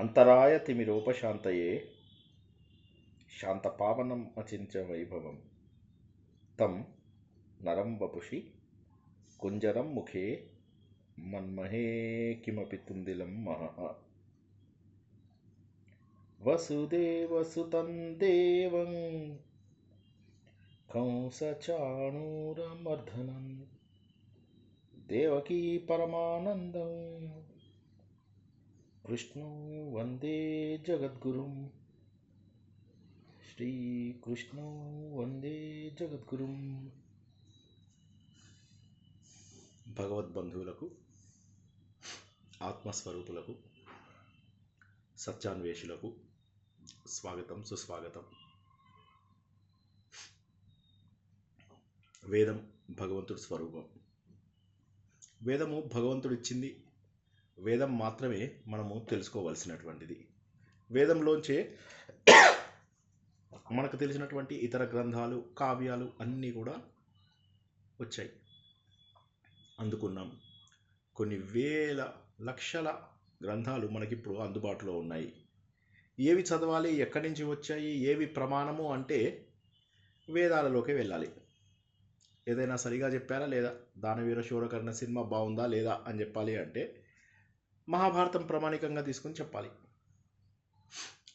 అంతరాయ తిమిరోపశాంతయే శాంతపావనం అచించ వైభవం తం నరం వపుషి కుంజరం ముఖే మన్మహే కిమపి తుందిలం మహః వసుదేవసుతం దేవం కంసచాణూరమర్దనం దేవకీ పరమానందం కృష్ణం వందే జగద్గురుం శ్రీకృష్ణం వందే జగద్గురుం. భగవద్బంధువులకు, ఆత్మస్వరూపులకు, సత్యాన్వేషులకు స్వాగతం, సుస్వాగతం. వేదం భగవంతుడి స్వరూపం. వేదము భగవంతుడిచ్చింది. వేదం మాత్రమే మనము తెలుసుకోవలసినటువంటిది. వేదంలోంచే మనకు తెలిసినటువంటి ఇతర గ్రంథాలు, కావ్యాలు అన్నీ కూడా వచ్చాయి, అందుకున్నాం. కొన్ని వేల లక్షల గ్రంథాలు మనకిప్పుడు అందుబాటులో ఉన్నాయి. ఏవి చదవాలి, ఎక్కడి నుంచి వచ్చాయి, ఏవి ప్రమాణము అంటే వేదాలలోకి వెళ్ళాలి. ఏదైనా సరిగా చెప్పారా లేదా, దానవీర శూరకర్ణ సినిమా బాగుందా లేదా అని చెప్పాలి అంటే మహాభారతం ప్రామాణికంగా తీసుకుని చెప్పాలి.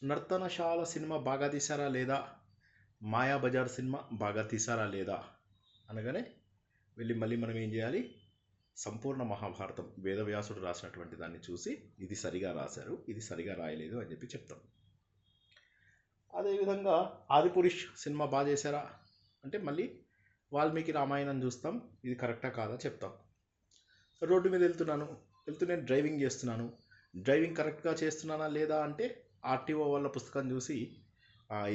నర్తనశాల సినిమా బాగా తీశారా లేదా, మాయాబజార్ సినిమా బాగా తీశారా లేదా అనగానే వెళ్ళి మళ్ళీ మనం ఏం చేయాలి, సంపూర్ణ మహాభారతం వేదవ్యాసుడు రాసినటువంటి దాన్ని చూసి ఇది సరిగా రాశారు, ఇది సరిగా రాయలేదు అని చెప్పి చెప్తాం. అదేవిధంగా ఆదిపురుష్ సినిమా బాగా చేశారా అంటే మళ్ళీ వాల్మీకి రామాయణం చూస్తాం, ఇది కరెక్టా కాదా చెప్తాం. రోడ్డు మీద నేను డ్రైవింగ్ చేస్తున్నాను, డ్రైవింగ్ కరెక్ట్గా చేస్తున్నానా లేదా అంటే ఆర్టీఓ వాళ్ళ పుస్తకం చూసి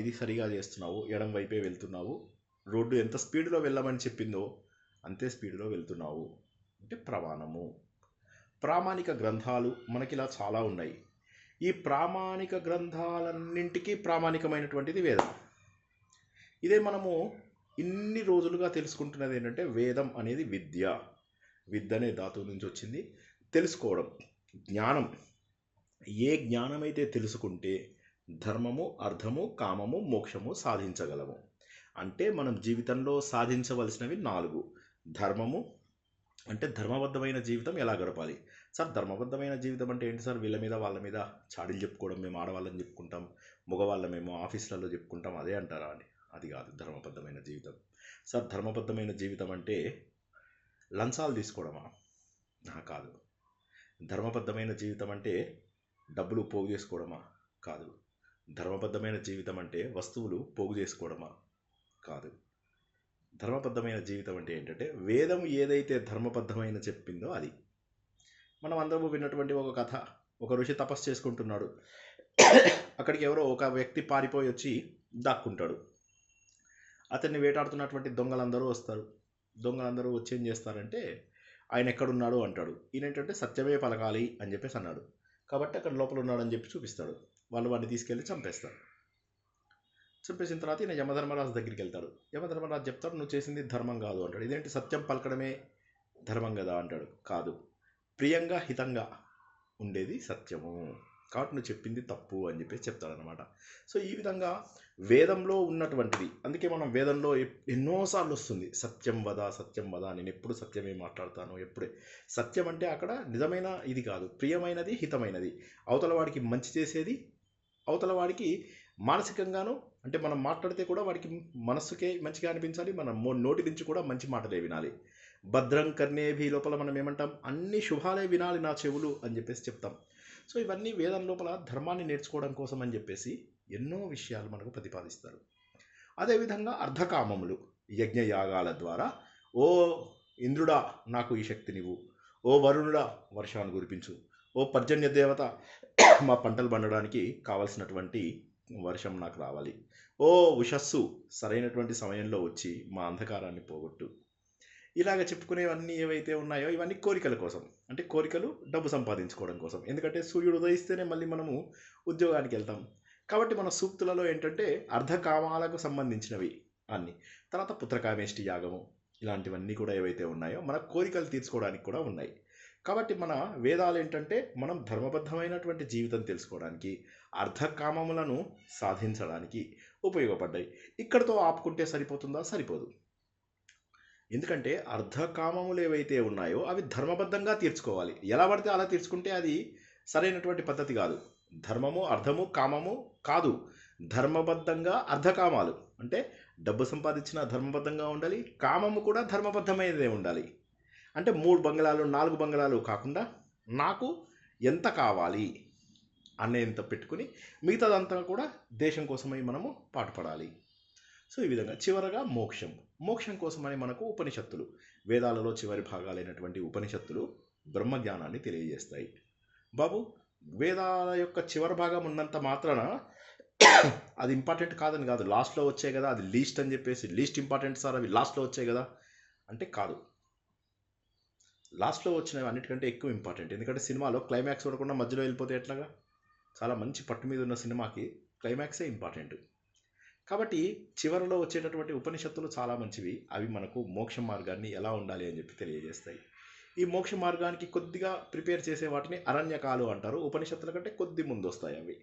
ఇది సరిగా చేస్తున్నావు, ఎడం వైపే వెళ్తున్నావు, రోడ్డు ఎంత స్పీడ్లో వెళ్ళమని చెప్పిందో అంతే స్పీడ్లో వెళ్తున్నావు అంటే ప్రమాణము. ప్రామాణిక గ్రంథాలు మనకి ఇలా చాలా ఉన్నాయి. ఈ ప్రామాణిక గ్రంథాలన్నింటికీ ప్రామాణికమైనటువంటిది వేదం. ఇదే మనము ఇన్ని రోజులుగా తెలుసుకుంటున్నది ఏంటంటే వేదం అనేది విద్య. విద్య అనే ధాతువు నుంచి వచ్చింది. తెలుసుకోవడం, జ్ఞానం. ఏ జ్ఞానమైతే తెలుసుకుంటే ధర్మము, అర్థము, కామము, మోక్షము సాధించగలము. అంటే మనం జీవితంలో సాధించవలసినవి 4. ధర్మము అంటే ధర్మబద్ధమైన జీవితం ఎలా గడపాలి. సార్ ధర్మబద్ధమైన జీవితం అంటే ఏంటి సార్, వీళ్ళ మీద వాళ్ళ మీద చాడీలు చెప్పుకోవడం, మేము ఆడవాళ్ళని చెప్పుకుంటాం, మగవాళ్ళమేమో ఆఫీసులలో చెప్పుకుంటాం, అదే అంటారా అని? అది కాదు ధర్మబద్ధమైన జీవితం. సార్ ధర్మబద్ధమైన జీవితం అంటే లంచాలు తీసుకోవడమా? కాదు. ధర్మబద్ధమైన జీవితం అంటే డబ్బులు పోగు చేసుకోవడమా? కాదు. ధర్మబద్ధమైన జీవితం అంటే వస్తువులు పోగు చేసుకోవడమా? కాదు. ధర్మబద్ధమైన జీవితం అంటే ఏంటంటే వేదం ఏదైతే ధర్మబద్ధమైన చెప్పిందో అది. మనం అందరము విన్నటువంటి ఒక కథ. ఒక ఋషి తపస్సు చేసుకుంటున్నాడు. అక్కడికి ఎవరో ఒక వ్యక్తి పారిపోయి వచ్చి దాక్కుంటాడు. అతన్ని వేటాడుతున్నటువంటి దొంగలందరూ వస్తారు. దొంగలందరూ వచ్చి ఏం చేస్తారంటే ఆయన ఎక్కడున్నాడు అంటాడు. ఈయనేంటంటే సత్యమే పలకాలి అని చెప్పేసి అన్నాడు. కాబట్టి అక్కడ లోపల ఉన్నాడని చెప్పి చూపిస్తాడు. వాళ్ళు వాడిని తీసుకెళ్ళి చంపేస్తారు. చంపేసిన తర్వాత ఈయన యమధర్మరాజు దగ్గరికి వెళ్తాడు. యమధర్మరాజు చెప్తాడు, నువ్వు చేసింది ధర్మం కాదు అంటాడు. ఇదేంటి, సత్యం పలకడమే ధర్మం కదా అంటాడు. కాదు, ప్రియంగా హితంగా ఉండేది సత్యము, కాబట్టి నువ్వు చెప్పింది తప్పు అని చెప్పేసి చెప్తాడనమాట. సో ఈ విధంగా వేదంలో ఉన్నటువంటిది. అందుకే మనం వేదంలో ఎన్నోసార్లు వస్తుంది సత్యం వద, సత్యం వద. నేను ఎప్పుడు సత్యమే మాట్లాడతాను. ఎప్పుడే సత్యం అంటే అక్కడ నిజమైన ఇది కాదు, ప్రియమైనది, హితమైనది, అవతల వాడికి మంచి చేసేది, అవతల వాడికి మానసికంగాను అంటే మనం మాట్లాడితే కూడా వాడికి మనస్సుకే మంచిగా అనిపించాలి, మన నోటి నుంచి కూడా మంచి మాటలే వినాలి. భద్రం కర్ణేభి లోపల మనం ఏమంటాం, అన్ని శుభాలే వినాలి నా చెవులు అని చెప్పేసి చెప్తాం. సో ఇవన్నీ వేదం లోపల ధర్మాన్ని నేర్చుకోవడం కోసం అని చెప్పేసి ఎన్నో విషయాలు మనకు ప్రతిపాదిస్తారు. అదేవిధంగా అర్ధకామములు, యజ్ఞయాగాల ద్వారా ఓ ఇంద్రుడా నాకు ఈ శక్తినివ్వు, ఓ వరుణుడా వర్షాన్ని కురిపించు, ఓ పర్జన్య దేవత మా పంటలు పండడానికి కావలసినటువంటి వర్షం నాకు రావాలి, ఓ ఉషస్సు సరైనటువంటి సమయంలో వచ్చి మా అంధకారాన్ని పోగొట్టు. ఇలాగ చెప్పుకునేవన్నీ ఏవైతే ఉన్నాయో ఇవన్నీ కోరికల కోసం. అంటే కోరికలు డబ్బు సంపాదించుకోవడం కోసం. ఎందుకంటే సూర్యుడు ఉదయిస్తేనే మళ్ళీ మనము ఉద్యోగానికి వెళ్తాం. కాబట్టి మన సూక్తులలో ఏంటంటే అర్ధకామాలకు సంబంధించినవి అన్నీ. తర్వాత పుత్రకామేష్టి యాగము, ఇలాంటివన్నీ కూడా ఏవైతే ఉన్నాయో మన కోరికలు తీర్చుకోవడానికి కూడా ఉన్నాయి. కాబట్టి మన వేదాలు ఏంటంటే మనం ధర్మబద్ధమైనటువంటి జీవితం తెలుసుకోవడానికి, అర్థకామములను సాధించడానికి ఉపయోగపడ్డాయి. ఇక్కడితో ఆపుకుంటే సరిపోతుందా? సరిపోదు. ఎందుకంటే అర్ధకామములు ఏవైతే ఉన్నాయో అవి ధర్మబద్ధంగా తీర్చుకోవాలి. ఎలా పడితే అలా తీర్చుకుంటే అది సరైనటువంటి పద్ధతి కాదు. ధర్మము, అర్థము, కామము కాదు. ధర్మబద్ధంగా అర్ధకామాలు అంటే డబ్బు సంపాదించిన ధర్మబద్ధంగా ఉండాలి. కామము కూడా ధర్మబద్ధమైనదే ఉండాలి. అంటే 3 బంగళాలు 4 బంగళాలు కాకుండా నాకు ఎంత కావాలి అనేంత పెట్టుకుని మిగతాదంతా కూడా దేశం కోసమై మనము పాటుపడాలి. సో ఈ విధంగా చివరగా మోక్షం. మోక్షం కోసమని మనకు ఉపనిషత్తులు, వేదాలలో చివరి భాగాలైనటువంటి ఉపనిషత్తులు బ్రహ్మజ్ఞానాన్ని తెలియజేస్తాయి. బాబు, వేదాల యొక్క చివరి భాగం ఉన్నంత మాత్రాన అది ఇంపార్టెంట్ కాదని కాదు. లాస్ట్లో వచ్చాయి కదా, అది లీస్ట్ అని చెప్పేసి లీస్ట్ ఇంపార్టెంట్ సార్ అవి లాస్ట్లో వచ్చాయి కదా అంటే కాదు. లాస్ట్లో వచ్చినవి అన్నిటికంటే ఎక్కువ ఇంపార్టెంట్. ఎందుకంటే సినిమాలో క్లైమాక్స్ చూడకుండా మధ్యలో వెళ్ళిపోతే ఎట్లాగా? చాలా మంచి పట్టు మీద ఉన్న సినిమాకి క్లైమాక్సే ఇంపార్టెంట్. కాబట్టి చివరిలో వచ్చేటటువంటి ఉపనిషత్తులు చాలా మంచివి. అవి మనకు మోక్ష మార్గాన్ని ఎలా ఉండాలి అని చెప్పి తెలియజేస్తాయి. ఈ మోక్ష మార్గానికి కొద్దిగా ప్రిపేర్ చేసే వాటిని అరణ్యకాలు అంటారు. ఉపనిషత్తుల కంటే కొద్ది ముందు వస్తాయి అవి.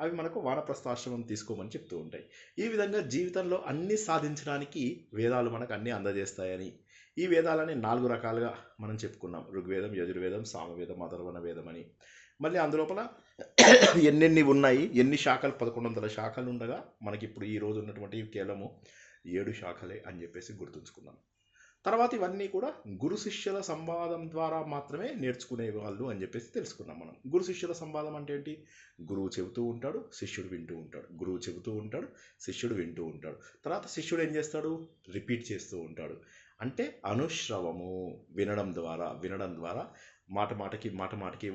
అవి మనకు వానప్రస్థాశ్రమం తీసుకోమని చెప్తూ ఉంటాయి. ఈ విధంగా జీవితంలో అన్ని సాధించడానికి వేదాలు మనకు అన్నీ అందజేస్తాయని, ఈ వేదాలని 4 రకాలుగా మనం చెప్పుకున్నాం. ఋగ్వేదం, యజుర్వేదం, సామవేదం, అథర్వణ వేదం అని. మళ్ళీ అందులోపల ఎన్నెన్ని ఉన్నాయి, ఎన్ని శాఖలు, 1100 శాఖలు ఉండగా మనకి ఇప్పుడు ఈ రోజు ఉన్నటువంటి కేవలము 7 శాఖలే అని చెప్పేసి గుర్తుంచుకున్నాం. తర్వాత ఇవన్నీ కూడా గురు శిష్యుల సంవాదం ద్వారా మాత్రమే నేర్చుకునే వాళ్ళు అని చెప్పేసి తెలుసుకున్నాం మనం. గురు శిష్యుల సంవాదం అంటే ఏంటి? గురువు చెబుతూ ఉంటాడు, శిష్యుడు వింటూ ఉంటాడు. గురువు చెబుతూ ఉంటాడు, శిష్యుడు వింటూ ఉంటాడు. తర్వాత శిష్యుడు ఏం చేస్తాడు? రిపీట్ చేస్తూ ఉంటాడు. అంటే అనుశ్రవము, వినడం ద్వారా మాట మాటకి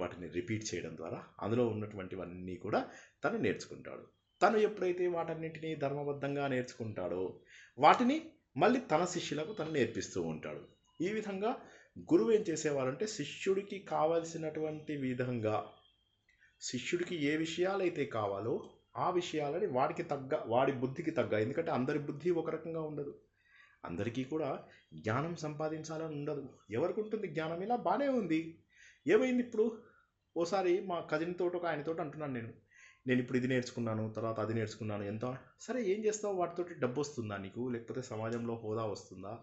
వాటిని రిపీట్ చేయడం ద్వారా అందులో ఉన్నటువంటివన్నీ కూడా తను నేర్చుకుంటాడు. తను ఎప్పుడైతే వాటన్నింటినీ ధర్మబద్ధంగా నేర్చుకుంటాడో వాటిని మళ్ళీ తన శిష్యులకు తను నేర్పిస్తూ ఉంటాడు. ఈ విధంగా గురువు ఏం చేసేవారంటే శిష్యుడికి కావలసినటువంటి విధంగా, శిష్యుడికి ఏ విషయాలైతే కావాలో ఆ విషయాలని వాడి బుద్ధికి తగ్గ, ఎందుకంటే అందరి బుద్ధి ఒక రకంగా ఉండదు. అందరికీ కూడా జ్ఞానం సంపాదించాలని ఉండదు. ఎవరికి ఉంటుంది జ్ఞానం? ఇలా బాగానే ఉంది, ఏమైంది ఇప్పుడు? ఓసారి మా కజిన్ తోటి ఒక ఆయనతో అంటున్నాను, నేను ఇప్పుడు ఇది నేర్చుకున్నాను, తర్వాత అది నేర్చుకున్నాను, ఎంత సరే ఏం చేస్తావు వాటితోటి? డబ్బు వస్తుందా నీకు? లేకపోతే సమాజంలో హోదా వస్తుందా?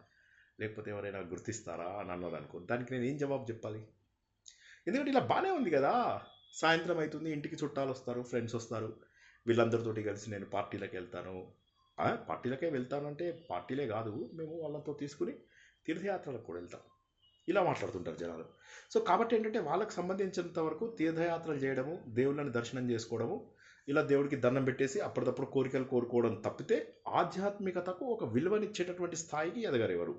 లేకపోతే ఎవరైనా గుర్తిస్తారా అని అన్నారు అనుకో. దానికి నేను ఏం జవాబు చెప్పాలి? ఎందుకంటే ఇలా బాగానే ఉంది కదా, సాయంత్రం అవుతుంది, ఇంటికి చుట్టాలు వస్తారు, ఫ్రెండ్స్ వస్తారు, వీళ్ళందరితోటి కలిసి నేను పార్టీలకు వెళ్తాను. పార్టీలకే వెళ్తానంటే పార్టీలే కాదు, మేము వాళ్ళతో తీసుకుని తీర్థయాత్రలకు కూడా వెళ్తాం. ఇలా మాట్లాడుతుంటారు జనాలు. సో కాబట్టి ఏంటంటే వాళ్ళకి సంబంధించినంత వరకు తీర్థయాత్రలు చేయడము, దేవుళ్ళని దర్శనం చేసుకోవడము, ఇలా దేవుడికి దండం పెట్టేసి అప్పటికప్పుడు కోరికలు కోరుకోవడం తప్పితే ఆధ్యాత్మికతకు ఒక విలువనిచ్చేటటువంటి స్థాయికి ఎదగరు ఎవరు.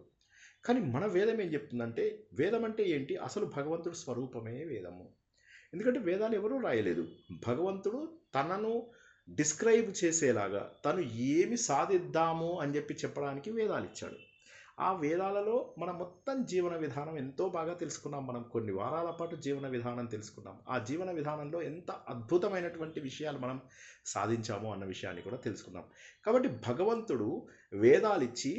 కానీ మన వేదం ఏం చెప్తుందంటే, వేదం అంటే ఏంటి? అసలు భగవంతుడు స్వరూపమే వేదము. ఎందుకంటే వేదాలు ఎవరూ రాయలేదు. భగవంతుడు తనను డిస్క్రైబ్ చేసేలాగా తను ఏమి సాధిద్దాము అని చెప్పడానికి వేదాలు ఇచ్చాడు. ఆ వేదాలలో మన మొత్తం జీవన విధానం ఎంతో బాగా తెలుసుకున్నాం. మనం కొన్ని వారాల పాటు జీవన విధానం తెలుసుకున్నాం. ఆ జీవన విధానంలో ఎంత అద్భుతమైనటువంటి విషయాలు మనం సాధించాము అన్న విషయాన్ని కూడా తెలుసుకున్నాం. కాబట్టి భగవంతుడు వేదాలిచ్చి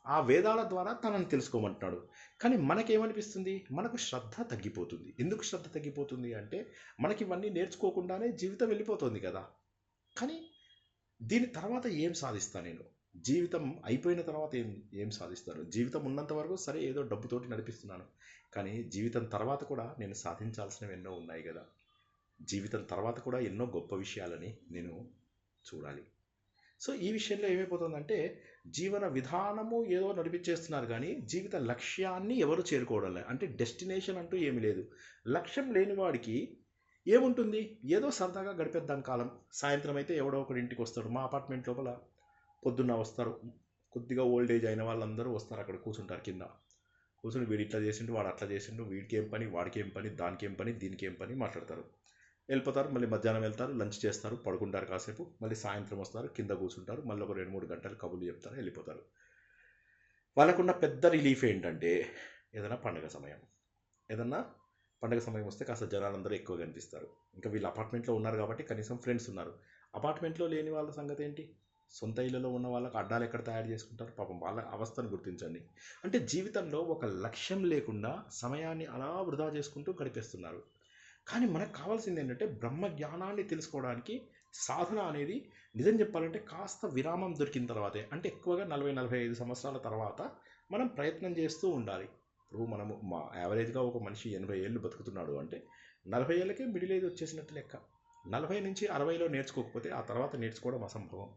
ఆ వేదాల ద్వారా తనని తెలుసుకోమంటున్నాడు. కానీ మనకేమనిపిస్తుంది? మనకు శ్రద్ధ తగ్గిపోతుంది. ఎందుకు శ్రద్ధ తగ్గిపోతుంది అంటే, మనకి ఇవన్నీ నేర్చుకోకుండానే జీవితం వెళ్ళిపోతుంది కదా. కానీ దీని తర్వాత ఏం సాధిస్తా నేను? జీవితం అయిపోయిన తర్వాత ఏం సాధిస్తారు? జీవితం ఉన్నంత వరకు సరే ఏదో డబ్బుతోటి నడిపిస్తున్నాను, కానీ జీవితం తర్వాత కూడా నేను సాధించాల్సినవి ఎన్నో ఉన్నాయి కదా. జీవితం తర్వాత కూడా ఎన్నో గొప్ప విషయాలని నేను చూడాలి. సో ఈ విషయంలో ఏమైపోతుందంటే, జీవన విధానము ఏదో నడిపించేస్తున్నారు కానీ జీవిత లక్ష్యాన్ని ఎవరు చేరుకోవడం లేదు. అంటే డెస్టినేషన్ అంటూ ఏమీ లేదు. లక్ష్యం లేని వాడికి ఏముంటుంది? ఏదో సరదాగా గడిపేద్దాం కాలం. సాయంత్రం అయితే ఎవడో ఒకటి ఇంటికి వస్తాడు. మా అపార్ట్మెంట్ లోపల పొద్దున్న వస్తారు, కొద్దిగా ఓల్డ్ ఏజ్ అయిన వాళ్ళందరూ వస్తారు, అక్కడ కూర్చుంటారు కింద. కూర్చుని వీడు ఇట్లా చేసిండు, వాడు అట్లా చేసిండు, వీడికి ఏం పని, వాడికి ఏం పని, దానికి ఏం పని, దీనికి ఏం పని మాట్లాడతారు. వెళ్ళిపోతారు. మళ్ళీ మధ్యాహ్నం వెళ్తారు, లంచ్ చేస్తారు, పడుకుంటారు కాసేపు, మళ్ళీ సాయంత్రం వస్తారు, కింద కూర్చుంటారు, మళ్ళీ ఒక 2-3 గంటలు కబుర్లు చెప్తారు, వెళ్ళిపోతారు. వాళ్ళకున్న పెద్ద రిలీఫ్ ఏంటంటే, ఏదైనా పండగ సమయం వస్తే కాస్త జనాలందరూ ఎక్కువ కనిపిస్తారు. ఇంకా వీళ్ళు అపార్ట్మెంట్లో ఉన్నారు కాబట్టి కనీసం ఫ్రెండ్స్ ఉన్నారు. అపార్ట్మెంట్లో లేని వాళ్ళ సంగతి ఏంటి? సొంత ఇళ్ళలో ఉన్న వాళ్ళకి అడ్డాలు ఎక్కడ తయారు చేసుకుంటారు? పాపం వాళ్ళ అవస్థను గుర్తించండి. అంటే జీవితంలో ఒక లక్ష్యం లేకుండా సమయాన్ని అలా వృధా చేసుకుంటూ గడిపేస్తున్నారు. కానీ మనకు కావాల్సింది ఏంటంటే బ్రహ్మ జ్ఞానాన్ని తెలుసుకోవడానికి సాధన అనేది నిజం చెప్పాలంటే కాస్త విరామం దొరికిన తర్వాతే, అంటే ఎక్కువగా 40-45 సంవత్సరాల తర్వాత మనం ప్రయత్నం చేస్తూ ఉండాలి. ఇప్పుడు మనము యావరేజ్గా ఒక మనిషి 80 ఏళ్ళు బతుకుతున్నాడు అంటే 40 ఏళ్ళకే మిడిల్ ఏజ్ వచ్చేసినట్టు లెక్క. 40 నుంచి 60లో నేర్చుకోకపోతే ఆ తర్వాత నేర్చుకోవడం అసంభవం.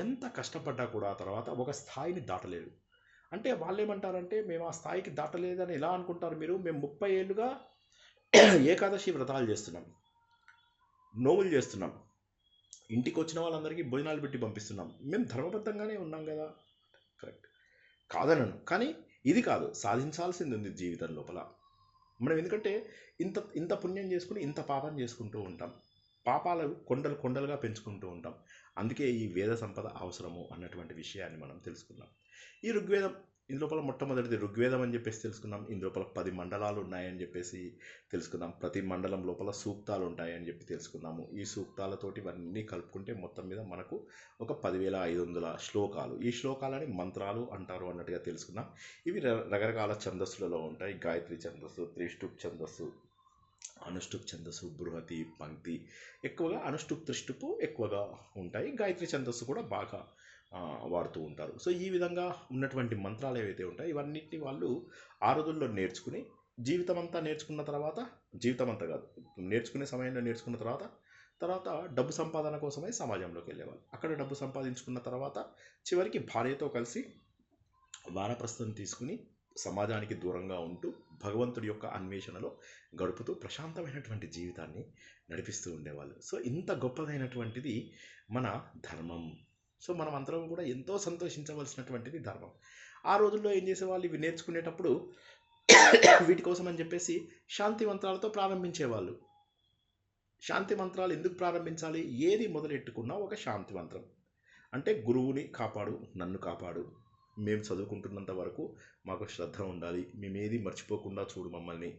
ఎంత కష్టపడ్డా కూడా ఆ తర్వాత ఒక స్థాయిని దాటలేదు. అంటే వాళ్ళు ఏమంటారంటే మేము ఆ స్థాయికి దాటలేదని ఎలా అనుకుంటారు మీరు? మేము 30 ఏళ్ళుగా ఏకాదశి వ్రతాలు చేస్తున్నాం, నోములు చేస్తున్నాం, ఇంటికి వచ్చిన వాళ్ళందరికీ భోజనాలు పెట్టి పంపిస్తున్నాం, మేము ధర్మబద్ధంగానే ఉన్నాం కదా. కరెక్ట్, కాదనను. కానీ ఇది కాదు సాధించాల్సింది ఉంది జీవితం లోపల. మనం ఎందుకంటే ఇంత ఇంత పుణ్యం చేసుకుని ఇంత పాపం చేసుకుంటూ ఉంటాం, పాపాలు కొండలు కొండలుగా పెంచుకుంటూ ఉంటాం. అందుకే ఈ వేద సంపద అవసరము అన్నటువంటి విషయాన్ని మనం తెలుసుకున్నాం. ఈ ఋగ్వేదం, ఇందులోపల మొట్టమొదటిది ఋగ్వేదం అని చెప్పేసి తెలుసుకున్నాం. ఇందులోపల 10 మండలాలు ఉన్నాయని చెప్పేసి తెలుసుకున్నాం. ప్రతి మండలం లోపల సూక్తాలు ఉంటాయని చెప్పి తెలుసుకున్నాము. ఈ సూక్తాలతోటి ఇవన్నీ కలుపుకుంటే మొత్తం మీద మనకు ఒక 10,500 శ్లోకాలు. ఈ శ్లోకాలని మంత్రాలు అంటారు అన్నట్టుగా తెలుసుకున్నాం. ఇవి రకరకాల ఛందస్సులలో ఉంటాయి. గాయత్రి ఛందస్సు, త్రిష్టుప్ ఛందస్సు, అనుష్టుప్ ఛందస్సు, బృహతి, పంక్తి. ఎక్కువగా అనుష్టుప్ త్రిష్టుపు ఎక్కువగా ఉంటాయి. గాయత్రి ఛందస్సు కూడా బాగా వాడుతూ ఉంటారు. సో ఈ విధంగా ఉన్నటువంటి మంత్రాలు ఏవైతే ఉంటాయో ఇవన్నిటిని వాళ్ళు ఆ రోజుల్లో నేర్చుకుని జీవితం అంతా నేర్చుకున్న తర్వాత, జీవితం అంతా కాదు, నేర్చుకునే సమయంలో నేర్చుకున్న తర్వాత తర్వాత డబ్బు సంపాదన కోసమై సమాజంలోకి వెళ్ళేవాళ్ళు. అక్కడ డబ్బు సంపాదించుకున్న తర్వాత చివరికి భార్యతో కలిసి వానప్రస్థం తీసుకుని సమాజానికి దూరంగా ఉంటూ భగవంతుడి యొక్క అన్వేషణలో గడుపుతూ ప్రశాంతమైనటువంటి జీవితాన్ని నడిపిస్తూ ఉండేవాళ్ళు. సో ఇంత గొప్పదైనటువంటిది మన ధర్మం. సో మనం అందరం కూడా ఎంతో సంతోషించవలసినటువంటిది ధర్మం. ఆ రోజుల్లో ఏం చేసేవాళ్ళు, ఇవి నేర్చుకునేటప్పుడు వీటి కోసం అని చెప్పేసి శాంతి మంత్రాలతో ప్రారంభించేవాళ్ళు. శాంతి మంత్రాలు ఎందుకు ప్రారంభించాలి? ఏది మొదలెట్టుకున్నా ఒక శాంతి మంత్రం. అంటే గురువుని కాపాడు, నన్ను కాపాడు, మేము చదువుకుంటున్నంత వరకు మాకు శ్రద్ధ ఉండాలి, మేమేది మర్చిపోకుండా చూడు మమ్మల్ని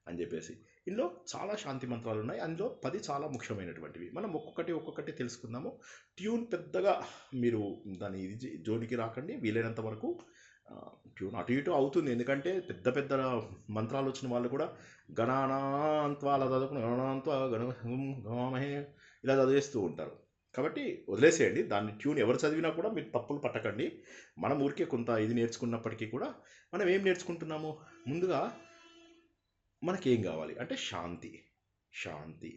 అని చెప్పేసి. ఇందులో చాలా శాంతి మంత్రాలు ఉన్నాయి. అందులో 10 చాలా ముఖ్యమైనటువంటివి. మనం ఒక్కొక్కటి తెలుసుకుందాము. ట్యూన్ పెద్దగా మీరు దాని ఇది జోలికి రాకండి. వీలైనంత వరకు ట్యూన్ అటు ఇటు అవుతుంది. ఎందుకంటే పెద్ద పెద్ద మంత్రాలు వచ్చిన వాళ్ళు కూడా గణానాంత్వా అలా చదువుకుని గణాంత్వా గణమహే ఇలా చదివేస్తూ ఉంటారు. కాబట్టి వదిలేసేయండి దాన్ని. ట్యూన్ ఎవరు చదివినా కూడా మీరు తప్పులు పట్టకండి. మనం ఊరికే కొంత ఇది నేర్చుకున్నప్పటికీ కూడా మనం ఏం నేర్చుకుంటున్నాము? ముందుగా మనకేం కావాలి అంటే శాంతి, శాంతి,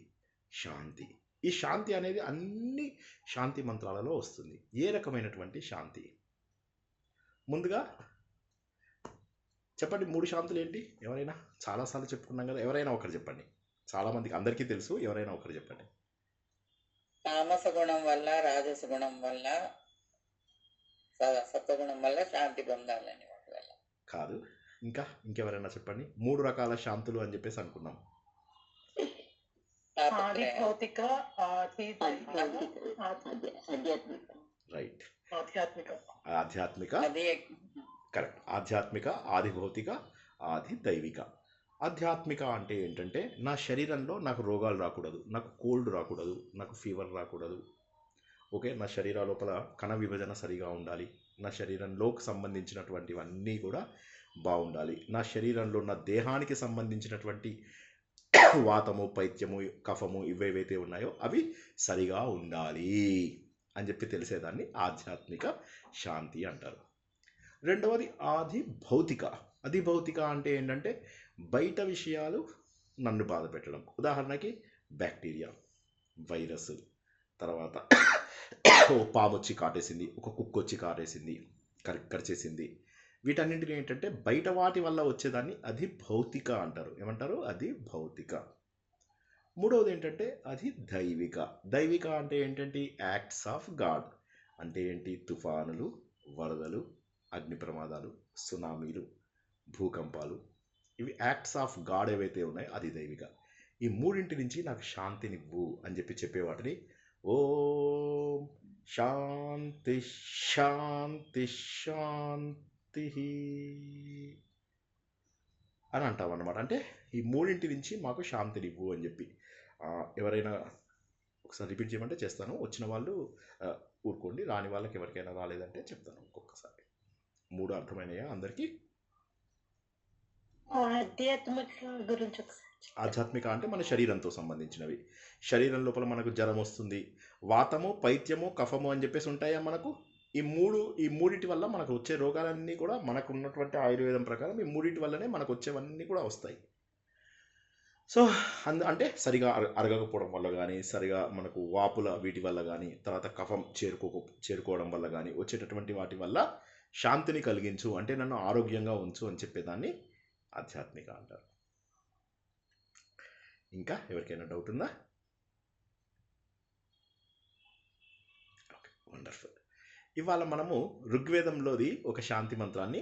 శాంతి. ఈ శాంతి అనేది అన్ని శాంతి మంత్రాలలో వస్తుంది. ఏ రకమైనటువంటి శాంతి? ముందుగా చెప్పండి, 3 శాంతులు ఏంటి? ఎవరైనా? చాలాసార్లు చెప్పుకున్నాం కదా, ఎవరైనా ఒకరు చెప్పండి. చాలామందికి అందరికీ తెలుసు, ఎవరైనా ఒకరు చెప్పండి. తామస గుణం వల్ల, రాజస గుణం వల్ల, సత్వగుణం వల్ల శాంతి పొందాలని ఒకవేళ. కాదు, ఇంకెవరైనా చెప్పండి. 3 రకాల శాంతులు అని చెప్పేసి అనుకున్నాం. రైట్, ఆధ్యాత్మిక, కరెక్ట్. ఆధ్యాత్మిక, ఆది భౌతిక, ఆది దైవిక. ఆధ్యాత్మిక అంటే ఏంటంటే నా శరీరంలో నాకు రోగాలు రాకూడదు, నాకు కోల్డ్ రాకూడదు, నాకు ఫీవర్ రాకూడదు. ఓకే, నా శరీర లోపల కణ విభజన సరిగా ఉండాలి, నా శరీరంలోకి సంబంధించినటువంటివన్నీ కూడా బాగుండాలి, నా శరీరంలో నా దేహానికి సంబంధించినటువంటి వాతము, పైత్యము, కఫము ఇవేవైతే ఉన్నాయో అవి సరిగా ఉండాలి అని చెప్పి తెలిసేదాన్ని ఆధ్యాత్మిక శాంతి అంటారు. రెండవది ఆది భౌతిక. ఆది భౌతిక అంటే ఏంటంటే బయట విషయాలు నన్ను బాధ పెట్టడం. ఉదాహరణకి బ్యాక్టీరియా, వైరస్, తర్వాత ఓ పాము వచ్చి కాటేసింది, ఒక కుక్క వచ్చి కాటేసింది, కరిచేసింది. వీటన్నింటినీ ఏంటంటే బయట వాటి వల్ల వచ్చేదాన్ని అది భౌతిక అంటారు. ఏమంటారు? అది భౌతిక. మూడవది ఏంటంటే అది దైవిక. దైవిక అంటే ఏంటంటే యాక్ట్స్ ఆఫ్ గాడ్. అంటే ఏంటి? తుఫానులు, వరదలు, అగ్ని ప్రమాదాలు, సునామీలు, భూకంపాలు, ఇవి యాక్ట్స్ ఆఫ్ గాడ్ ఏవైతే ఉన్నాయో అది దైవిక. ఈ మూడింటి నుంచి నాకు శాంతినివ్వు అని చెప్పే వాటిని ఓం శాంతి శాంతి శాంతి అని అంటాం అన్నమాట. అంటే ఈ మూడింటి నుంచి మాకు శాంతినివ్వు అని చెప్పి. ఎవరైనా ఒకసారి రిపీట్ చేయమంటే చేస్తాను. వచ్చిన వాళ్ళు ఊరుకోండి, రాని వాళ్ళకి ఎవరికైనా రాలేదంటే చెప్తాను ఇంకొకసారి. 3 అర్థమైనాయా అందరికీ? ఆధ్యాత్మిక గురించి ఒకసారి చెప్తారా? ఆధ్యాత్మిక అంటే మన శరీరంతో సంబంధించినవి. శరీరం లోపల మనకు జ్వరం వస్తుంది, వాతము, పైత్యము, కఫము అని చెప్పేసి ఉంటాయా మనకు. ఈ మూడిటి వల్ల మనకు వచ్చే రోగాలన్నీ కూడా మనకు ఉన్నటువంటి ఆయుర్వేదం ప్రకారం ఈ మూడిటి వల్లనే మనకు వచ్చేవన్నీ కూడా వస్తాయి. సో అంటే సరిగా అరగకపోవడం వల్ల కానీ, సరిగా మనకు వాపుల వీటి వల్ల కానీ, తర్వాత కఫం చేరుకోవడం వల్ల కానీ వచ్చేటటువంటి వాటి వల్ల శాంతిని కలిగించు అంటే నన్ను ఆరోగ్యంగా ఉంచు అని చెప్పేదాన్ని ఆధ్యాత్మిక అంటారు. ఇంకా ఎవరికైనా డౌట్ ఉందా? Okay, wonderful. ఇవాళ మనము ఋగ్వేదంలోది ఒక శాంతి మంత్రాన్ని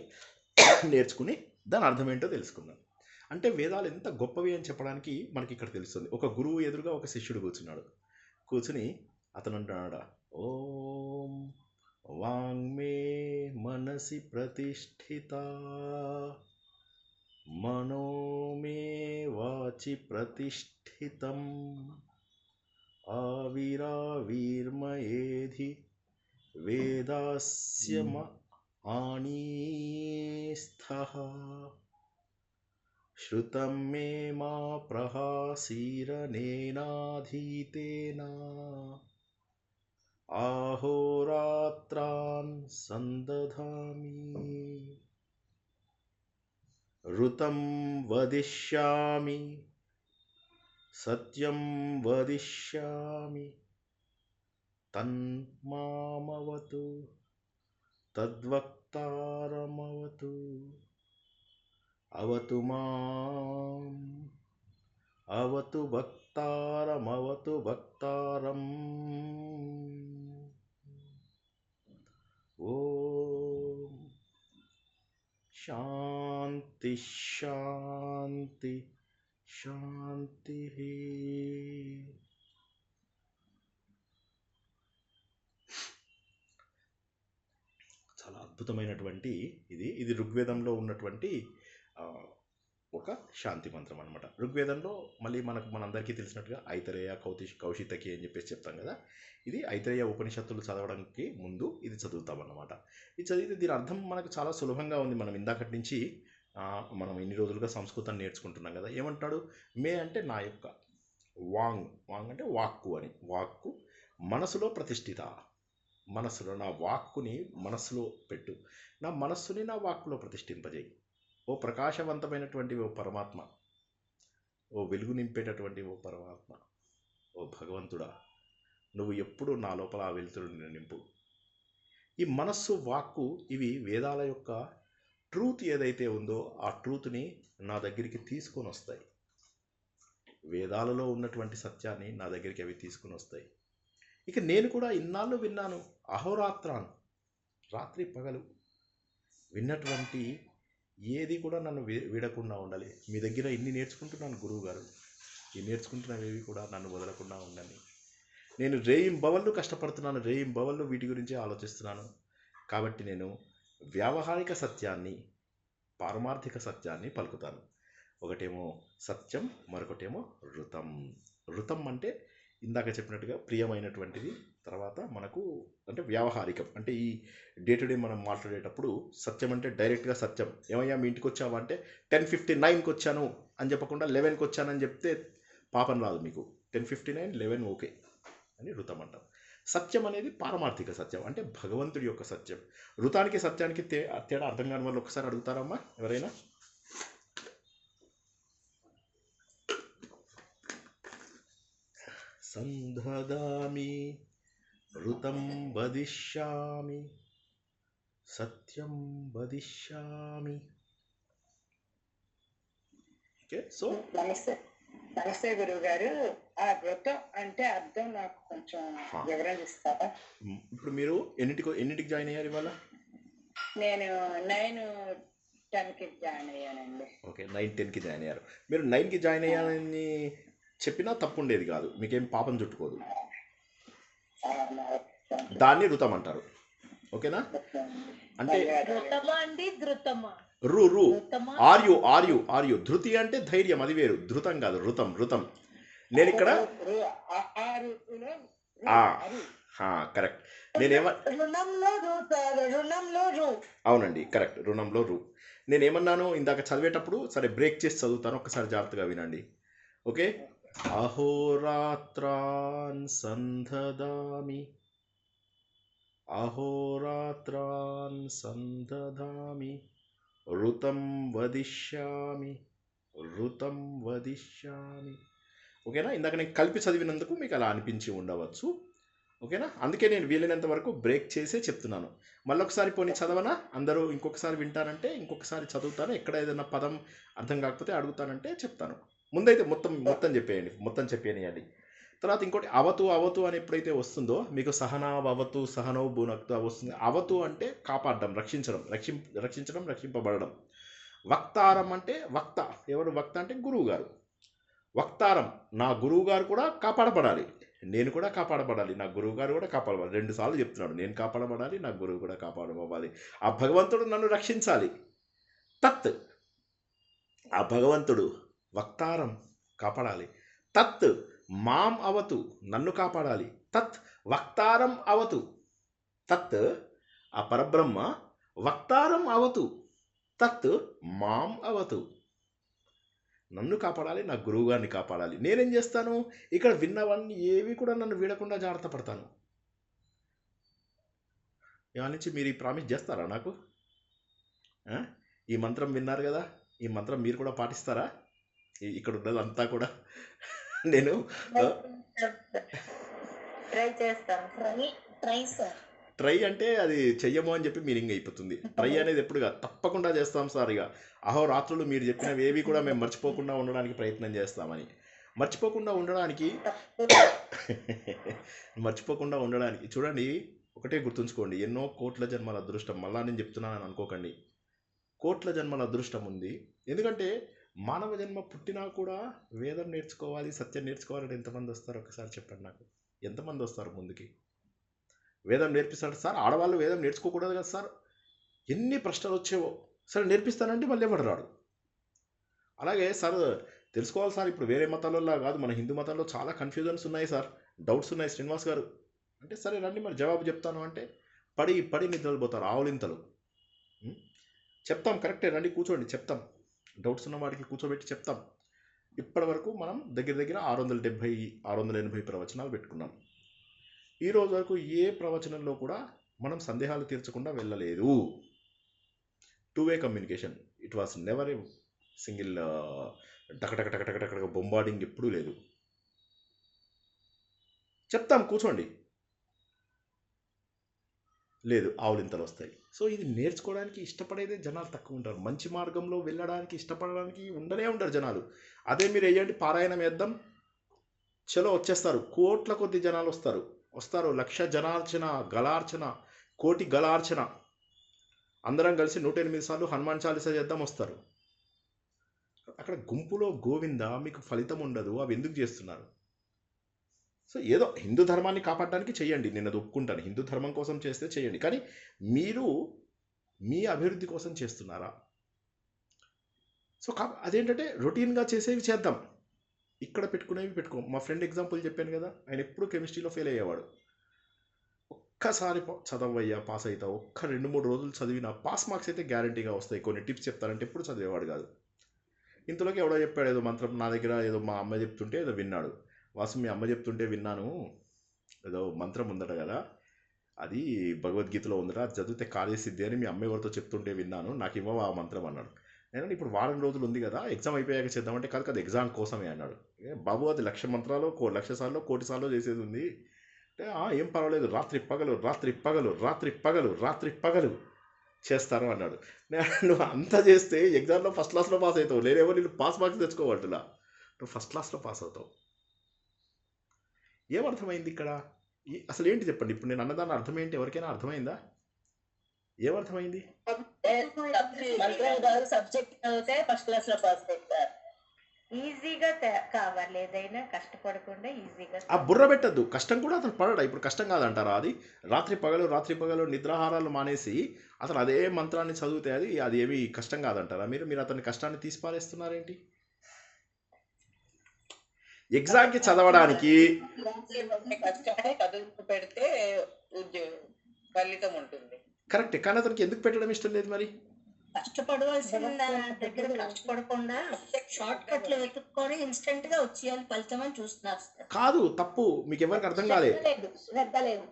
నేర్చుకుని దాని అర్థం ఏంటో తెలుసుకుందాం. అంటే వేదాలు ఎంత గొప్పవి అని చెప్పడానికి మనకి ఇక్కడ తెలుస్తుంది. ఒక గురువు ఎదురుగా ఒక శిష్యుడు కూర్చున్నాడు. కూర్చుని అతను అంటున్నాడు, ఓం వాంగ్మే మనసి ప్రతిష్ఠిత మనోమే వాచి ప్రతిష్ఠితం ఆవిరావిర్మయేధి వేదాస్య ఆనీస్థః శ్రుతం మే మా ప్రహాసీరనేనాధీతేన ఆహోరాత్రాన్ సందధామి ఋతం వదిష్యామి సత్యం వదిష్యామి తన్మామవతు తద్వక్తారమవతు అవతు మాం అవతు వక్తారమవతు వక్తారం. ఓం శాంతి శాంతి శాంతి. చాలా అద్భుతమైనటువంటి ఇది ఋగ్వేదంలో ఉన్నటువంటి ఒక శాంతి మంత్రం అనమాట. ఋగ్వేదంలో మళ్ళీ మనందరికీ తెలిసినట్టుగా ఐతరేయ, కౌశితకి అని చెప్పేసి చెప్తాం కదా. ఇది ఐతరేయ ఉపనిషత్తులు చదవడానికి ముందు ఇది చదువుతాం అన్నమాట. ఇది చదివితే దీని అర్థం మనకు చాలా సులభంగా ఉంది. మనం ఇందాకటి నుంచి మనం ఇన్ని రోజులుగా సంస్కృతం నేర్చుకుంటున్నాం కదా. ఏమంటాడు? మే అంటే నా యొక్క, వాంగ్ అంటే వాక్కు అని, వాక్కు మనసులో ప్రతిష్ఠిత, మనస్సులో నా వాక్కుని మనస్సులో పెట్టు, నా మనస్సుని నా వాక్కులో ప్రతిష్ఠింపజేయి. ఓ ప్రకాశవంతమైనటువంటి ఓ పరమాత్మ, ఓ వెలుగు నింపేటటువంటి ఓ పరమాత్మ, ఓ భగవంతుడా, నువ్వు ఎప్పుడు నా లోపల ఆ వెలుతురుని నింపు. ఈ మనస్సు, వాక్కు ఇవి వేదాల యొక్క ట్రూత్ ఏదైతే ఉందో ఆ ట్రూత్ని నా దగ్గరికి తీసుకొని వస్తాయి. వేదాలలో ఉన్నటువంటి సత్యాన్ని నా దగ్గరికి అవి తీసుకుని వస్తాయి. ఇక నేను కూడా ఇన్నాళ్ళు విన్నాను, అహోరాత్రాన్, రాత్రి పగలు విన్నటువంటి ఏది కూడా నన్ను వీడకుండా ఉండాలి. మీ దగ్గర ఇన్ని నేర్చుకుంటున్నాను గురువు గారు, ఈ నేర్చుకుంటున్నవి కూడా నన్ను వదలకుండా ఉండండి. నేను రేయింబవళ్ళు కష్టపడుతున్నాను, రేయింబవళ్ళు వీటి గురించి ఆలోచిస్తున్నాను. కాబట్టి నేను వ్యావహారిక సత్యాన్ని, పారమార్థిక సత్యాన్ని పలుకుతాను. ఒకటేమో సత్యం, మరొకటేమో ఋతం. ఋతం అంటే ఇందాక చెప్పినట్టుగా ప్రియమైనటువంటిది. తర్వాత మనకు అంటే వ్యావహారికం అంటే ఈ డే టు డే మనం మాట్లాడేటప్పుడు సత్యం అంటే డైరెక్ట్గా సత్యం. ఏమయ్యా మీ ఇంటికి వచ్చావా అంటే 10:59కి వచ్చాను అని చెప్పకుండా 11కి వచ్చానని చెప్తే పాపం రాదు మీకు. 10:59, 11 ఓకే అని ఋతం అంటాం. సత్యం అనేది పారమార్థిక సత్యం అంటే భగవంతుడి యొక్క సత్యం. ఋతానికి సత్యానికి తేడా అర్థం కాని వాళ్ళు ఒకసారి అడుగుతారమ్మా ఎవరైనా? సందధామి ఋతం వదిష్యామి సత్యం వదిష్యామి. ఓకే, సో నమస్తే గురువు గారు. ఆ వ్రతం అంటే అర్థం నాకు కొంచెం వివరణ ఇస్తారా? ఇప్పుడు మీరు ఎన్నింటికి జాయిన్ అయ్యారు ఇవాళ? నేను 9-10కి జాయిన్ అయ్యానండి. ఓకే, 9-10కి జాయిన్ అయ్యారు. మీరు 9కి జాయిన్ అయ్యానని చెప్పినా తప్పు ఉండేది కాదు, మీకేం పాపం చుట్టుకోదు. దాన్ని ఋతం అంటారు. ఓకేనా? అంటే ఆర్యు ధృతి అంటే ధైర్యం, అది వేరు. ధృతం కాదు, ఋతం. నేను ఇక్కడ ఆ, కరెక్ట్. రుణంలో రూ సార్, రుణంలో రూ. అవునండి, కరెక్ట్, రుణంలో రూ. నేనేమన్నాను ఇందాక చదివేటప్పుడు, సరే బ్రేక్ చేసి చదువుతాను, ఒక్కసారి జాగ్రత్తగా వినండి. ఓకే. అహోరాత్రాన్ సందదామి, అహోరాత్రాన్ సందదామి, ఋతం వదిష్యామి, ఋతం వదిష్యామి. ఓకేనా? ఇందాక నేను కలిపి చదివినందుకు మీకు అలా అనిపించి ఉండవచ్చు. ఓకేనా? అందుకే నేను వీలైనంత వరకు బ్రేక్ చేసే చెప్తున్నాను. మళ్ళొకసారి పోనీ చదవనా? అందరూ ఇంకొకసారి వింటారంటే ఇంకొకసారి చదువుతాను. ఎక్కడ ఏదైనా పదం అర్థం కాకపోతే అడుగుతానంటే చెప్తాను. ముందైతే మొత్తం చెప్పేయండి, మొత్తం చెప్పేయండి. తర్వాత ఇంకోటి అవతు, అవతు అని ఎప్పుడైతే వస్తుందో మీకు సహనా అవతు సహనో భూనక్తు వస్తుంది. అవతు అంటే కాపాడడం, రక్షించడం, రక్షింపబడడం. వక్తారం అంటే వక్త. ఎవరు వక్త అంటే గురువు గారు. వక్తారం, నా గురువు గారు కూడా కాపాడబడాలి, నేను కూడా కాపాడబడాలి, నా గురువు గారు కూడా కాపాడబడాలి. 2 సార్లు చెప్తున్నాడు, నేను కాపాడబడాలి, నా గురువు కూడా కాపాడబడాలి. ఆ భగవంతుడు నన్ను రక్షించాలి. తత్, ఆ భగవంతుడు వక్తారం కాపాడాలి. తత్ మాం అవతు, నన్ను కాపాడాలి. తత్ వక్తారం అవతు, తత్ ఆ పరబ్రహ్మ వక్తారం అవతు, తత్ మాం అవతు, నన్ను కాపాడాలి, నా గురువు గారిని కాపాడాలి. నేనేం చేస్తాను, ఇక్కడ విన్నవన్నీ ఏవి కూడా నన్ను వీడకుండా జాగ్రత్త పడతాను. ఇవాళ నుంచి మీరు ఈ ప్రామిస్ చేస్తారా నాకు? ఈ మంత్రం విన్నారు కదా, ఈ మంత్రం మీరు కూడా పాటిస్తారా? ఇక్కడ ఉన్నదంతా కూడా నేను ట్రై చేస్తాను. Try sir. ట్రై అంటే అది చెయ్యము అని చెప్పి మీనింగ్ అయిపోతుంది. ట్రై అనేది ఎప్పుడుగా తప్పకుండా చేస్తాం సార్. ఇక అహోరాత్రులు మీరు చెప్పినవి ఏవి కూడా మేము మర్చిపోకుండా ఉండడానికి ప్రయత్నం చేస్తామని. మర్చిపోకుండా ఉండడానికి చూడండి, ఒకటే గుర్తుంచుకోండి, ఎన్నో కోట్ల జన్మల అదృష్టం. మళ్ళా నేను చెప్తున్నానని అనుకోకండి, కోట్ల జన్మల అదృష్టం ఉంది. ఎందుకంటే మానవ జన్మ పుట్టినా కూడా వేదం నేర్చుకోవాలి, సత్యం నేర్చుకోవాలని ఎంతమంది వస్తారు ఒకసారి చెప్పండి నాకు. ఎంతమంది వస్తారు ముందుకి? వేదం నేర్పిస్తాడు సార్, ఆడవాళ్ళు వేదం నేర్చుకోకూడదు కదా సార్, ఎన్ని ప్రశ్నలు వచ్చేవో. సరే నేర్పిస్తానంటే మళ్ళీ ఎవడు రాడు. అలాగే సార్ తెలుసుకోవాలి సార్, ఇప్పుడు వేరే మతాలలో కాదు, మన హిందూ మతంలో చాలా కన్ఫ్యూజన్స్ ఉన్నాయి సార్, డౌట్స్ ఉన్నాయి శ్రీనివాస్ గారు అంటే, సరే రండి మరి జవాబు చెప్తాను అంటే పడి నిద్రలు పోతారు ఆవులింతలు. చెప్తాం, కరెక్టే, రండి కూర్చోండి చెప్తాం. డౌట్స్ ఉన్న వాడికి కూర్చోబెట్టి చెప్తాం. ఇప్పటి వరకు మనం దగ్గర 670-680 ప్రవచనాలు పెట్టుకున్నాం. ఈ రోజు వరకు ఏ ప్రవచనంలో కూడా మనం సందేహాలు తీర్చకుండా వెళ్ళలేదు. Two way communication. It was never a single టకటక బొంబార్డింగ్ ఎప్పుడూ లేదు. చెప్తాం కూర్చోండి. లేదు, ఆవులింతలు వస్తాయి. సో ఇది నేర్చుకోవడానికి ఇష్టపడేదే జనాలు తక్కువ ఉంటారు. మంచి మార్గంలో వెళ్ళడానికి ఇష్టపడడానికి ఉండరు జనాలు. అదే మీరు వేయండి, పారాయణం వేద్దాం, చలో వచ్చేస్తారు, కోట్ల కొద్ది జనాలు వస్తారు. 1,00,000 జనార్చన, గలార్చన, కోటి గలార్చన, అందరం కలిసి 108 సార్లు హనుమాన్ చాలీసా చేద్దాం వస్తారు. అక్కడ గుంపులో గోవింద మీకు ఫలితం ఉండదు. అవి ఎందుకు చేస్తున్నారు? సో ఏదో హిందూ ధర్మాన్ని కాపాడడానికి చేయండి, నేను అది ఒప్పుకుంటాను. హిందూ ధర్మం కోసం చేస్తే చేయండి, కానీ మీరు మీ అభివృద్ధి కోసం చేస్తున్నారా? సో అదేంటంటే రొటీన్గా చేసేవి చేద్దాం, ఇక్కడ పెట్టుకునేవి పెట్టుకో. మా ఫ్రెండ్ ఎగ్జాంపుల్ చెప్పాను కదా, ఆయన ఎప్పుడు కెమిస్ట్రీలో ఫెయిల్ అయ్యేవాడు. ఒక్కసారి చదవయ్యా పాస్ అవుతావు, ఒక్క 2-3 రోజులు చదివిన పాస్ మార్క్స్ అయితే గ్యారంటీగా వస్తాయి. కొన్ని టిప్స్ చెప్తారంటే ఎప్పుడు చదివేవాడు కాదు. ఇంతలోకి ఎవడో చెప్పాడు ఏదో మంత్రం, నా దగ్గర ఏదో మా అమ్మ చెప్తుంటే ఏదో విన్నాడు. వాసు మీ అమ్మ చెప్తుంటే విన్నాను, ఏదో మంత్రం ఉందట కదా, అది భగవద్గీతలో ఉందట, అది చదివితే కార్యసిద్ధి అని మీ అమ్మ ఎవరితో చెప్తుంటే విన్నాను, నాకు ఇవ్వవు ఆ మంత్రం అన్నాడు. నేను ఇప్పుడు వారం రోజులు ఉంది కదా, ఎగ్జామ్ అయిపోయాక చేద్దామంటే కాదు కదా ఎగ్జామ్ కోసమే అన్నాడు. బాబు అది 1,00,000 మంత్రాలు 1,00,000 సార్లు 1,00,000 సార్లు చేసేది ఉంది అంటే, ఏం పర్వాలేదు, రాత్రి పగలు చేస్తారు అన్నాడు. నువ్వు అంతా చేస్తే ఎగ్జామ్లో ఫస్ట్ క్లాస్లో పాస్ అవుతావు, లేదేమో నేను పాస్ మార్క్స్ తెచ్చుకోవాలరా, నువ్వు ఫస్ట్ క్లాస్లో పాస్ అవుతావు. ఏమర్థమైంది ఇక్కడ? అసలు ఏంటి చెప్పండి, ఇప్పుడు నేను అన్నదాన్ని అర్థం ఏంటి? ఎవరికైనా అర్థమైందా? ఏమర్థమైంది? సబ్జెక్ట్ చదివితే ఫస్ట్ క్లాస్ లో పాస్ అవుతారు. ఈజీగా కావాలి, ఏదైనా కష్టపడకుండా ఈజీగా. ఆ బుర్ర పెట్టద్దు, కష్టం కూడా అతను పడడా? ఇప్పుడు కష్టం కాదంటారా అది? రాత్రి పగలు నిద్రాహారాలు మానేసి అతను అదే మంత్రాన్ని చదివితే అది ఏమి కష్టం కాదంటారా? మీరు అతని కష్టాన్ని తీసి పారేస్తున్నారేంటి? ఎగ్జామ్కి చదవడానికి కష్టాన్ని చదువుకు పెడితే ఫలితం ఉంటుంది. కరెక్ట్, కానీ అతనికి ఎందుకు పెట్టడం ఇష్టం లేదు మరి? కష్టపడవలసిన దగ్గర కష్టపడకుండా షార్ట్ కట్లు వెతుక్కొని ఇన్స్టెంట్ గా వచ్చేయాలి ఫలితం అని చూస్తున్నారు సార్. కాదు, తప్పు. మీకు ఎవరికి అర్థం కాలే. శ్రద్ధ లేదు.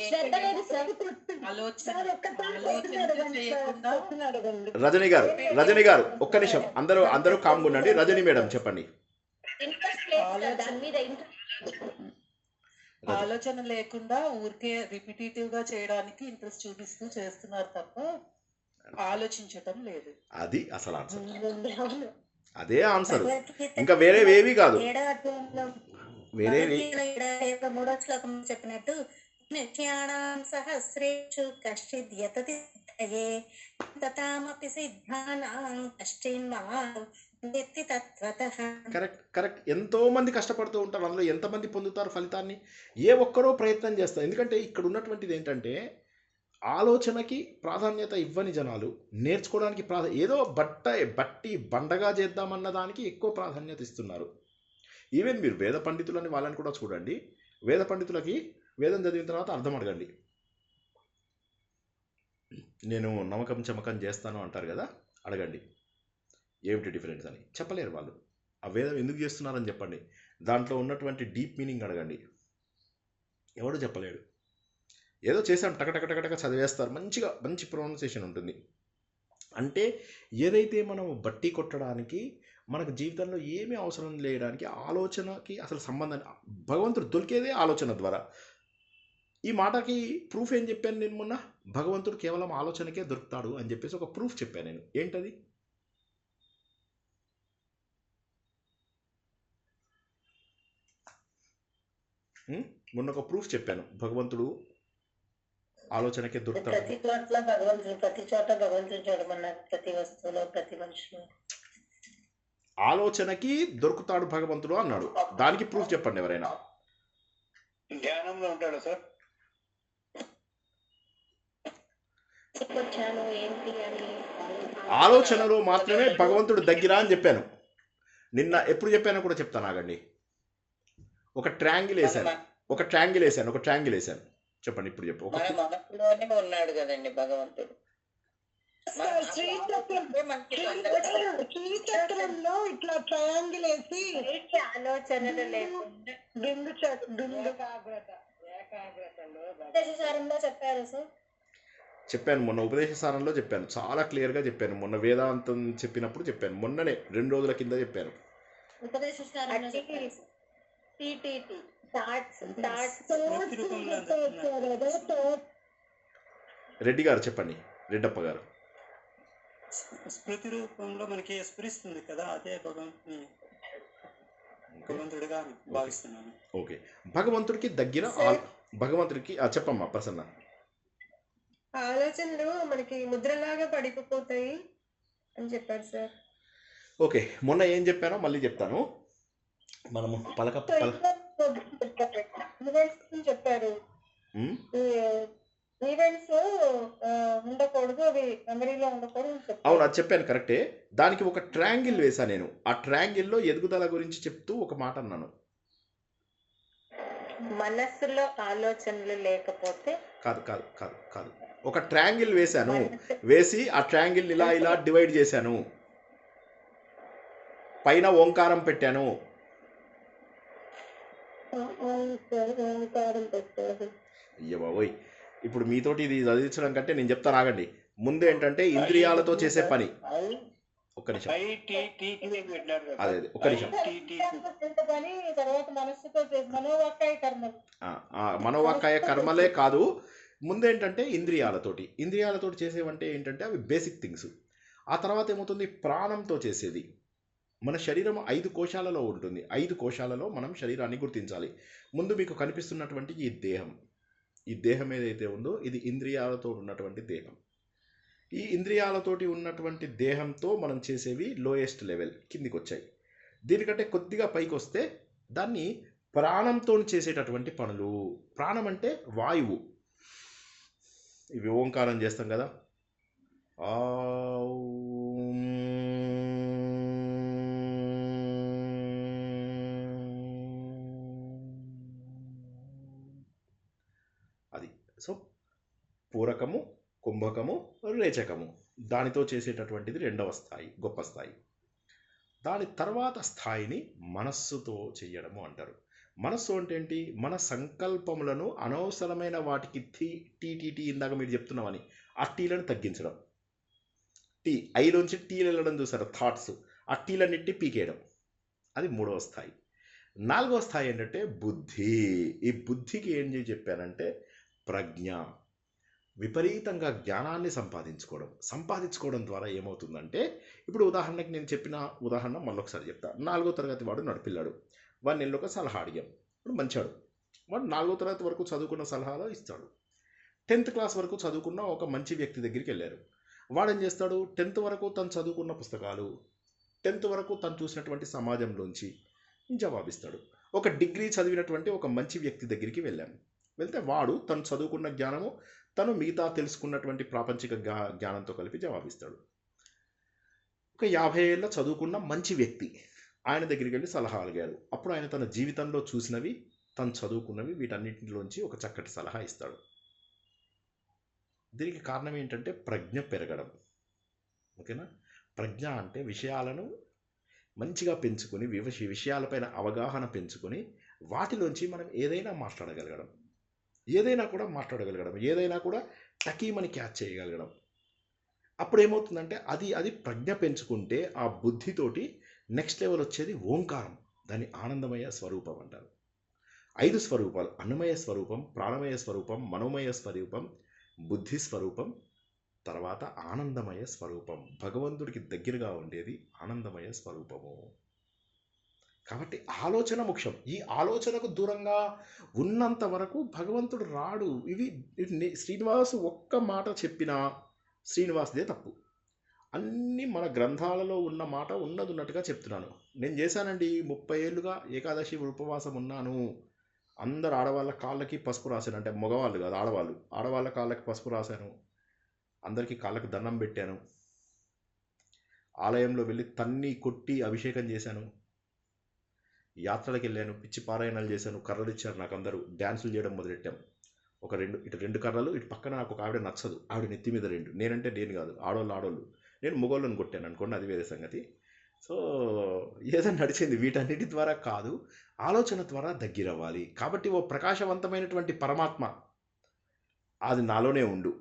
శ్రద్ధ లేదు సార్. రజనీ గారు ఒక్క నిమిషం, అందరూ కామ్గా ఉండండి. రజనీ మేడం చెప్పండి. ఇంట్రెస్ట్ లేదు సార్, దాని మీద ఆలోచన లేకుండా ఊరికే రిపిటేటివ్ గా చేయడానికి ఇంట్రెస్ట్ చూపిస్తూ చేస్తున్నారు తప్ప ఆలోచించటం లేదు. అది అసలు ఆన్సర్, అదే ఆన్సర్. ఇంకా వేరేవేవి కాదు. వేరేవి 3వ శ్లోకం చెప్పినట్టు నిత్యానాం సహస్రేషు కశ్చిద్ యతతి సిద్ధయే తతామపి సిద్ధానాం కశ్చిన్మాం వేత్తి తత్వతః. కరెక్ట్. ఎంతో మంది కష్టపడుతూ ఉంటారు, అందులో ఎంతమంది పొందుతారు ఫలితాన్ని? ఏ ఒక్కరో ప్రయత్నం చేస్తారు. ఎందుకంటే ఇక్కడ ఉన్నటువంటిది ఏంటంటే ఆలోచనకి ప్రాధాన్యత ఇవ్వని జనాలు నేర్చుకోవడానికి ఏదో బట్టి బండగా చేద్దామన్న దానికి ఎక్కువ ప్రాధాన్యత ఇస్తున్నారు. ఈవెన్ మీరు వేద పండితులని వాళ్ళని కూడా చూడండి. వేద పండితులకి వేదం చదివిన తర్వాత అర్థం అడగండి. నేను నమ్మకం చమకం చేస్తాను అంటారు కదా, అడగండి ఏమిటి డిఫరెన్స్ అని. చెప్పలేరు వాళ్ళు. ఆ వేదం ఎందుకు చేస్తున్నారని చెప్పండి. దాంట్లో ఉన్నటువంటి డీప్ మీనింగ్ అడగండి, ఎవడు చెప్పలేడు. ఏదో చేసాం టకటక చదివేస్తారు, మంచి ప్రొనౌన్సియేషన్ ఉంటుంది. అంటే ఏదైతే మనం బట్టి కొట్టడానికి మనకు జీవితంలో ఏమీ అవసరం లేయడానికి ఆలోచనకి అసలు సంబంధం భగవంతుడు దొరికేదే ఆలోచన ద్వారా. ఈ మాటకి ప్రూఫ్ ఏం చెప్పాను నేను మొన్న? భగవంతుడు కేవలం ఆలోచనకే దొరుకుతాడు అని చెప్పేసి ఒక ప్రూఫ్ చెప్పాను నేను. ఏంటది? మొన్న ఒక ప్రూఫ్ చెప్పాను, భగవంతుడు ఆలోచనకే దొరుకుతాడు. ప్రతి చోట భగవంతుడు చూడమన్నారు, ప్రతి వస్తువులో, ప్రతి మనిషిలో. ఆలోచనకి దొరుకుతాడు భగవంతుడు అన్నాడు. దానికి ప్రూఫ్ చెప్పండి ఎవరైనా. ధ్యానంలో ఉంటాడు సార్. ఆలోచనలో మాత్రమే భగవంతుడు దగ్గర అని చెప్పాను. నిన్న ఎప్పుడు చెప్పానో కూడా చెప్తాను, ఆగండి. ఒక ట్రయాంగిల్ వేసాను. చెప్పండి ఇప్పుడు చెప్పు. మనసులోనే ఉన్నాడు కదండి భగవంతుడు. శ్రీచక్రంలో ఇట్లా ట్రయాంగిల్ వేసి ఆలోచనలు లేకుండా ఏకాగ్రతలో చెప్పారు సార్. చెప్పాను మొన్న ఉపదేశ సారంలో చెప్పాను, చాలా క్లియర్గా చెప్పాను. మొన్న వేదాంతం చెప్పినప్పుడు చెప్పాను, మొన్ననే 2 రోజుల కింద చెప్పాను. ఉపదేశ సారంలో రెడ్డి గారు చెప్పండి, రెడ్డప్ప గారు. స్మృతి రూపంలో మనకి స్ఫురిస్తుంది కదా, అదే భగవంతుడిగా భావిస్తున్నాను. ఓకే, భగవంతుడికి దగ్గర భగవంతుడికి చెప్పమ్మా ప్రసన్న. ఆలోచనలు మనకి ముద్రలాగా పడిపోతాయి అని చెప్పారు సార్. ఓకే, మొన్న ఏం చెప్పానో మళ్ళీ చెప్తాను. మనము చెప్పారు ఈవెంట్స్ ఉండకూడదు, అవి మెమరీలో ఉండకూడదు. అవును, అది చెప్పాను కరెక్టే. దానికి ఒక ట్రయాంగిల్ వేసా నేను. ఆ ట్రయాంగిల్లో ఎదుగుదల గురించి చెప్తూ ఒక మాట అన్నాను. మనస్సులో ఆలోచనలు లేకపోతే కాదు. ఒక ట్రయాంగిల్ వేశాను, వేసి ఆ ట్రయాంగిల్ ఇలా డివైడ్ చేశాను, పైన ఓంకారం పెట్టాను. అయ్య బాబోయ్, ఇప్పుడు మీతోటి ఇది చదివించడం కంటే నేను చెప్తాను, ఆగండి. ముందు ఏంటంటే ఇంద్రియాలతో చేసే పని. ఒక్క నిమిషం, అదే ఒక్క నిమిషం. మనోవాకాయ కర్మలే కాదు, ముందేంటంటే ఇంద్రియాలతోటి చేసేవంటే ఏంటంటే అవి బేసిక్ థింగ్స్. ఆ తర్వాత ఏమవుతుంది, ప్రాణంతో చేసేది. మన శరీరం 5 కోశాలలో ఉంటుంది. 5 కోశాలలో మనం శరీరాన్ని గుర్తించాలి. ముందు మీకు కనిపిస్తున్నటువంటి ఈ దేహం ఏదైతే ఉందో ఇది ఇంద్రియాలతో ఉన్నటువంటి దేహం. ఈ ఇంద్రియాలతోటి ఉన్నటువంటి దేహంతో మనం చేసేవి లోయెస్ట్ లెవెల్, కిందికి వచ్చాయి. దీనికంటే కొద్దిగా పైకి వస్తే దాన్ని ప్రాణంతో చేసేటటువంటి పనులు. ప్రాణం అంటే వాయువు. ఇవి ఓంకారం చేస్తాం కదా, పూరకము, కుంభకము, రేచకము. దానితో చేసేటటువంటిది రెండవ స్థాయి, గొప్ప స్థాయి. దాని తర్వాత స్థాయిని మనస్సుతో చెయ్యడము అంటారు. మనస్సు అంటే ఏంటి? మన సంకల్పములను అనవసరమైన వాటికి టీ ఇందాక మీరు చెప్తున్నామని ఆ టీలను తగ్గించడం. ఐలోంచి టీలు వెళ్ళడం చూసారు, థాట్స్, ఆ టీలన్నింటినీ పీకేయడం. అది మూడవ స్థాయి. నాలుగవ స్థాయి ఏంటంటే బుద్ధి. ఈ బుద్ధికి ఏం చెప్పానంటే ప్రజ్ఞ. విపరీతంగా జ్ఞానాన్ని సంపాదించుకోవడం ద్వారా ఏమవుతుందంటే, ఇప్పుడు ఉదాహరణకి నేను చెప్పిన ఉదాహరణ మళ్ళొకసారి చెప్తా. 4వ తరగతి వాడు నడిపిల్లాడు, వాడిని నేను ఒక సలహా అడిగాం. ఇప్పుడు మంచాడు, వాడు 4వ తరగతి వరకు చదువుకున్న సలహాలో ఇస్తాడు. 10th క్లాస్ వరకు చదువుకున్న ఒక మంచి వ్యక్తి దగ్గరికి వెళ్ళారు. వాడేం చేస్తాడు? 10th వరకు తను చదువుకున్న పుస్తకాలు, 10th వరకు తను చూసినటువంటి సమాజంలోంచి జవాబిస్తాడు. ఒక డిగ్రీ చదివినటువంటి ఒక మంచి వ్యక్తి దగ్గరికి వెళ్తే వాడు తను చదువుకున్న జ్ఞానము, తను మిగతా తెలుసుకున్నటువంటి ప్రాపంచిక జ్ఞానంతో కలిపి జవాబిస్తాడు. ఒక 50 ఏళ్ళ చదువుకున్న మంచి వ్యక్తి ఆయన దగ్గరికి వెళ్ళి సలహా అడిగాడు. అప్పుడు ఆయన తన జీవితంలో చూసినవి, తను చదువుకున్నవి, వీటన్నిటిలోంచి ఒక చక్కటి సలహా ఇస్తాడు. దీనికి కారణం ఏంటంటే ప్రజ్ఞ పెరగడం. ఓకేనా? ప్రజ్ఞ అంటే విషయాలను మంచిగా పెంచుకొని, విషయాలపైన అవగాహన పెంచుకొని, వాటిలోంచి మనం ఏదైనా మాట్లాడగలగడం, ఏదైనా కూడా టకీమని క్యాచ్ చేయగలగడం. అప్పుడు ఏమవుతుందంటే అది ప్రజ్ఞ పెంచుకుంటే ఆ బుద్ధితోటి నెక్స్ట్ లెవెల్ వచ్చేది ఓంకారం. దాన్ని ఆనందమయ స్వరూపం అంటారు. 5 స్వరూపాలు: అన్నమయ స్వరూపం, ప్రాణమయ స్వరూపం, మనోమయ స్వరూపం, బుద్ధి స్వరూపం, తర్వాత ఆనందమయ స్వరూపం. భగవంతుడికి దగ్గరగా ఉండేది ఆనందమయ స్వరూపము. కాబట్టి ఆలోచన ముఖ్యం. ఈ ఆలోచనకు దూరంగా ఉన్నంత వరకు భగవంతుడు రాడు. శ్రీనివాసు ఒక్క మాట చెప్పినా శ్రీనివాసుదే తప్పు. అన్నీ మన గ్రంథాలలో ఉన్న మాట ఉన్నట్టుగా చెప్తున్నాను. నేను చేశానండి 30 ఏళ్ళుగా ఏకాదశి ఉపవాసం ఉన్నాను. అందరు ఆడవాళ్ళ కాళ్ళకి పసుపు రాశాను. అంటే మగవాళ్ళు కాదు, ఆడవాళ్ళ కాళ్ళకి పసుపు రాశాను. అందరికీ కాళ్ళకి దండం పెట్టాను. ఆలయంలో వెళ్ళి తన్ని కొట్టి అభిషేకం చేశాను. యాత్రలకు వెళ్ళాను, పిచ్చి పారాయణాలు చేశాను. కర్రలు ఇచ్చారు నాకు అందరూ. డ్యాన్సులు చేయడం మొదలెట్టాం. ఇటు 2 కర్రలు, ఇటు పక్కన నాకు ఒక ఆవిడ నచ్చదు, ఆవిడ నెత్తి మీద 2. నేనంటే నేను కాదు, ఆడోళ్ళు. నేను మొగోళ్ళని కొట్టాను అనుకోండి, అది వేరే సంగతి. సో ఏదో నడిచింది. వీటన్నిటి ద్వారా కాదు, ఆలోచన ద్వారా దగ్గరవ్వాలి. కాబట్టి ఓ ప్రకాశవంతమైనటువంటి పరమాత్మ అది నాలోనే ఉండు.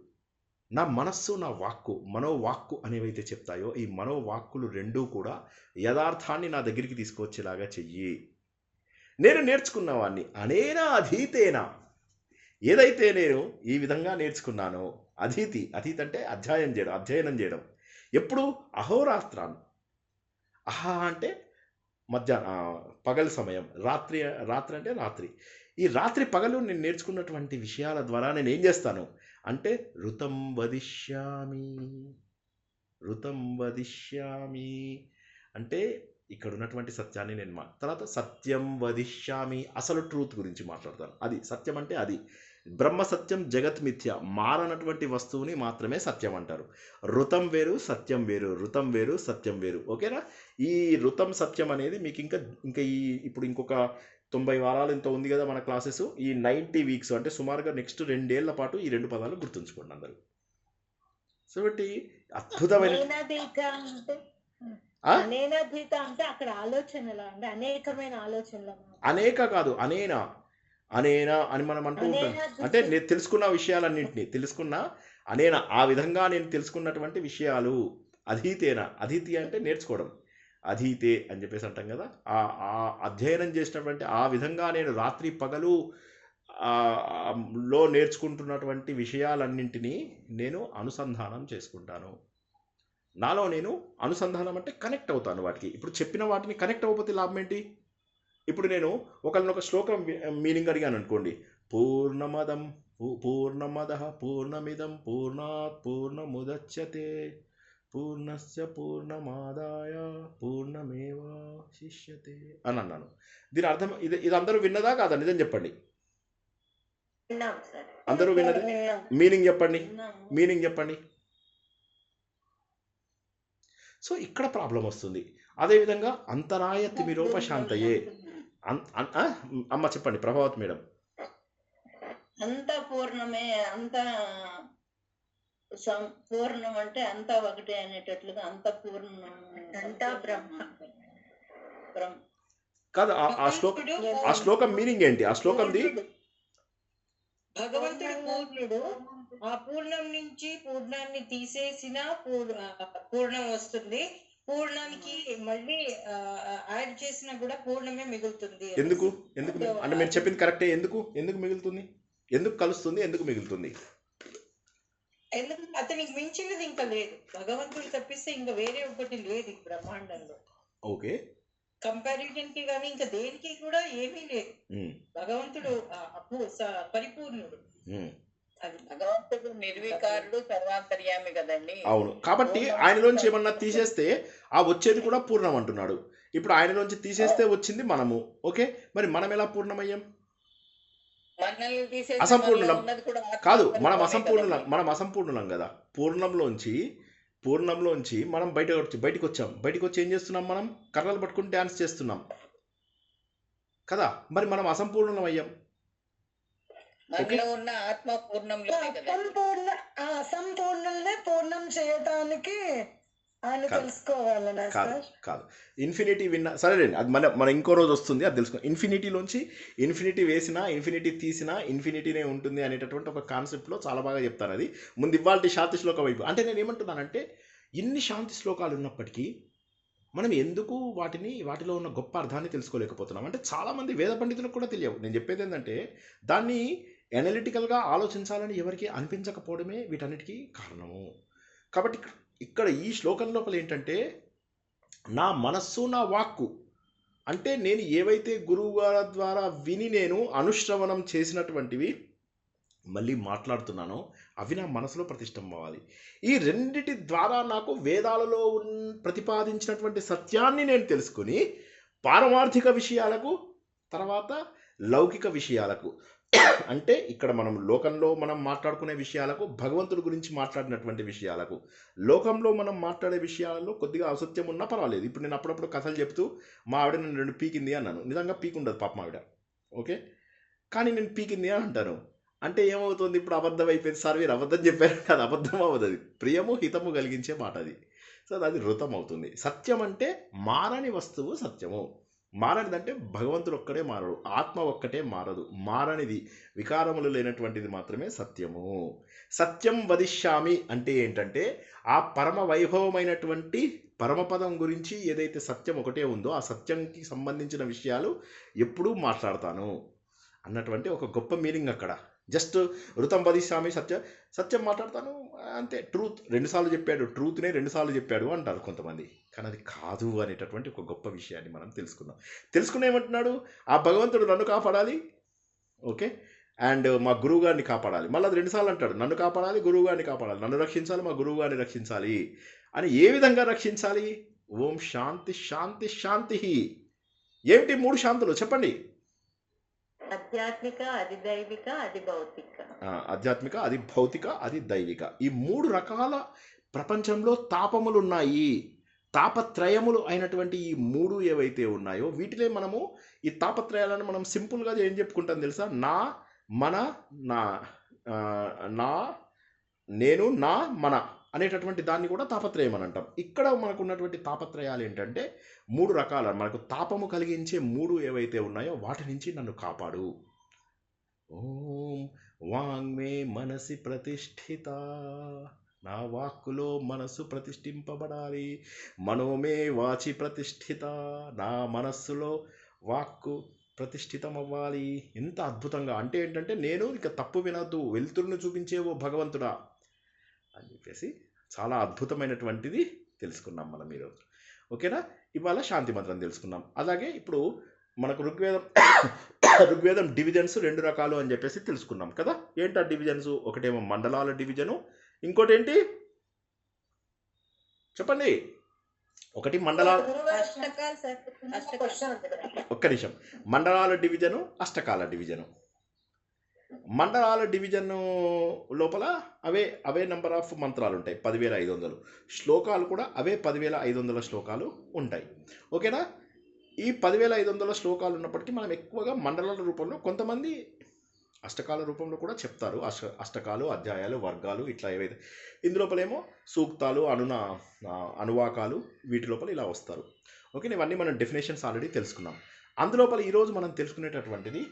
నా మనస్సు, నా వాక్కు, మనోవాక్కు అనేవైతే చెప్తాయో, ఈ మనోవాక్కులు రెండూ కూడా యథార్థాన్ని నా దగ్గరికి తీసుకొచ్చేలాగా చెయ్యి. నేను నేర్చుకున్నవాడిని అనేనా అధీతేనా, ఏదైతే నేను ఈ విధంగా నేర్చుకున్నానో, అధీతి అంటే అధ్యయనం చేయడం. ఎప్పుడు? అహోరాత్రాన్ని. అహా అంటే పగలు సమయం, రాత్రి అంటే రాత్రి. ఈ రాత్రి పగలు నేను నేర్చుకున్నటువంటి విషయాల ద్వారా నేను ఏం చేస్తాను అంటే ఋతం వదిష్యామి అంటే ఇక్కడ ఉన్నటువంటి సత్యాన్ని నేను తర్వాత సత్యం వదిష్యామి, అసలు ట్రూత్ గురించి మాట్లాడతాను. అది సత్యం అంటే అది బ్రహ్మ సత్యం, జగత్ మిథ్య. మారనటువంటి వస్తువుని మాత్రమే సత్యం అంటారు. ఋతం వేరు, సత్యం వేరు. ఋతం వేరు, సత్యం వేరు. ఓకేనా? ఈ ఋతం సత్యం అనేది మీకు ఇంకా ఇప్పుడు ఇంకొక 90 వారాలు ఎంతో ఉంది కదా మన క్లాసెస్. ఈ 90 వీక్స్ అంటే సుమారుగా నెక్స్ట్ 2 ఏళ్ల పాటు ఈ 2 పదాలు గుర్తుంచుకోండి అందరూ. సో బట్టి అద్భుతమైన అనేనాధీత అంటే అక్కడ ఆలోచనలు అంటే అనేకమైన ఆలోచనలు. అనేక కాదు, అనేనా అని మనం అంటూ ఉంటాం. అంటే నేను తెలుసుకున్న విషయాలన్నింటినీ అనేనా, ఆ విధంగా నేను తెలుసుకున్నటువంటి విషయాలు. అధీతి అంటే నేర్చుకోవడం. అధీతే అని చెప్పేసి అంటాం కదా. ఆ అధ్యయనం చేసినటువంటి ఆ విధంగా నేను రాత్రి పగలు లో నేర్చుకుంటున్నటువంటి విషయాలన్నింటినీ నేను అనుసంధానం చేసుకుంటాను. నాలో నేను అనుసంధానం అంటే కనెక్ట్ అవుతాను వాటికి. ఇప్పుడు చెప్పిన వాటిని కనెక్ట్ అవ్వకపోతే లాభం ఏంటి? ఇప్పుడు నేను ఒక శ్లోకం మీనింగ్ అడిగాను అనుకోండి. పూర్ణమదః పూర్ణమిదం పూర్ణాత్ పూర్ణముదచ్యతే పూర్ణస్య పూర్ణమాదాయ పూర్ణమేవాశిష్యతే అని అన్నాను. దీని అర్థం ఇది అందరూ విన్నదా కాదా? నిజం చెప్పండి. అందరూ విన్నది. మీనింగ్ చెప్పండి. సో ఇక్కడ ప్రాబ్లం వస్తుంది. అదేవిధంగా అంతరాయ తిమిరోపశాంతయే. అమ్మ చెప్పండి, ప్రభావత్ మేడం. అంత పూర్ణమే, అంత పూర్ణం అంటే అంతా ఒకటే అనేటట్లుగా అంత పూర్ణం అంతా బ్రహ్మ. కాదు ఆ శ్లోకం మీనింగ్ ఏంటి? ఆ శ్లోకంది భగవంతుడు పూర్ణుడు. ఆ పూర్ణం నుంచి పూర్ణాన్ని తీసేసిన పూర్ణం వస్తుంది. పూర్ణానికి మళ్ళీ యాడ్ చేసినా కూడా పూర్ణమే మిగులుతుంది. ఎందుకు అంటే మీరు చెప్పింది కరెక్టే. ఎందుకు మిగులుతుంది? ఎందుకు కలుస్తుంది? ఎందుకు మిగులుతుంది? ఎందుకంటే అతనికి మించినది ఇంకా లేదు. భగవంతుడు తప్పిస్తే ఇంకా వేరే ఒకటి లేదు ఈ బ్రహ్మాండంలో. ఓకే, కంపారిజన్ కి కానీ ఇంకా దేనికి కూడా ఏమీ లేదు. భగవంతుడు పరిపూర్ణుడు. అది భగవంతుడు నిర్వికారుడు సర్వాంతర్యామి కదండి. అవును. కాబట్టి ఆయనలోంచి ఏమన్నా తీసేస్తే ఆ వచ్చేది కూడా పూర్ణం అంటున్నాడు. ఇప్పుడు ఆయనలోంచి తీసేస్తే వచ్చింది మనము. ఓకే, మరి మనం ఎలా పూర్ణమయ్యాం? అసంపూర్ణం కాదు, మనం అసంపూర్ణం కదా. పూర్ణంలోంచి మనం బయటకు వచ్చాం. బయటకు వచ్చి ఏం చేస్తున్నాం? మనం కర్రలు పట్టుకుని డ్యాన్స్ చేస్తున్నాం కదా. మరి మనం అసంపూర్ణం అయ్యాం. ఉన్న ఆత్మ పూర్ణంలో అసంపూర్ణంనే పూర్ణం చేయటానికి ఆయన తెలుసుకోవాలన్నా కాదు. ఇన్ఫినిటీ సరేలేండి, అది మన ఇంకో రోజు వస్తుంది, అది తెలుసుకో. ఇన్ఫినిటీలోంచి ఇన్ఫినిటీ వేసినా ఇన్ఫినిటీ తీసినా ఇన్ఫినిటీనే ఉంటుంది అనేటటువంటి ఒక కాన్సెప్ట్లో చాలా బాగా చెప్తారు. అది ముందు ఇవాళ శాంతి శ్లోకం వైపు. అంటే నేను ఏమంటున్నానంటే, ఇన్ని శాంతి శ్లోకాలు ఉన్నప్పటికీ మనం ఎందుకు వాటిలో ఉన్న గొప్ప అర్థాన్ని తెలుసుకోలేకపోతున్నాం అంటే చాలామంది వేద పండితులకు కూడా తెలియవు. నేను చెప్పేది ఏంటంటే, దాన్ని ఎనలిటికల్గా ఆలోచించాలని ఎవరికి అనిపించకపోవడమే వీటన్నిటికీ కారణము. కాబట్టి ఇక్కడ ఈ శ్లోకం లోపల ఏంటంటే, నా మనస్సు నా వాక్కు అంటే నేను ఏవైతే గురువు గారి ద్వారా విని నేను అనుశ్రవణం చేసినటువంటివి మళ్ళీ మాట్లాడుతున్నానో అవి నా మనసులో ప్రతిష్టం అవ్వాలి. ఈ రెండిటి ద్వారా నాకు వేదాలలో ప్రతిపాదించినటువంటి సత్యాన్ని నేను తెలుసుకుని పారమార్థిక విషయాలకు, తర్వాత లౌకిక విషయాలకు, అంటే ఇక్కడ మనం లోకంలో మనం మాట్లాడుకునే విషయాలకు, భగవంతుడి గురించి మాట్లాడినటువంటి విషయాలకు, లోకంలో మనం మాట్లాడే విషయాలలో కొద్దిగా అసత్యం ఉన్నా పర్వాలేదు. ఇప్పుడు నేను అప్పుడప్పుడు కథలు చెప్తూ మా ఆవిడ నన్ను 2 పీకింది అన్నాను. నిజంగా పీకుండదు పాపం ఆవిడ, ఓకే, కానీ నేను పీకింది అని అంటాను. అంటే ఏమవుతుంది? ఇప్పుడు అబద్ధం అయిపోయింది. సార్ మీరు అబద్ధం చెప్పారు, అది అబద్ధం అవ్వదు. అది ప్రియము హితము కలిగించే మాట అది. సో అది ఋతం అవుతుంది. సత్యం అంటే మారని వస్తువు సత్యము. మారనిదంటే భగవంతుడు ఒక్కడే మారడు, ఆత్మ ఒక్కటే మారదు. మారనిది, వికారములు లేనటువంటిది మాత్రమే సత్యము. సత్యం వదిష్యామి అంటే ఏంటంటే, ఆ పరమ వైభవమైనటువంటి పరమపదం గురించి ఏదైతే సత్యం ఒకటే ఉందో ఆ సత్యంకి సంబంధించిన విషయాలు ఎప్పుడూ మాట్లాడతాను అన్నటువంటి ఒక గొప్ప మీనింగ్ అక్కడ. జస్ట్ ఋతం వదిష్యామి, సత్యం మాట్లాడతాను అంతే. ట్రూత్ 2 సార్లు చెప్పాడు, ట్రూత్నే 2 సార్లు చెప్పాడు అంటారు కొంతమంది. కానీ అది కాదు అనేటటువంటి ఒక గొప్ప విషయాన్ని మనం తెలుసుకుని ఏమంటున్నాడు? ఆ భగవంతుడు నన్ను కాపాడాలి, ఓకే, అండ్ మా గురువు గారిని కాపాడాలి. మళ్ళీ అది 2 సార్లు అంటాడు, నన్ను కాపాడాలి, గురువు గారిని కాపాడాలి, నన్ను రక్షించాలి, మా గురువు గారిని రక్షించాలి అని. ఏ విధంగా రక్షించాలి? ఓం శాంతి శాంతి శాంతి. ఏమిటి 3 శాంతులు చెప్పండి? ఆధ్యాత్మిక, అది దైవిక, అది భౌతిక. ఆధ్యాత్మిక, అది భౌతిక, అది దైవిక. ఈ 3 రకాల ప్రపంచంలో తాపములు ఉన్నాయి. తాపత్రయములు అయినటువంటి ఈ 3 ఏవైతే ఉన్నాయో వీటిలో మనము ఈ తాపత్రయాలను మనం సింపుల్గా ఏం చెప్పుకుంటాం తెలుసా? నా, మన, నా, నేను, నా, మన అనేటటువంటి దాన్ని కూడా తాపత్రయం అని అంటాం. ఇక్కడ మనకు ఉన్నటువంటి తాపత్రయాలు ఏంటంటే 3 రకాల. మనకు తాపము కలిగించే 3 ఏవైతే ఉన్నాయో వాటి నుంచి నన్ను కాపాడు. ఓం వాంగ్మే మనసి ప్రతిష్ఠిత, నా వాక్కులో మనస్సు ప్రతిష్ఠింపబడాలి. మనోమే వాచి ప్రతిష్ఠిత, నా మనస్సులో వాక్కు ప్రతిష్ఠితం అవ్వాలి. ఎంత అద్భుతంగా అంటే ఏంటంటే, నేను ఇక తప్పు వినద్దు, వెలుతురును చూపించేవో భగవంతుడా అని చెప్పేసి చాలా అద్భుతమైనటువంటిది తెలుసుకున్నాం మనం ఈరోజు. ఓకేనా? ఇవాళ శాంతి మంత్రం తెలుసుకున్నాం. అలాగే ఇప్పుడు మనకు ఋగ్వేదం డివిజన్స్ 2 రకాలు అని చెప్పేసి తెలుసుకున్నాం కదా. ఏంటా డివిజన్స్? ఒకటేమో మండలాల డివిజను, ఇంకోటి ఏంటి చెప్పండి? ఒకటి మండలాల, ఒక్క నిమిషం, మండలాల డివిజను, అష్టకాల డివిజను. మండలాల డివిజన్ లోపల అవే నెంబర్ ఆఫ్ మంత్రాలు ఉంటాయి, 10,500 శ్లోకాలు కూడా అవే 10,500 శ్లోకాలు ఉంటాయి. ఓకేనా? ఈ 10,500 శ్లోకాలు ఉన్నప్పటికీ మనం ఎక్కువగా మండలాల రూపంలో, కొంతమంది అష్టకాల రూపంలో కూడా చెప్తారు. అష్టకాలు, అధ్యాయాలు, వర్గాలు ఇట్లా ఏవైతే ఇందులోపలేమో సూక్తాలు, అనువాకాలు వీటి లోపల ఇలా వస్తారు. ఓకే, ఇవన్నీ మనం డెఫినేషన్స్ ఆల్రెడీ తెలుసుకున్నాం. అందులోపల ఈరోజు మనం తెలుసుకునేటటువంటిది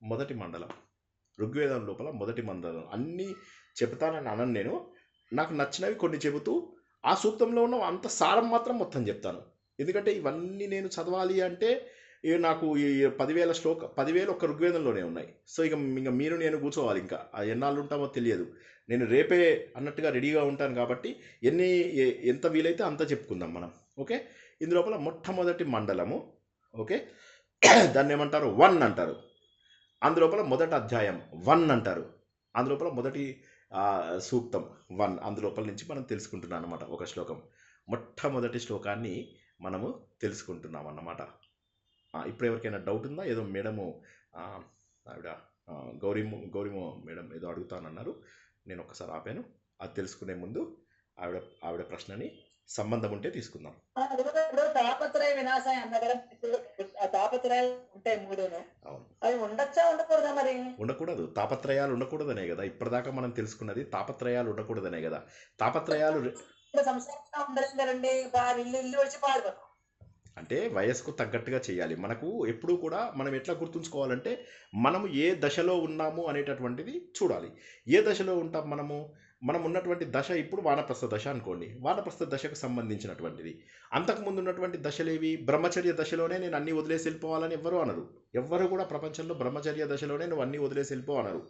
మొదటి మండలం. ఋగ్వేదం లోపల మొదటి మండలం. అన్నీ చెప్తానని అనను నేను, నాకు నచ్చినవి కొన్ని చెబుతూ ఆ సూక్తంలో ఉన్న అంత సారం మాత్రం మొత్తం చెప్తాను. ఎందుకంటే ఇవన్నీ నేను చదవాలి అంటే నాకు ఈ 10,000 ఒక్క ఋగ్వేదంలోనే ఉన్నాయి. సో ఇక మీరు నేను కూర్చోవాలి, ఇంకా ఎన్నాళ్ళు ఉంటామో తెలియదు. నేను రేపే అన్నట్టుగా రెడీగా ఉంటాను కాబట్టి ఎంత వీలైతే అంత చెప్పుకుందాం మనం. ఓకే, ఇందులోపల మొట్టమొదటి మండలము. ఓకే, దాన్ని ఏమంటారు? 1 అంటారు. అందులోపల మొదటి అధ్యాయం 1 అంటారు. అందులోపల మొదటి సూక్తం 1. అందులోపల నుంచి మనం తెలుసుకుంటున్నాం అన్నమాట. ఒక శ్లోకం, మొట్టమొదటి శ్లోకాన్ని మనము తెలుసుకుంటున్నాం అన్నమాట. ఇప్పుడు ఎవరికైనా డౌట్ ఉందా? ఏదో మేడము ఆవిడ గౌరీమో మేడం ఏదో అడుగుతానన్నారు, నేను ఒకసారి ఆపాను. అది తెలుసుకునే ముందు ఆవిడ ప్రశ్నని సంబంధం ఉంటే తీసుకుందాం. తాపత్రయ వినాశాయం అన్న కదా, తాపత్రయాలు ఉంటాయి 3. అవును, అవి ఉండొచ్చా ఉండకూడదా? మరి ఉండకూడదు. తాపత్రయాలు ఉండకూడదనే కదా ఇప్పటిదాకా మనం తెలుసుకున్నది. తాపత్రయాలు ఉండకూడదనే కదా. తాపత్రయాలు సంసారంగా ఉండలేం కదండి, వారి ఇల్లు వచ్చి పారిపోతాం. అంటే వయస్సుకు తగ్గట్టుగా చేయాలి. మనకు ఎప్పుడూ కూడా మనం ఎట్లా గుర్తుంచుకోవాలంటే మనము ఏ దశలో ఉన్నాము అనేటటువంటిది చూడాలి. ఏ దశలో ఉంటాం మనం ఉన్నటువంటి దశ ఇప్పుడు వానప్రస్థ దశ అనుకోండి. వానప్రస్థ దశకు సంబంధించినటువంటిది. అంతకుముందు ఉన్నటువంటి దశలేవి? బ్రహ్మచర్య దశలోనే నేను అన్నీ వదిలేసి వెళ్ళిపోవాలని ఎవ్వరూ అనరు. ఎవ్వరు కూడా ప్రపంచంలో బ్రహ్మచర్య దశలోనే నువ్వు అన్నీ వదిలేసి వెళ్ళిపో అనరు.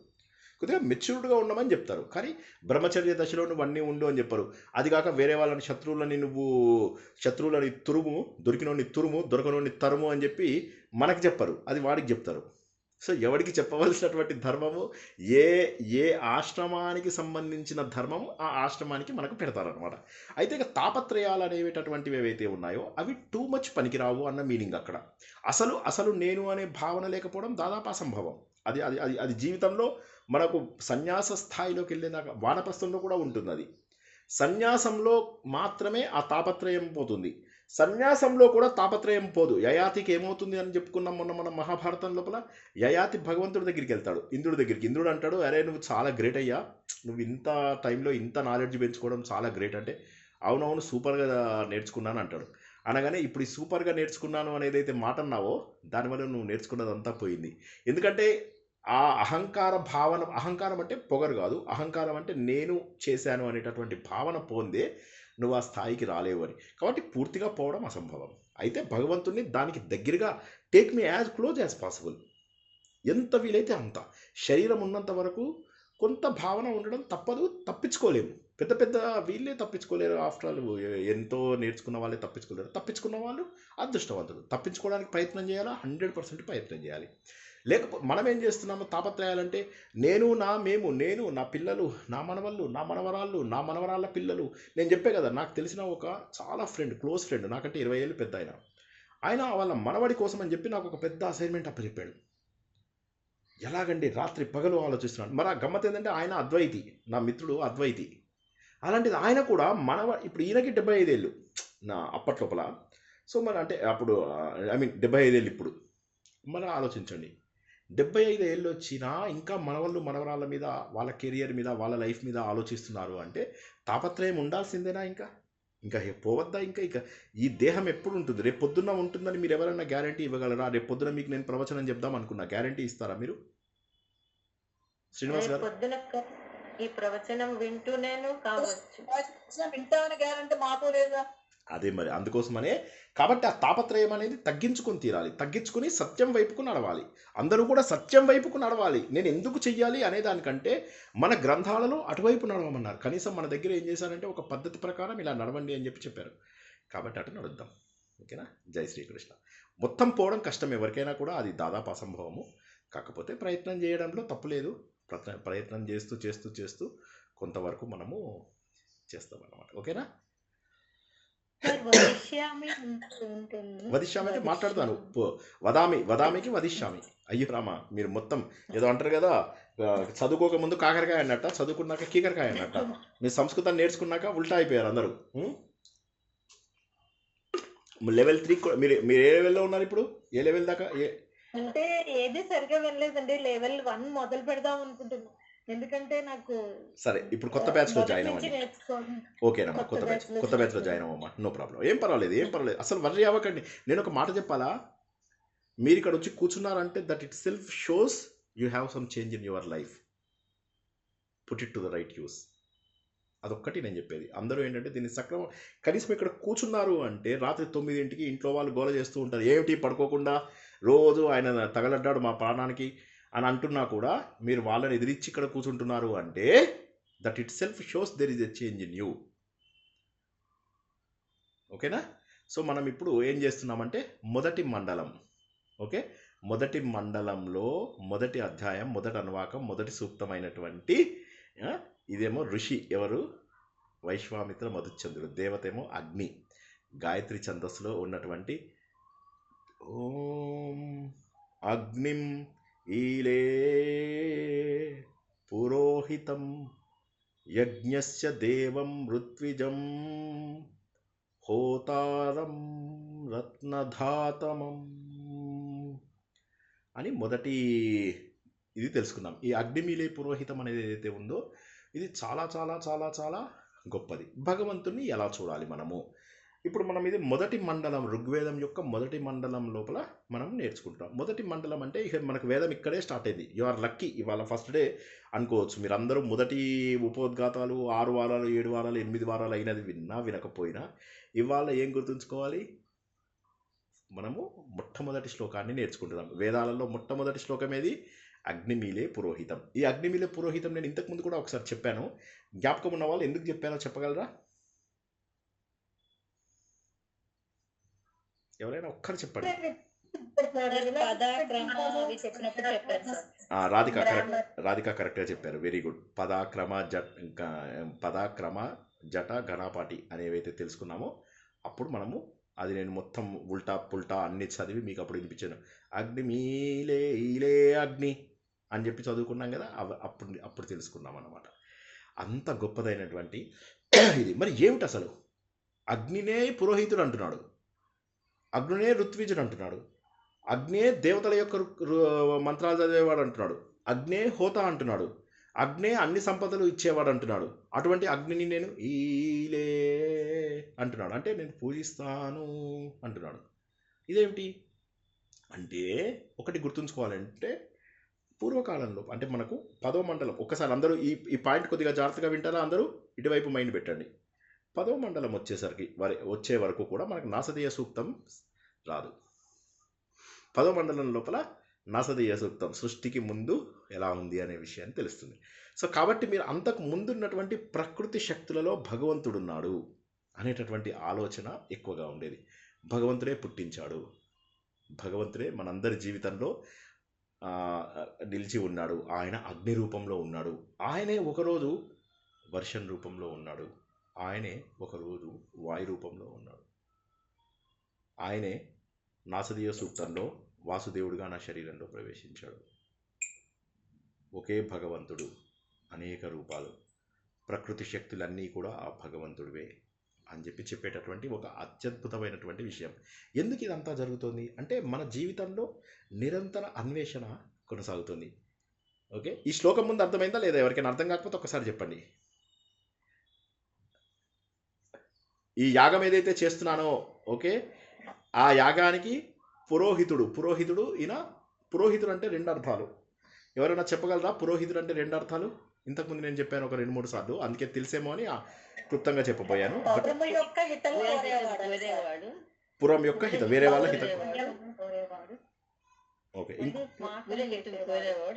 కొద్దిగా మెచ్యూర్డ్గా ఉండమని చెప్తారు, కానీ బ్రహ్మచర్య దశలో నువ్వు అన్నీ ఉండు అని చెప్పరు. అది కాక వేరే వాళ్ళని శత్రువులని తురుము, దొరికినోని తురుము, దొరకనోని తరుము అని చెప్పి మనకి చెప్పరు, అది వాడికి చెప్తారు. సో ఎవరికి చెప్పవలసినటువంటి ధర్మము, ఏ ఆశ్రమానికి సంబంధించిన ధర్మము ఆ ఆశ్రమానికి మనకు పెడతారనమాట. అయితే ఇక తాపత్రయాలు అనేటటువంటివి ఏవైతే ఉన్నాయో అవి టూ మచ్ పనికిరావు అన్న మీనింగ్ అక్కడ. అసలు నేను అనే భావన లేకపోవడం దాదాపు అసంభవం. అది అది అది అది జీవితంలో మనకు సన్యాస స్థాయిలోకి వెళ్ళేదాకా వానప్రస్థంలో కూడా ఉంటుంది. అది సన్యాసంలో మాత్రమే ఆ తాపత్రయం పోతుంది. సన్యాసంలో కూడా తాపత్రయం పోదు. యయాతికి ఏమవుతుంది అని చెప్పుకున్నాం మొన్న మన మహాభారతం లోపల. యయాతి భగవంతుడి దగ్గరికి వెళ్తాడు, ఇంద్రుడి దగ్గరికి. ఇంద్రుడు అంటాడు, అరే నువ్వు చాలా గ్రేట్ అయ్యా, నువ్వు ఇంత టైంలో ఇంత నాలెడ్జ్ పెంచుకోవడం చాలా గ్రేట్. అంటే అవునవును సూపర్గా నేర్చుకున్నాను అంటాడు. అనగానే ఇప్పుడు ఈ సూపర్గా నేర్చుకున్నాను అనేది అయితే మాట అన్నావో దానివల్ల నువ్వు నేర్చుకున్నదంతా పోయింది. ఎందుకంటే ఆ అహంకారం అంటే పొగరు కాదు, అహంకారం అంటే నేను చేశాను అనేటటువంటి భావన పోందే నువ్వు ఆ స్థాయికి రాలేవు అని. కాబట్టి పూర్తిగా పోవడం అసంభవం. అయితే భగవంతుడిని దానికి దగ్గరగా take me as close as possible, ఎంత వీలైతే అంత. శరీరం ఉన్నంత వరకు కొంత భావన ఉండడం తప్పదు, తప్పించుకోలేము. పెద్ద వీళ్ళే తప్పించుకోలేరు. ఆఫ్టర్ ఆల్ ఎంతో నేర్చుకున్న వాళ్ళే తప్పించుకోలేరు. తప్పించుకున్న వాళ్ళు అదృష్టవంతులు. తప్పించుకోవడానికి ప్రయత్నం చేయాలా, 100% ప్రయత్నం చేయాలి. లేకపోతే మనం ఏం చేస్తున్నాము? తాపత్రయాలంటే నేను నా పిల్లలు, నా మనవళ్ళు, నా మనవరాళ్ళు, నా మనవరాళ్ళ పిల్లలు. నేను చెప్పే కదా, నాకు తెలిసిన ఒక చాలా క్లోజ్ ఫ్రెండ్, నాకంటే 20 ఏళ్ళు పెద్ద ఆయన వాళ్ళ మనవడి కోసం అని చెప్పి నాకు ఒక పెద్ద అసైన్మెంట్ అప్పచెప్పాడు. ఎలాగండి రాత్రి పగలు ఆలోచిస్తున్నాడు. మరి ఆ గమ్మత్ ఏంటంటే ఆయన అద్వైతి, నా మిత్రుడు అద్వైతి. అలాంటిది ఆయన కూడా ఇప్పుడు ఈయనకి 75 ఏళ్ళు నా అప్పట్లోపల. సో మరి అంటే అప్పుడు 75 ఏళ్ళు ఇప్పుడు. మరి ఆలోచించండి, 75 ఏళ్ళు వచ్చినా ఇంకా మనవళ్ళు మనవరాళ్ళ మీద, వాళ్ళ కెరియర్ మీద, వాళ్ళ లైఫ్ మీద ఆలోచిస్తున్నారు అంటే తాపత్రయం ఉండాల్సిందేనా? ఇంకా పోవద్దా? ఇంకా ఈ దేహం ఎప్పుడు ఉంటుంది? రేపు పొద్దున్న ఉంటుందని మీరు ఎవరైనా గ్యారంటీ ఇవ్వగలరా? రేపు పొద్దున మీకు నేను ప్రవచనం చెప్దాం అనుకున్నా, గ్యారంటీ ఇస్తారా మీరు? శ్రీనివాస్ గారు, ఈ ప్రవచనం వింటూనేను కావచ్చు, వింటామని గ్యారంటీ మాకు లేదా? అదే మరి అందుకోసమనే. కాబట్టి ఆ తాపత్రయం అనేది తగ్గించుకొని తీరాలి, తగ్గించుకుని సత్యం వైపుకు నడవాలి. అందరూ కూడా సత్యం వైపుకు నడవాలి. నేను ఎందుకు చెయ్యాలి అనే దానికంటే మన గ్రంథాలలో అటువైపు నడవమన్నారు. కనీసం మన దగ్గర ఏం చేశారంటే ఒక పద్ధతి ప్రకారం ఇలా నడవండి అని చెప్పారు. కాబట్టి అటు నడుద్దాం. ఓకేనా? జై శ్రీకృష్ణ. మొత్తం పోవడం కష్టం ఎవరికైనా కూడా, అది దాదాపు అసంభవము. కాకపోతే ప్రయత్నం చేయడంలో తప్పులేదు. ప్రయత్నం చేస్తూ కొంతవరకు మనము చేస్తాం అన్నమాట. ఓకేనా? వదిష్యామి అంటే మాట్లాడతాను. వదామికి వదిష్యామి. అయ్యో రామ, మీరు మొత్తం ఏదో అంటారు కదా, చదువుకోక ముందు కాకరకాయ అన్నట్ట, చదువుకున్నాక కీకరకాయ అన్నట్ట. మీరు సంస్కృతం నేర్చుకున్నాక ఉల్టా అయిపోయారు అందరూ. లెవెల్ 3 మీరు ఏ లెవెల్లో ఉన్నారు ఇప్పుడు? ఏ లెవెల్ దాకా? అంటే ఏది సరిగా వెళ్ళలేదండి. లెవెల్ 1 మొదలు పెడదాం అనుకుంటున్నా. ఎందుకంటే నాకు సరే ఇప్పుడు కొత్త బ్యాచ్లో మొదటి జాయిన్ నుంచి అవ్వండి. నేర్చుకోవడం. ఓకేనమ్మా, కొత్త బ్యాచ్లో జాయిన్ అవ్వమ్మా, నో ప్రాబ్లం, ఏం పర్వాలేదు, అసలు వర్రీ అవ్వకండి. నేను ఒక మాట చెప్పాలా, మీరు ఇక్కడ వచ్చి కూర్చున్నారంటే that it self shows you have some change in your life. Put it to the right use. అదొక్కటి నేను చెప్పేది. అందరూ ఏంటంటే దీన్ని సక్రమం, కనీసం ఇక్కడ కూర్చున్నారు అంటే రాత్రి 9ంటికి ఇంట్లో వాళ్ళు గోల చేస్తూ ఉంటారు, ఏమిటి పడుకోకుండా రోజు ఆయన తగలడ్డాడు మా ప్రాణానికి అని అంటున్నా కూడా మీరు వాళ్ళని ఎదిరించి ఇక్కడ కూర్చుంటున్నారు అంటే that it self shows there is a change in you. ఓకేనా? సో మనం ఇప్పుడు ఏం చేస్తున్నామంటే మొదటి మండలం, ఓకే, మొదటి మండలంలో మొదటి అధ్యాయం, మొదటి అనువాకం, మొదటి సూక్తమైనటువంటి ఇదేమో ఋషి ఎవరు? వైశ్వామిత్ర మధుచంద్రుడు. దేవత ఏమో అగ్ని. గాయత్రి ఛందస్సులో ఉన్నటువంటి ఓం అగ్నిం ఈలే పురోహితం యజ్ఞస్య దేవం ఋత్విజం హోతారం రత్నధాతమం అని మొదటి ఇది తెలుసుకుందాం. ఈ అగ్నిమీలే పురోహితం అనేది ఏదైతే ఉందో ఇది చాలా చాలా చాలా చాలా గొప్పది. భగవంతుని ఎలా చూడాలి మనము? ఇప్పుడు మనం ఇది మొదటి మండలం, ఋగ్వేదం యొక్క మొదటి మండలం లోపల మనం నేర్చుకుంటాం. మొదటి మండలం అంటే ఇక మనకు వేదం ఇక్కడే స్టార్ట్ అయింది. యు ఆర్ లక్కీ, ఇవాళ ఫస్ట్ డే అనుకోవచ్చు. మీరు అందరూ మొదటి ఉపోద్ఘాతాలు 6 వారాలు 7 వారాలు 8 వారాలు అయినది విన్నా వినకపోయినా ఇవాళ ఏం గుర్తుంచుకోవాలి? మనము మొట్టమొదటి శ్లోకాన్ని నేర్చుకుంటున్నాం. వేదాలలో మొట్టమొదటి శ్లోకం ఏది? అగ్నిమీలే పురోహితం. ఈ అగ్నిమీలే పురోహితం నేను ఇంతకుముందు కూడా ఒకసారి చెప్పాను. జ్ఞాపకం ఉన్న వాళ్ళు ఎందుకు చెప్పానో చెప్పగలరా? ఎవరైనా ఒక్కరు చెప్పండి. రాధిక కరెక్ట్గా చెప్పారు, వెరీ గుడ్. పదాక్రమ జట ఘనాపాటి అనేవైతే తెలుసుకున్నామో అప్పుడు మనము అది నేను మొత్తం ఉల్టా పుల్టా అన్ని చదివి మీకు అప్పుడు వినిపించాను. అగ్ని మీలే ఈలే అగ్ని అని చెప్పి చదువుకున్నాం కదా, అప్పుడు తెలుసుకున్నాం అన్నమాట. అంత గొప్పదైనటువంటి ఇది. మరి ఏమిటి అసలు? అగ్నినే పురోహితుడు అంటున్నాడు, అగ్నినే ఋత్విజుడు అంటున్నాడు, అగ్నే దేవతల యొక్క మంత్రాలు చదివేవాడు అంటున్నాడు, అగ్నే హోత అంటున్నాడు, అగ్నే అన్ని సంపదలు ఇచ్చేవాడు అంటున్నాడు. అటువంటి అగ్నిని నేను ఈలే అంటున్నాడు, అంటే నేను పూజిస్తాను అంటున్నాడు. ఇదేమిటి అంటే ఒకటి గుర్తుంచుకోవాలంటే పూర్వకాలంలో అంటే మనకు 10వ మండలం, ఒక్కసారి అందరూ ఈ పాయింట్ కొద్దిగా జాగ్రత్తగా వింటారా? అందరూ ఇటువైపు మైండ్ పెట్టండి. 10వ మండలం వచ్చే వరకు కూడా మనకు నాసదీయ సూక్తం రాదు. 10వ మండలం లోపల నాసదీయ సూక్తం సృష్టికి ముందు ఎలా ఉంది అనే విషయాన్ని తెలుస్తుంది. సో కాబట్టి మీరు అంతకు ముందున్నటువంటి ప్రకృతి శక్తులలో భగవంతుడున్నాడు అనేటటువంటి ఆలోచన ఎక్కువగా ఉండేది. భగవంతుడే పుట్టించాడు, భగవంతుడే మనందరి జీవితంలో నిలిచి ఉన్నాడు. ఆయన అగ్ని రూపంలో ఉన్నాడు, ఆయనే ఒకరోజు వర్షం రూపంలో ఉన్నాడు, ఆయనే ఒకరోజు వాయు రూపంలో ఉన్నాడు, ఆయనే నాసదీయ సూక్తంలో వాసుదేవుడుగా నా శరీరంలో ప్రవేశించాడు. ఒకే భగవంతుడు, అనేక రూపాలు, ప్రకృతి శక్తులన్నీ కూడా ఆ భగవంతుడివే అని చెప్పేటటువంటి ఒక అత్యద్భుతమైనటువంటి విషయం. ఎందుకు ఇదంతా జరుగుతుంది అంటే మన జీవితంలో నిరంతర అన్వేషణ కొనసాగుతుంది. ఓకే, ఈ శ్లోకం ముందు అర్థమైందా లేదా? ఎవరికైనా అర్థం కాకపోతే ఒకసారి చెప్పండి. ఈ యాగం ఏదైతే చేస్తున్నానో, ఓకే, ఆ యాగానికి పురోహితుడు ఈయన. పురోహితుడు అంటే 2 అర్థాలు. ఎవరైనా చెప్పగలరా పురోహితుడు అంటే 2 అర్థాలు? ఇంతకుముందు నేను చెప్పాను ఒక 2-3 సార్లు, అందుకే తెలిసేమో అని క్లుప్తంగా చెప్పబోయాను. పురం యొక్క హితం, వేరే వాళ్ళ హితం. ఓకే,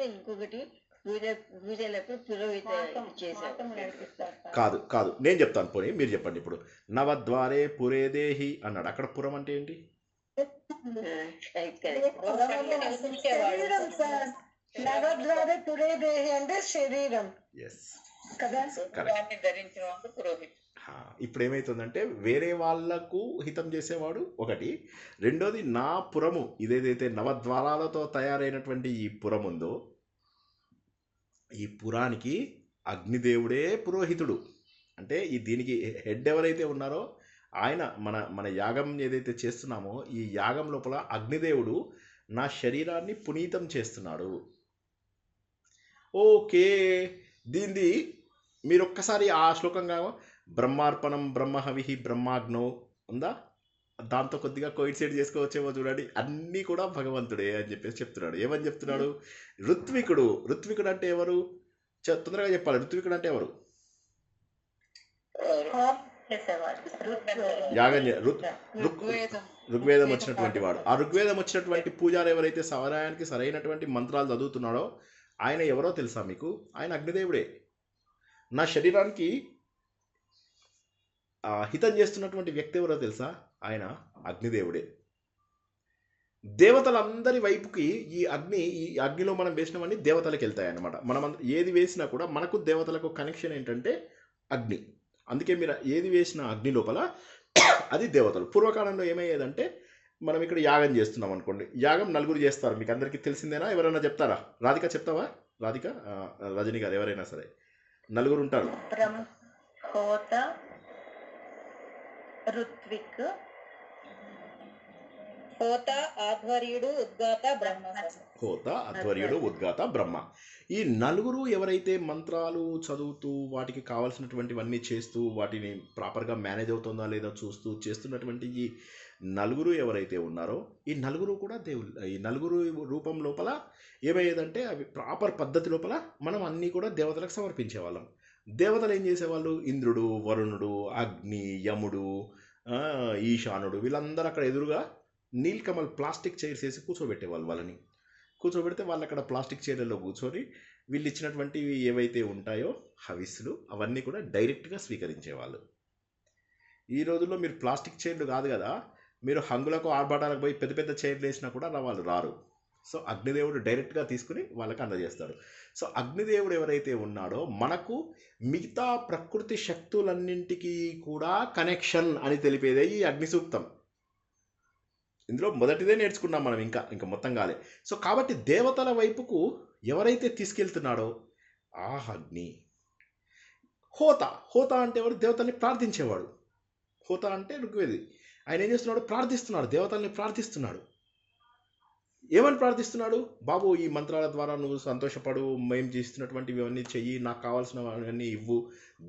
ఇంకొకటి కాదు నేను చెప్తాను, పోనీ మీరు చెప్పండి. ఇప్పుడు నవద్వారే పురేదేహి అన్నాడు, అక్కడ పురం అంటే ఏంటి? నవద్వారే పురేదేహి అంటే శరీరం. ఇప్పుడు ఏమవుతుందంటే వేరే వాళ్లకు హితం చేసేవాడు ఒకటి, రెండోది నా పురము ఇదేదైతే నవద్వారాలతో తయారైనటువంటి ఈ పురం ఉందో, ఈ పురానికి అగ్నిదేవుడే పురోహితుడు. అంటే దీనికి హెడ్ ఎవరైతే ఉన్నారో ఆయన మన యాగం ఏదైతే చేస్తున్నామో ఈ యాగం లోపల అగ్నిదేవుడు నా శరీరాన్ని పునీతం చేస్తున్నాడు. ఓకే, దీనిది మీరు ఒక్కసారి ఆ శ్లోకంగా బ్రహ్మార్పణం బ్రహ్మహవి బ్రహ్మాగ్నో ఉందా, దాంతో కొద్దిగా కోయిన్సైడ్ చేసుకోవచ్చేమో చూడండి. అన్నీ కూడా భగవంతుడే అని చెప్పేసి చెప్తున్నాడు. ఏమని చెప్తున్నాడు? ఋత్వికుడు. ఋత్వికుడు అంటే ఎవరు? తొందరగా చెప్పాలి. ఋత్వికుడు అంటే ఎవరు? యాగం ఋగ్వేదం వచ్చినటువంటి వాడు. ఆ ఋగ్వేదం వచ్చినటువంటి పూజారి ఎవరైతే సమయానికి సరైనటువంటి మంత్రాలు చదువుతున్నాడో ఆయన ఎవరో తెలుసా మీకు? ఆయన అగ్నిదేవుడే. నా శరీరానికి హితం చేస్తున్నటువంటి వ్యక్తి ఎవరో తెలుసా? ఆయన అగ్నిదేవుడే. దేవతలందరి వైపుకి ఈ అగ్నిలో మనం వేసినవన్నీ దేవతలకు వెళ్తాయి అన్నమాట. మనం ఏది వేసినా కూడా మనకు దేవతలకు కనెక్షన్ ఏంటంటే అగ్ని. అందుకే మీరు ఏది వేసినా అగ్ని లోపల అది దేవతలు. పూర్వకాలంలో ఏమయ్యేదంటే మనం ఇక్కడ యాగం చేస్తున్నాం అనుకోండి, యాగం నలుగురు చేస్తారు. మీకు అందరికీ తెలిసిందేనా? ఎవరైనా చెప్తారా? రాధిక చెప్తావా? రాధిక, రజనీ గారు, ఎవరైనా సరే, నలుగురు ఉంటారు. హోత, ఋత్విక్, హోత, ఆధ్వర్యుడు, ఉద్గాత, బ్రహ్మ. హోత, అధ్వర్యుడు, ఉద్గాత, బ్రహ్మ. ఈ నలుగురు ఎవరైతే మంత్రాలు చదువుతూ వాటికి కావాల్సినటువంటివన్నీ చేస్తూ వాటిని ప్రాపర్గా మేనేజ్ అవుతుందా లేదా చూస్తూ చేస్తున్నటువంటి ఈ నలుగురు ఎవరైతే ఉన్నారో ఈ నలుగురు కూడా దేవుళ్ళు. ఈ నలుగురు రూపం లోపల ఏమయ్యేదంటే అవి ప్రాపర్ పద్ధతి లోపల మనం అన్నీ కూడా దేవతలకు సమర్పించేవాళ్ళం. దేవతలు ఏం చేసేవాళ్ళు? ఇంద్రుడు, వరుణుడు, అగ్ని, యముడు, ఈశానుడు, వీళ్ళందరూ అక్కడ ఎదురుగా నీల్కమల్ ప్లాస్టిక్ చైర్స్ వేసి కూర్చోబెట్టేవాళ్ళు. వాళ్ళని కూర్చోబెడితే వాళ్ళు అక్కడ ప్లాస్టిక్ చైర్లలో కూర్చొని వీళ్ళు ఇచ్చినటువంటివి ఏవైతే ఉంటాయో హవిస్సులు అవన్నీ కూడా డైరెక్ట్గా స్వీకరించేవాళ్ళు. ఈ రోజుల్లో మీరు ప్లాస్టిక్ చైర్లు కాదు కదా, మీరు హంగులకు ఆర్భాటాలకు పోయి పెద్ద పెద్ద చైర్లు వేసినా కూడా వాళ్ళు రారు. సో అగ్నిదేవుడు డైరెక్ట్గా తీసుకుని వాళ్ళకి అందజేస్తాడు. సో అగ్నిదేవుడు ఎవరైతే ఉన్నాడో మనకు మిగతా ప్రకృతి శక్తులన్నింటికీ కూడా కనెక్షన్ అని తెలిపేదే ఈ అగ్ని సూక్తం. ఇందులో మొదటిదే నేర్చుకున్నాం మనం, ఇంకా మొత్తం కాలే. సో కాబట్టి దేవతల వైపుకు ఎవరైతే తీసుకెళ్తున్నాడో ఆ అగ్ని. హోత అంటే ఎవరు? దేవతల్ని ప్రార్థించేవాడు. హోత అంటే ఋగ్వేది. ఆయన ఏం చేస్తున్నాడు? ప్రార్థిస్తున్నాడు, దేవతల్ని ప్రార్థిస్తున్నాడు. ఏమని ప్రార్థిస్తున్నాడు? బాబు, ఈ మంత్రాల ద్వారా నువ్వు సంతోషపడు, మేము చేస్తున్నటువంటివి ఇవన్నీ చెయ్యి, నాకు కావాల్సినవన్నీ ఇవ్వు.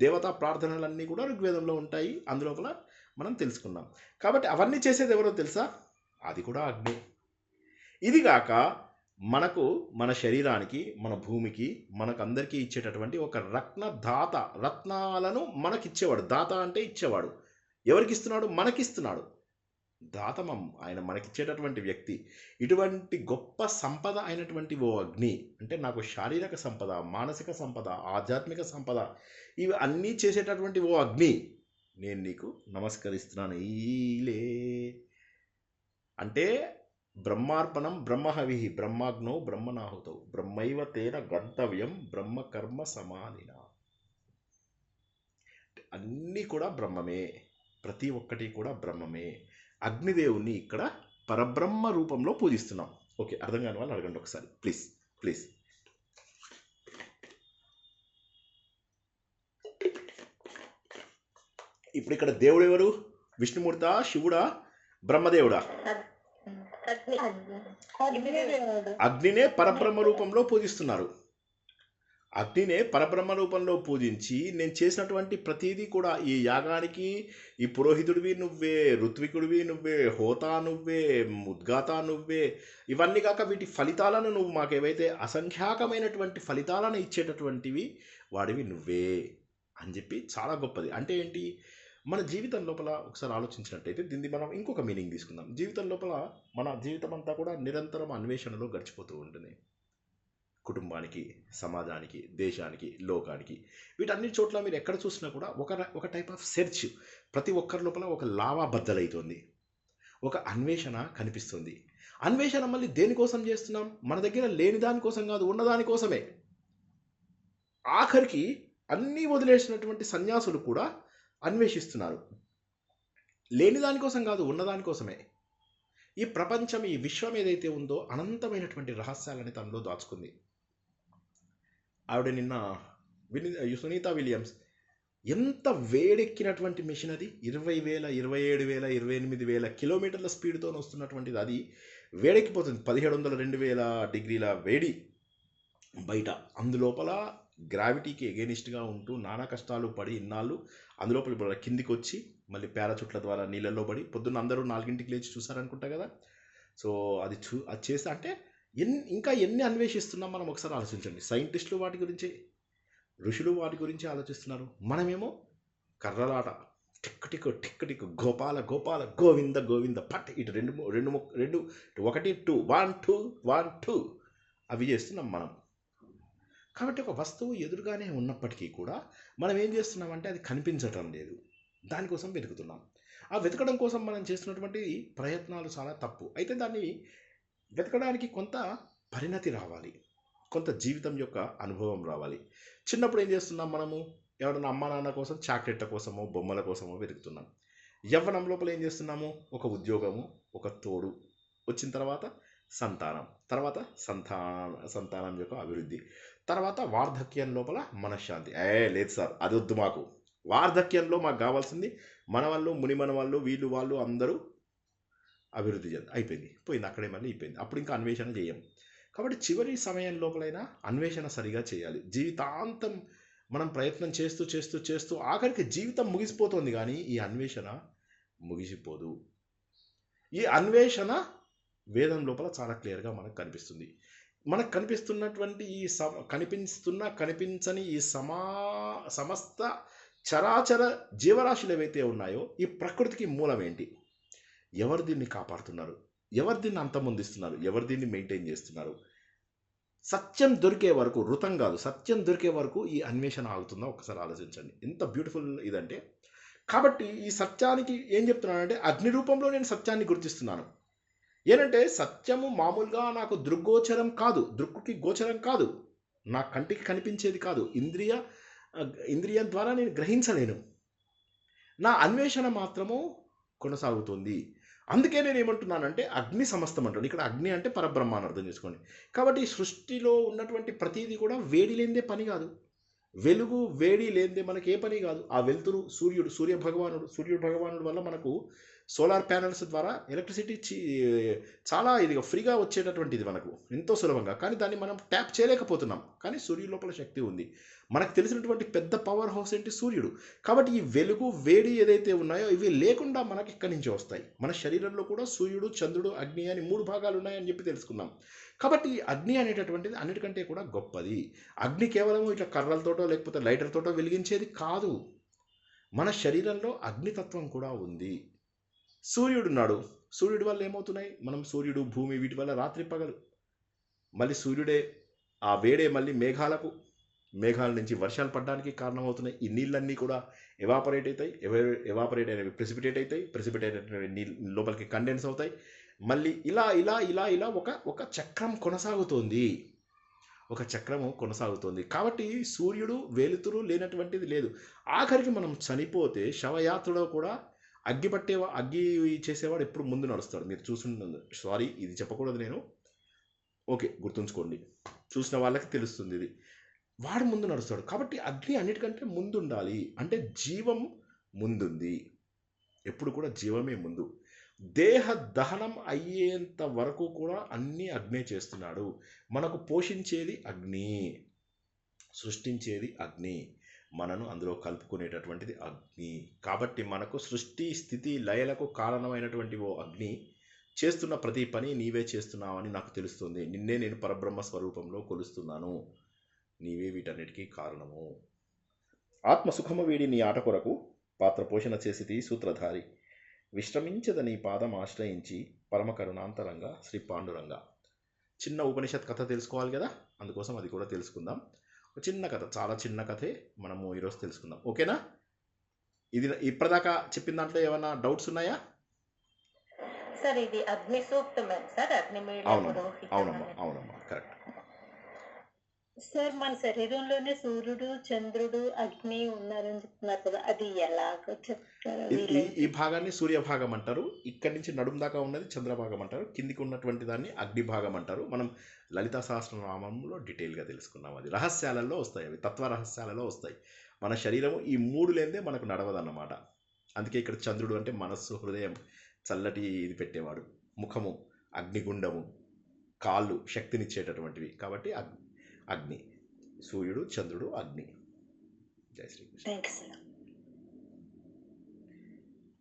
దేవతా ప్రార్థనలన్నీ కూడా ఋగ్వేదంలో ఉంటాయి, అందులోపల మనం తెలుసుకున్నాం. కాబట్టి అవన్నీ చేసేది ఎవరో తెలుసా? అది కూడా అగ్ని. ఇదిగాక మనకు, మన శరీరానికి, మన భూమికి, మనకందరికీ ఇచ్చేటటువంటి ఒక రత్నదాత, రత్నాలను మనకిచ్చేవాడు. దాత అంటే ఇచ్చేవాడు. ఎవరికి ఇస్తున్నాడు? మనకిస్తున్నాడు. దాతమం ఆయన మనకిచ్చేటటువంటి వ్యక్తి. ఇటువంటి గొప్ప సంపద అయినటువంటి ఓ అగ్ని అంటే నాకు శారీరక సంపద, మానసిక సంపద, ఆధ్యాత్మిక సంపద ఇవి అన్నీ చేసేటటువంటి ఓ అగ్ని, నేను నీకు నమస్కరిస్తున్నాను. ఈలే అంటే బ్రహ్మార్పణం బ్రహ్మహవి బ్రహ్మాగ్నో బ్రహ్మనాహుతౌ బ్రహ్మైవ తేన గంతవ్యం బ్రహ్మకర్మ సమాధిన. అన్నీ కూడా బ్రహ్మమే, ప్రతి ఒక్కటి కూడా బ్రహ్మమే. అగ్నిదేవుని ఇక్కడ పరబ్రహ్మ రూపంలో పూజిస్తున్నాం. ఓకే, అర్థం కాని వాళ్ళు అడగండి ఒకసారి ప్లీజ్. ఇప్పుడు ఇక్కడ దేవుడు ఎవరు? విష్ణుమూర్త, శివుడా, బ్రహ్మదేవుడా? అగ్నినే పరబ్రహ్మ రూపంలో పూజిస్తున్నారు. అగ్నినే పరబ్రహ్మ రూపంలో పూజించి నేను చేసినటువంటి ప్రతిదీ కూడా ఈ యాగానికి ఈ పురోహితుడివి నువ్వే, ఋత్వికుడివి నువ్వే, హోతా నువ్వే, ఉద్గాత నువ్వే, ఇవన్నీ కాక వీటి ఫలితాలను నువ్వు మాకేవైతే అసంఖ్యాకమైనటువంటి ఫలితాలను ఇచ్చేటటువంటివి వాడివి నువ్వే అని చెప్పి చాలా గొప్పది. అంటే ఏంటి? మన జీవితం లోపల ఒకసారి ఆలోచించినట్టయితే దీన్ని మనం ఇంకొక మీనింగ్ తీసుకుందాం. జీవితం లోపల మన జీవితం అంతా కూడా నిరంతరం అన్వేషణలో గడిచిపోతూ ఉంటుంది. కుటుంబానికి, సమాజానికి, దేశానికి, లోకానికి, వీటన్ని చోట్ల మీరు ఎక్కడ చూసినా కూడా ఒక టైప్ ఆఫ్ సెర్చ్ ప్రతి ఒక్కరి లోపల ఒక లావా బద్దలవుతుంది, ఒక అన్వేషణ కనిపిస్తుంది. అన్వేషణ మళ్ళీ దేనికోసం చేస్తున్నాం? మన దగ్గర లేని దానికోసం కాదు, ఉన్నదానికోసమే. ఆఖరికి అన్నీ వదిలేసినటువంటి సన్యాసులు కూడా అన్వేషిస్తున్నారు. లేని దానికోసం కాదు, ఉన్నదానికోసమే. ఈ ప్రపంచం, ఈ విశ్వం ఏదైతే ఉందో అనంతమైనటువంటి రహస్యాలని తనలో దాచుకుంది. ఆవిడ నిన్న సునీత విలియమ్స్ ఎంత వేడెక్కినటువంటి మెషిన్ అది, 20,000 27,000 28,000 కిలోమీటర్ల స్పీడ్తో వస్తున్నటువంటిది. అది వేడెక్కిపోతుంది, 1700 2000 డిగ్రీల వేడి బయట. అందులోపల గ్రావిటీకి ఎగెనిస్ట్గా ఉంటూ నానా కష్టాలు పడి ఇన్నాళ్ళు అందులోపల ఇప్పుడు కిందికి వచ్చి మళ్ళీ పారాచూట్ల ద్వారా నీళ్ళల్లో పడి పొద్దున్న అందరూ 4ంటికి లేచి చూసారనుకుంటా కదా. సో అది చేస్తే అంటే ఇంకా ఎన్ని అన్వేషిస్తున్నాం మనం ఒకసారి ఆలోచించండి. సైంటిస్టులు వాటి గురించి, ఋషులు వాటి గురించి ఆలోచిస్తున్నారు. మనమేమో కర్రలాట, tick tick tick tick, Gopala Gopala Govinda Govinda పట్, ఇటు రెండు 1 2 1 2 1 2 అవి చేస్తున్నాం మనం. కాబట్టి ఒక వస్తువు ఎదురుగానే ఉన్నప్పటికీ కూడా మనం ఏం చేస్తున్నామంటే అది కనిపించటం లేదు, దానికోసం వెతుకుతున్నాం. ఆ వెతకడం కోసం మనం చేస్తున్నటువంటి ప్రయత్నాలు చాలా తప్పు. అయితే దాన్ని వెతకడానికి కొంత పరిణతి రావాలి, కొంత జీవితం యొక్క అనుభవం రావాలి. చిన్నప్పుడు ఏం చేస్తున్నాం మనము, ఎవరైనా అమ్మా నాన్న కోసం చాక్లెట్ల కోసమో బొమ్మల కోసమో వెతుకుతున్నాం. యవ్వనం లోపల ఏం చేస్తున్నాము, ఒక ఉద్యోగము, ఒక తోడు, వచ్చిన తర్వాత సంతానం, తర్వాత సంతానం యొక్క అభివృద్ధి, తర్వాత వార్ధక్యం లోపల మనశ్శాంతి. లేదు సార్, అది వద్దు మాకు. వార్ధక్యంలో మాకు కావాల్సింది మన వాళ్ళు, మునిమన వాళ్ళు, వీళ్ళు వాళ్ళు అందరూ అభివృద్ధి అయిపోయింది, పోయింది, అక్కడే మళ్ళీ అయిపోయింది. అప్పుడు ఇంకా అన్వేషణ చేయం. కాబట్టి చివరి సమయం లోపలైనా అన్వేషణ సరిగా చేయాలి. జీవితాంతం మనం ప్రయత్నం చేస్తూ చేస్తూ చేస్తూ ఆఖరికి జీవితం ముగిసిపోతుంది, కానీ ఈ అన్వేషణ ముగిసిపోదు. ఈ అన్వేషణ వేదం లోపల చాలా క్లియర్గా మనకు కనిపిస్తుంది. మనకు కనిపిస్తున్నటువంటి ఈ కనిపించని ఈ సమస్త చరాచర జీవరాశులు ఏవైతే ఉన్నాయో ఈ ప్రకృతికి మూలం ఏంటి, ఎవరు దీన్ని కాపాడుతున్నారు, ఎవరు దీన్ని అంతమొందిస్తున్నారు, ఎవరు దీన్ని మెయింటైన్ చేస్తున్నారు? సత్యం దొరికే వరకు, ఋతం కాదు, సత్యం దొరికే వరకు ఈ అన్వేషణ ఆగుతుందో ఒకసారి ఆలోచించండి. ఎంత బ్యూటిఫుల్ ఇదంటే. కాబట్టి ఈ సత్యానికి ఏం చెప్తున్నానంటే, అగ్ని రూపంలో నేను సత్యాన్ని గుర్తిస్తున్నాను. ఏంటంటే సత్యము మామూలుగా నాకు దృగ్గోచరం కాదు, దృక్కుకి గోచరం కాదు, నా కంటికి కనిపించేది కాదు, ఇంద్రియం ద్వారా నేను గ్రహించలేను. నా అన్వేషణ మాత్రము కొనసాగుతుంది. అందుకే నేను ఏమంటున్నానంటే అగ్ని సమస్తం అంటాను. ఇక్కడ అగ్ని అంటే పరబ్రహ్మ అని అర్థం చేసుకోండి. కాబట్టి సృష్టిలో ఉన్నటువంటి ప్రతిదీ కూడా వేడి లేనిదే పని కాదు, వెలుగు వేడి లేనిదే మనకి ఏ పని కాదు. ఆ వెలుతురు సూర్యుడు భగవానుడు వల్ల మనకు సోలార్ ప్యానల్స్ ద్వారా ఎలక్ట్రిసిటీ చాలా ఇదిగా ఫ్రీగా వచ్చేటటువంటిది మనకు ఎంతో సులభంగా. కానీ దాన్ని మనం ట్యాప్ చేయలేకపోతున్నాం. కానీ సూర్యుడి లోపల శక్తి ఉంది. మనకు తెలిసినటువంటి పెద్ద పవర్ హౌస్ ఏంటి, సూర్యుడు. కాబట్టి ఈ వెలుగు వేడి ఏదైతే ఉన్నాయో ఇవి లేకుండా మనకి ఇక్కడి నుంచి వస్తాయి. మన శరీరంలో కూడా సూర్యుడు, చంద్రుడు, అగ్ని అని 3 భాగాలు ఉన్నాయని చెప్పి తెలుసుకున్నాం. కాబట్టి ఈ అగ్ని అనేటటువంటిది అన్నిటికంటే కూడా గొప్పది. అగ్ని కేవలం ఇట్లా కర్రలతోటో లేకపోతే లైటర్తోటో వెలిగించేది కాదు. మన శరీరంలో అగ్నితత్వం కూడా ఉంది. సూర్యుడున్నాడు, సూర్యుడి వల్ల ఏమవుతున్నాయి, మనం సూర్యుడు, భూమి, వీటి వల్ల రాత్రి పగలు, మళ్ళీ సూర్యుడే ఆ వేడే మళ్ళీ మేఘాల నుంచి వర్షాలు పడడానికి కారణమవుతున్నాయి. ఈ నీళ్ళన్నీ కూడా ఎవాపరేట్ అవుతాయి, ఎవాపరేట్ అయినవి ప్రెసిపిటేట్ అవుతాయి, ప్రెసిపిటేట్ అయినవి నీళ్ళు లోపలికి కండెన్స్ అవుతాయి. మళ్ళీ ఇలా ఇలా ఇలా ఇలా ఒక చక్రం కొనసాగుతోంది, ఒక చక్రము కొనసాగుతోంది. కాబట్టి సూర్యుడు వెలుతురు లేనటువంటిది లేదు. ఆఖరికి మనం చనిపోతే శవయాత్రలో కూడా అగ్గి చేసేవాడు ఎప్పుడు ముందు నడుస్తాడు. మీరు చూసుంటుంది, సారీ ఇది చెప్పకూడదు నేను, ఓకే గుర్తుంచుకోండి, చూసిన వాళ్ళకి తెలుస్తుంది ఇది. వాడు ముందు నడుస్తాడు. కాబట్టి అగ్ని అన్నిటికంటే ముందు ఉండాలి. అంటే జీవం ముందుంది, ఎప్పుడు కూడా జీవమే ముందు. దేహ దహనం అయ్యేంత వరకు కూడా అన్నీ అగ్నే చేస్తున్నాడు. మనకు పోషించేది అగ్ని, సృష్టించేది అగ్ని, మనను అందులో కలుపుకునేటటువంటిది అగ్ని. కాబట్టి మనకు సృష్టి స్థితి లయలకు కారణమైనటువంటి ఓ అగ్ని చేస్తున్న ప్రతి పని నీవే చేస్తున్నావని నాకు తెలుస్తుంది. నిన్నే నేను పరబ్రహ్మ స్వరూపంలో కొలుస్తున్నాను, నీవే వీటన్నిటికీ కారణము. ఆత్మసుఖము వీడి నీ ఆట కొరకు పాత్ర పోషణ చేసితి సూత్రధారి, విశ్రమించద నీ పాదం ఆశ్రయించి పరమ కరుణాంతరంగా శ్రీ పాండురంగా. చిన్న ఉపనిషత్ కథ తెలుసుకోవాలి కదా, అందుకోసం అది కూడా తెలుసుకుందాం. ఒక చిన్న కథ, చాలా చిన్న కథే మనము ఈరోజు తెలుసుకుందాం, ఓకేనా? ఇది ఇప్పటిదాకా చెప్పిన దాంట్లో ఏమైనా డౌట్స్ ఉన్నాయా? సార్ ఇది అగ్ని సూక్తమే సార్, అవునమ్మా కరెక్ట్. సార్ మన శరీరంలోనే సూర్యుడు, చంద్రుడు, అగ్ని ఉన్నారని చెప్తున్నారు కదా, అది ఎలాగో చెప్తారు? ఈ భాగాన్ని సూర్య భాగం అంటారు, ఇక్కడి నుంచి నడుము దాకా ఉన్నది చంద్రభాగం అంటారు, కిందికి ఉన్నటువంటి దాన్ని అగ్ని భాగం అంటారు. మనం లలితా సహస్రనామంలో డీటెయిల్గా తెలుసుకున్నాం. అది రహస్యాలలో వస్తాయి, అవి తత్వ రహస్యాలలో వస్తాయి. మన శరీరం ఈ 3 లేనిదే మనకు నడవదన్నమాట. అందుకే ఇక్కడ చంద్రుడు అంటే మనస్సు, హృదయం, చల్లటి ఇది పెట్టేవాడు, ముఖము అగ్నిగుండము, కాళ్ళు శక్తినిచ్చేటటువంటివి. కాబట్టి అగ్ని, సూర్యుడు, చంద్రుడు, అగ్ని. జై శ్రీకృష్ణ. Thanks sir.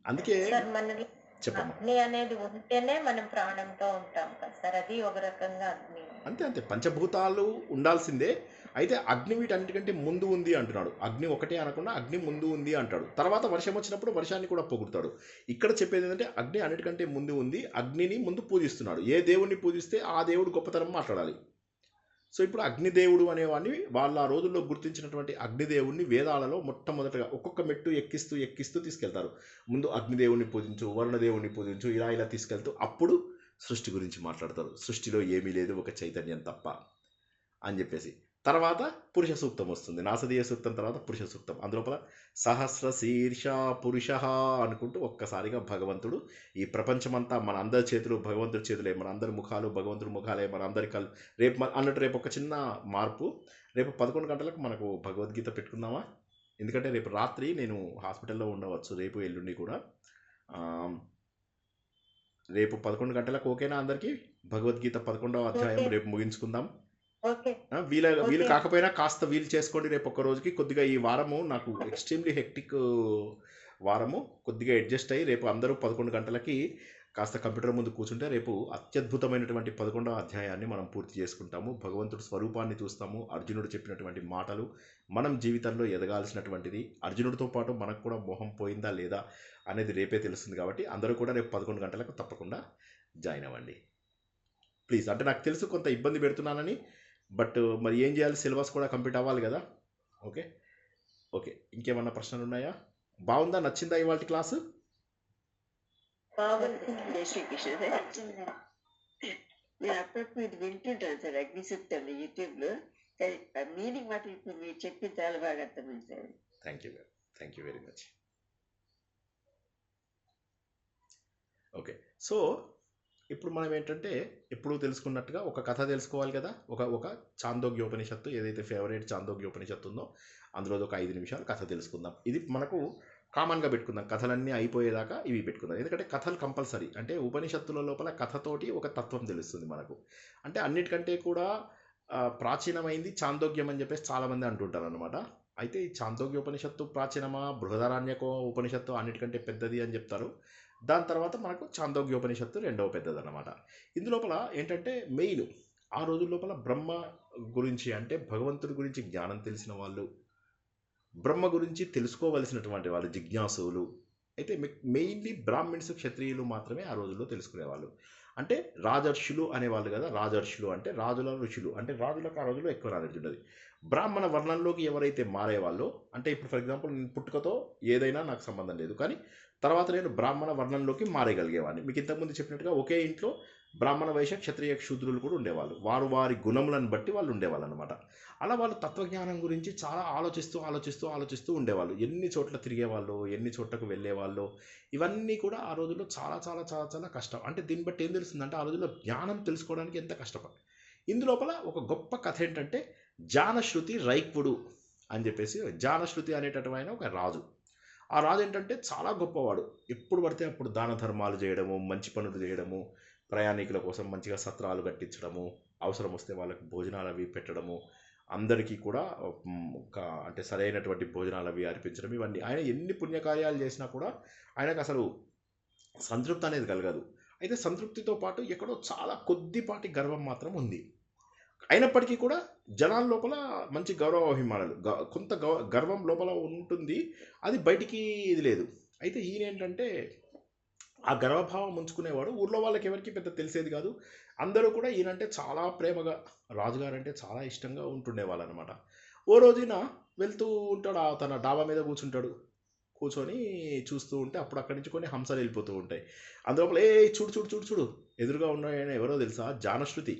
అందుకే సార్ మనలో చెప్పమ్మా. అగ్ని అనేది ఉంటేనే మనం ప్రాణంతో ఉంటాం కదా సార్, అది ఒక రకంగా అగ్ని. అంతే అంతే, పంచభూతాలు ఉండాల్సిందే. అయితే అగ్ని వీటన్నిటికంటే ముందు ఉంది అంటున్నాడు. అగ్ని ఒకటే అనకుండా అగ్ని ముందు ఉంది అంటాడు. తర్వాత వర్షం వచ్చినప్పుడు వర్షాన్ని కూడా పొగుడుతాడు. ఇక్కడ చెప్పేది ఏంటంటే అగ్ని అన్నిటికంటే ముందు ఉంది, అగ్నిని ముందు పూజిస్తున్నాడు. ఏ దేవుణ్ణి పూజిస్తే ఆ దేవుడు గొప్పతనం మాట్లాడాలి. సో ఇప్పుడు అగ్నిదేవుడు అనేవాడిని వాళ్ళ ఆ రోజుల్లో గుర్తించినటువంటి అగ్నిదేవుడిని వేదాలలో మొట్టమొదటగా ఒక్కొక్క మెట్టు ఎక్కిస్తూ తీసుకెళ్తారు. ముందు అగ్నిదేవుణ్ణి పూజించు, వరుణదేవుణ్ణి పూజించు, ఇలా తీసుకెళ్తూ అప్పుడు సృష్టి గురించి మాట్లాడతారు. సృష్టిలో ఏమీ లేదు, ఒక చైతన్యం తప్ప అని చెప్పేసి. తర్వాత పురుష సూక్తం వస్తుంది. నాసదీయ సూక్తం తర్వాత పురుష సూక్తం. అందులోపల సహస్ర శీర్ష పురుష అనుకుంటూ ఒక్కసారిగా భగవంతుడు ఈ ప్రపంచమంతా మన అందరి చేతులు భగవంతుడి చేతులే, మన అందరి ముఖాలు భగవంతుడి ముఖాలే, మన అందరి కళ్ళు. రేపు ఒక చిన్న మార్పు, రేపు 11 గంటలకు మనకు భగవద్గీత పెట్టుకుందామా? ఎందుకంటే రేపు రాత్రి నేను హాస్పిటల్లో ఉండవచ్చు, రేపు ఎల్లుండి కూడా. రేపు 11 గంటలకు ఓకేనా అందరికీ? భగవద్గీత 11వ అధ్యాయం రేపు ముగించుకుందాం. వీలు కాకపోయినా కాస్త వీలు చేసుకోండి. రేపు ఒక్క రోజుకి కొద్దిగా ఈ వారము నాకు ఎక్స్ట్రీమ్లీ హెక్టిక్ వారము, కొద్దిగా అడ్జస్ట్ అయ్యి రేపు అందరూ 11 గంటలకి కాస్త కంప్యూటర్ ముందు కూర్చుంటే రేపు అత్యద్భుతమైనటువంటి 11వ అధ్యాయాన్ని మనం పూర్తి చేసుకుంటాము. భగవంతుడి స్వరూపాన్ని చూస్తాము. అర్జునుడు చెప్పినటువంటి మాటలు మనం జీవితంలో ఎదగాల్సినటువంటిది. అర్జునుడితో పాటు మనకు కూడా మోహం పోయిందా లేదా అనేది రేపే తెలుస్తుంది. కాబట్టి అందరూ కూడా రేపు 11 గంటలకు తప్పకుండా జాయిన్ అవ్వండి ప్లీజ్. అంటే నాకు తెలుసు కొంత ఇబ్బంది పెడుతున్నానని, బట్ మరి ఏం చేయాలి, సిలబస్ కూడా కంప్లీట్ అవ్వాలి కదా. ఓకే ఇంకేమన్నా ప్రశ్నలు ఉన్నాయా? బాగుందా, నచ్చిందా ఇవాళ క్లాసు? నేను అప్పుడప్పుడు ఇది వింటుంటాను సార్, అగ్ని సూక్తాలు యూట్యూబ్లో. మీనింగ్ మాత్రం ఇప్పుడు మీరు చెప్పి చాలా బాగా అర్థమైంది sir. Thank you very much. Okay, so ఇప్పుడు మనం ఏంటంటే ఎప్పుడు తెలుసుకున్నట్టుగా ఒక కథ తెలుసుకోవాలి కదా. ఒక చాందోగ్యోపనిషత్తు, ఏదైతే ఫేవరెట్ చాందోగ్యోపనిషత్తు ఉందో అందులో ఒక 5 నిమిషాలు కథ తెలుసుకుందాం. ఇది మనకు కామన్గా పెట్టుకుందాం, కథలన్నీ అయిపోయేదాకా ఇవి పెట్టుకుందాం. ఎందుకంటే కథలు కంపల్సరీ. అంటే ఉపనిషత్తుల లోపల కథతోటి ఒక తత్వం తెలుస్తుంది మనకు. అంటే అన్నిటికంటే కూడా ప్రాచీనమైంది చాందోగ్యం అని చెప్పేసి చాలామంది అంటుంటారు అనమాట. అయితే ఈ చాందోగ్యోపనిషత్తు ప్రాచీనమా, బృహదారణ్యకో ఉపనిషత్తు అన్నిటికంటే పెద్దది అని చెప్తారు. దాని తర్వాత మనకు చాందోగ్యోపనిషత్తు రెండవ పెద్దదన్నమాట. ఇందులోపల ఏంటంటే మెయిన్ ఆ రోజుల లోపల బ్రహ్మ గురించి, అంటే భగవంతుడి గురించి జ్ఞానం తెలిసిన వాళ్ళు, బ్రహ్మ గురించి తెలుసుకోవలసినటువంటి వాళ్ళు జిజ్ఞాసులు. అయితే మెయిన్లీ బ్రాహ్మిన్స్, క్షత్రియులు మాత్రమే ఆ రోజుల్లో తెలుసుకునేవాళ్ళు. అంటే రాజర్షులు అనేవాళ్ళు కదా. రాజర్షులు అంటే రాజుల ఋషులు, అంటే రాజులకు ఆ రోజుల్లో ఎక్కువ నాలెడ్జ్ ఉండదు. బ్రాహ్మణ వర్ణంలోకి ఎవరైతే మారేవాళ్ళో, అంటే ఇప్పుడు ఫర్ ఎగ్జాంపుల్ నేను పుట్టుకతో ఏదైనా నాకు సంబంధం లేదు, కానీ తర్వాత నేను బ్రాహ్మణ వర్ణంలోకి మారేయగలిగేవాడిని. మీకు ఇంతకుముందు చెప్పినట్టుగా ఒకే ఇంట్లో బ్రాహ్మణ, వైశ్య, క్షత్రియ, శూద్రులు కూడా ఉండేవాళ్ళు. వారి గుణములను బట్టి వాళ్ళు ఉండేవాళ్ళు అనమాట. అలా వాళ్ళు తత్వజ్ఞానం గురించి చాలా ఆలోచిస్తూ ఉండేవాళ్ళు. ఎన్ని చోట్ల తిరిగేవాళ్ళు, ఎన్ని చోట్లకు వెళ్ళేవాళ్ళు, ఇవన్నీ కూడా ఆ రోజుల్లో చాలా చాలా చాలా చాలా కష్టం. అంటే దీన్ని బట్టి ఏం తెలుస్తుందంటే ఆ రోజుల్లో జ్ఞానం తెలుసుకోవడానికి ఎంత కష్టపడి. ఇందులోపల ఒక గొప్ప కథ ఏంటంటే జానశ్రుతి రైక్వుడు అని చెప్పేసి. జానశ్రుతి అనేటటువంటి ఒక రాజు. ఆ రాజు ఏంటంటే చాలా గొప్పవాడు. ఎప్పుడు పడితే అప్పుడు దాన ధర్మాలు చేయడము, మంచి పనులు చేయడము, ప్రయాణికుల కోసం మంచిగా సత్రాలు కట్టించడము, అవసరం వస్తే వాళ్ళకి భోజనాలు అవి పెట్టడము, అందరికీ కూడా అంటే సరైనటువంటి భోజనాలు అవి అర్పించడం, ఇవన్నీ. ఆయన ఎన్ని పుణ్యకార్యాలు చేసినా కూడా ఆయనకు అసలు సంతృప్తి అనేది కలగదు. అయితే సంతృప్తితో పాటు ఎక్కడో చాలా కొద్దిపాటి గర్వం మాత్రం ఉంది. అయినప్పటికీ కూడా జనాల లోపల మంచి గౌరవాభిమానాలు, కొంత గర్వం లోపల ఉంటుంది, అది బయటికి ఇది లేదు. అయితే ఈయన ఏంటంటే ఆ గర్వభావం ఉంచుకునేవాడు. ఊర్లో వాళ్ళకి ఎవరికి పెద్ద తెలిసేది కాదు. అందరూ కూడా ఈయనంటే చాలా ప్రేమగా, రాజుగారు అంటే చాలా ఇష్టంగా ఉంటుండేవాళ్ళు అనమాట. ఓ రోజున వెళ్తూ ఉంటాడు, తన డాబా మీద కూర్చొని చూస్తూ ఉంటే అప్పుడు అక్కడి నుంచి కొన్ని హంసలు వెళ్ళిపోతూ ఉంటాయి. అందులోపల చూడు ఎదురుగా ఉన్న ఆయన ఎవరో తెలుసా? జానశ్రుతి.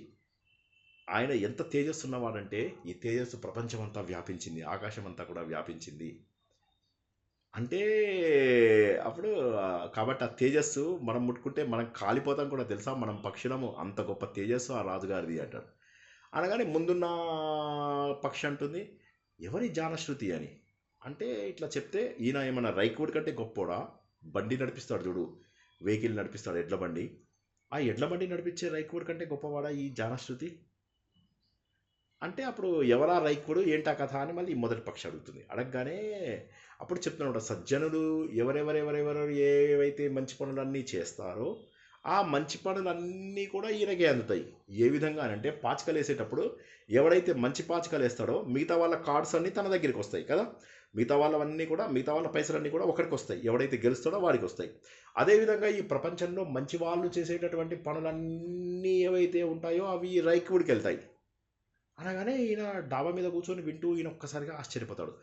ఆయన ఎంత తేజస్సు ఉన్నవాడంటే ఈ తేజస్సు ప్రపంచం అంతా వ్యాపించింది, ఆకాశం అంతా కూడా వ్యాపించింది. అంటే అప్పుడు కాబట్టి ఆ తేజస్సు మనం ముట్టుకుంటే మనం కాలిపోతాం కూడా తెలుసా, మనం పక్షులము, అంత గొప్ప తేజస్సు ఆ రాజుగారిది అంటాడు. అనగానే ముందున్న పక్షి అంటుంది, ఎవరి జానశ్రుతి అని. అంటే ఇట్లా చెప్తే ఈయన ఏమన్నా రైకుడి కంటే గొప్పోడా? బండి నడిపిస్తాడు చూడు, వెహికల్ నడిపిస్తాడు, ఎడ్ల బండి. ఆ ఎడ్ల బండి నడిపించే రైకుడి కంటే గొప్పవాడా ఈ జానశ్రుతి? అంటే అప్పుడు ఎవరా రైకుడు ఏంటా కథ అని మళ్ళీ మొదటి పక్షి అడుగుతుంది. అడగగానే అప్పుడు చెప్తున్నాడు, సజ్జనులు ఎవరెవరెవరెవరు ఏవైతే మంచి పనులన్నీ చేస్తారో ఆ మంచి పనులన్నీ కూడా ఈయనకే అందుతాయి. ఏ విధంగా అంటే పాచికలు వేసేటప్పుడు ఎవడైతే మంచి పాచికలు వేస్తాడో మిగతా వాళ్ళ కార్డ్స్ అన్నీ తన దగ్గరికి వస్తాయి కదా, మిగతా వాళ్ళ పైసలన్నీ కూడా ఒకరికి వస్తాయి, ఎవడైతే గెలుస్తాడో వాడికి వస్తాయి. అదేవిధంగా ఈ ప్రపంచంలో మంచి వాళ్ళు చేసేటటువంటి పనులన్నీ ఏవైతే ఉంటాయో అవి రైకుడికి వెళ్తాయి. అనగానే ఈయన డాబా మీద కూర్చొని వింటూ ఈయన ఒక్కసారిగా ఆశ్చర్యపోతాడు.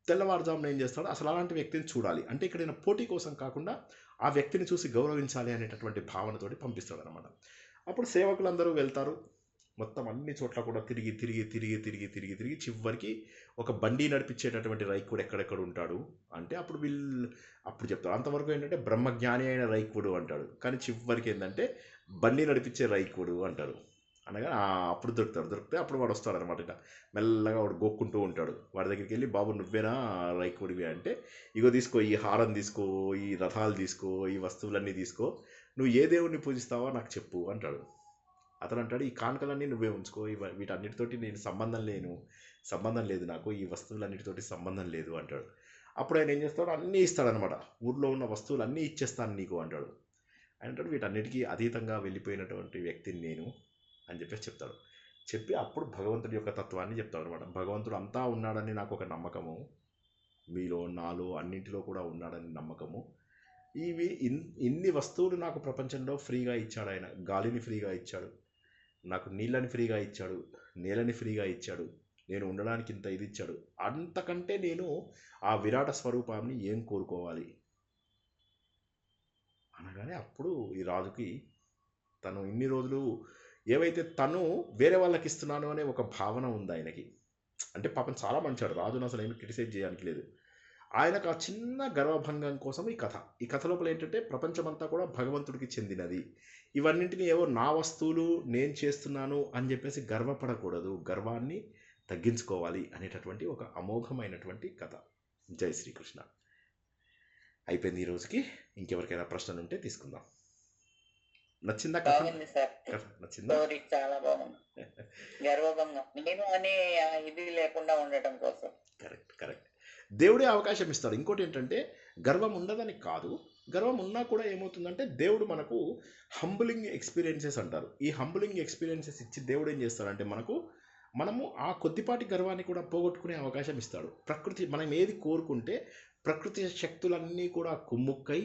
తెల్లవారుజామున ఏం చేస్తాడు, అసలు అలాంటి వ్యక్తిని చూడాలి అంటే ఇక్కడ ఈయన పోటీ కోసం కాకుండా ఆ వ్యక్తిని చూసి గౌరవించాలి అనేటటువంటి భావనతోటి పంపిస్తాడు అనమాట. అప్పుడు సేవకులందరూ వెళ్తారు, మొత్తం అన్ని చోట్ల కూడా తిరిగి తిరిగి తిరిగి తిరిగి తిరిగి తిరిగి చివరికి ఒక బండి నడిపించేటటువంటి రైకుడు ఎక్కడెక్కడ ఉంటాడు అంటే అప్పుడు చెప్తాడు. అంతవరకు ఏంటంటే బ్రహ్మజ్ఞాని అయిన రైకుడు అంటాడు, కానీ చివరికి ఏంటంటే బండి నడిపించే రైకుడు అంటాడు. అనగా అప్పుడు దొరికితే అప్పుడు వాడు వస్తాడు అనమాట. ఇట్లా మెల్లగా వాడు గోక్కుంటూ ఉంటాడు. వాడి దగ్గరికి వెళ్ళి, బాబు నువ్వేనా రైకుడివి అంటే, ఇగో తీసుకో, ఈ హారం తీసుకో, ఈ రథాలు తీసుకో, ఈ వస్తువులన్నీ తీసుకో, నువ్వు ఏ దేవుడిని పూజిస్తావో నాకు చెప్పు అంటాడు. అతను అంటాడు, ఈ కానుకలన్నీ నువ్వే ఉంచుకో, వీటన్నిటితోటి నేను సంబంధం లేదు నాకు, ఈ వస్తువులన్నిటితోటి సంబంధం లేదు అంటాడు. అప్పుడు ఆయన ఏం చేస్తాడు, అన్నీ ఇస్తాడనమాట. ఊర్లో ఉన్న వస్తువులు అన్నీ ఇచ్చేస్తాను నీకు అంటాడు. ఆయన అంటాడు, వీటన్నిటికీ అతీతంగా వెళ్ళిపోయినటువంటి వ్యక్తిని నేను అని చెప్తాడు. చెప్పి అప్పుడు భగవంతుడి యొక్క తత్వాన్ని చెప్తాడు అనమాట. భగవంతుడు అంతా ఉన్నాడని నాకు ఒక నమ్మకము, మీలో నాలో అన్నింటిలో కూడా ఉన్నాడని నమ్మకము. ఇన్ని వస్తువులు నాకు ప్రపంచంలో ఫ్రీగా ఇచ్చాడు ఆయన. గాలిని ఫ్రీగా ఇచ్చాడు, నాకు నీళ్ళని ఫ్రీగా ఇచ్చాడు, నేలని ఫ్రీగా ఇచ్చాడు, నేను ఉండడానికి ఇంత ఇది ఇచ్చాడు. అంతకంటే నేను ఆ విరాట స్వరూపాన్ని ఏం కోరుకోవాలి అనగానే అప్పుడు ఈ రాజుకి తను ఇన్ని రోజులు ఏవైతే తను వేరే వాళ్ళకి ఇస్తున్నాను అనే ఒక భావన ఉంది ఆయనకి. అంటే పాపం చాలా మంచాడు, రాజును అసలు ఏమి క్రిటిసైజ్ చేయడానికి లేదు. ఆయనకు ఆ చిన్న గర్వభంగం కోసం ఈ కథ లోపల ఏంటంటే ప్రపంచమంతా కూడా భగవంతుడికి చెందినది, ఇవన్నింటినీ ఏవో నా వస్తువులు నేను చేస్తున్నాను అని చెప్పేసి గర్వపడకూడదు, గర్వాన్ని తగ్గించుకోవాలి అనేటటువంటి ఒక అమోఘమైనటువంటి కథ. జై శ్రీకృష్ణ. అయిపోయింది ఈ రోజుకి. ఇంకెవరికైనా ప్రశ్నలు ఉంటే తీసుకుందాం. నచ్చిందా కథ? బాగుంది సార్, నచ్చిందా? స్టోరీ చాలా బాగుంది. గర్వభంగం నేను అనే ఇది లేకుండా ఉండటం కోసం. కరెక్ట్. దేవుడే అవకాశం ఇస్తాడు. ఇంకోటి ఏంటంటే గర్వం ఉండదని కాదు, గర్వం ఉన్నా కూడా ఏమవుతుందంటే దేవుడు మనకు హంబులింగ్ ఎక్స్పీరియన్సెస్ అంటారు. ఈ హంబులింగ్ ఎక్స్పీరియన్సెస్ ఇచ్చి దేవుడు ఏం చేస్తాడంటే మనము ఆ కొద్దిపాటి గర్వాన్ని కూడా పోగొట్టుకునే అవకాశం ఇస్తాడు. ప్రకృతి మనం ఏది కోరుకుంటే ప్రకృతి శక్తులన్నీ కూడా కుమ్ముక్కై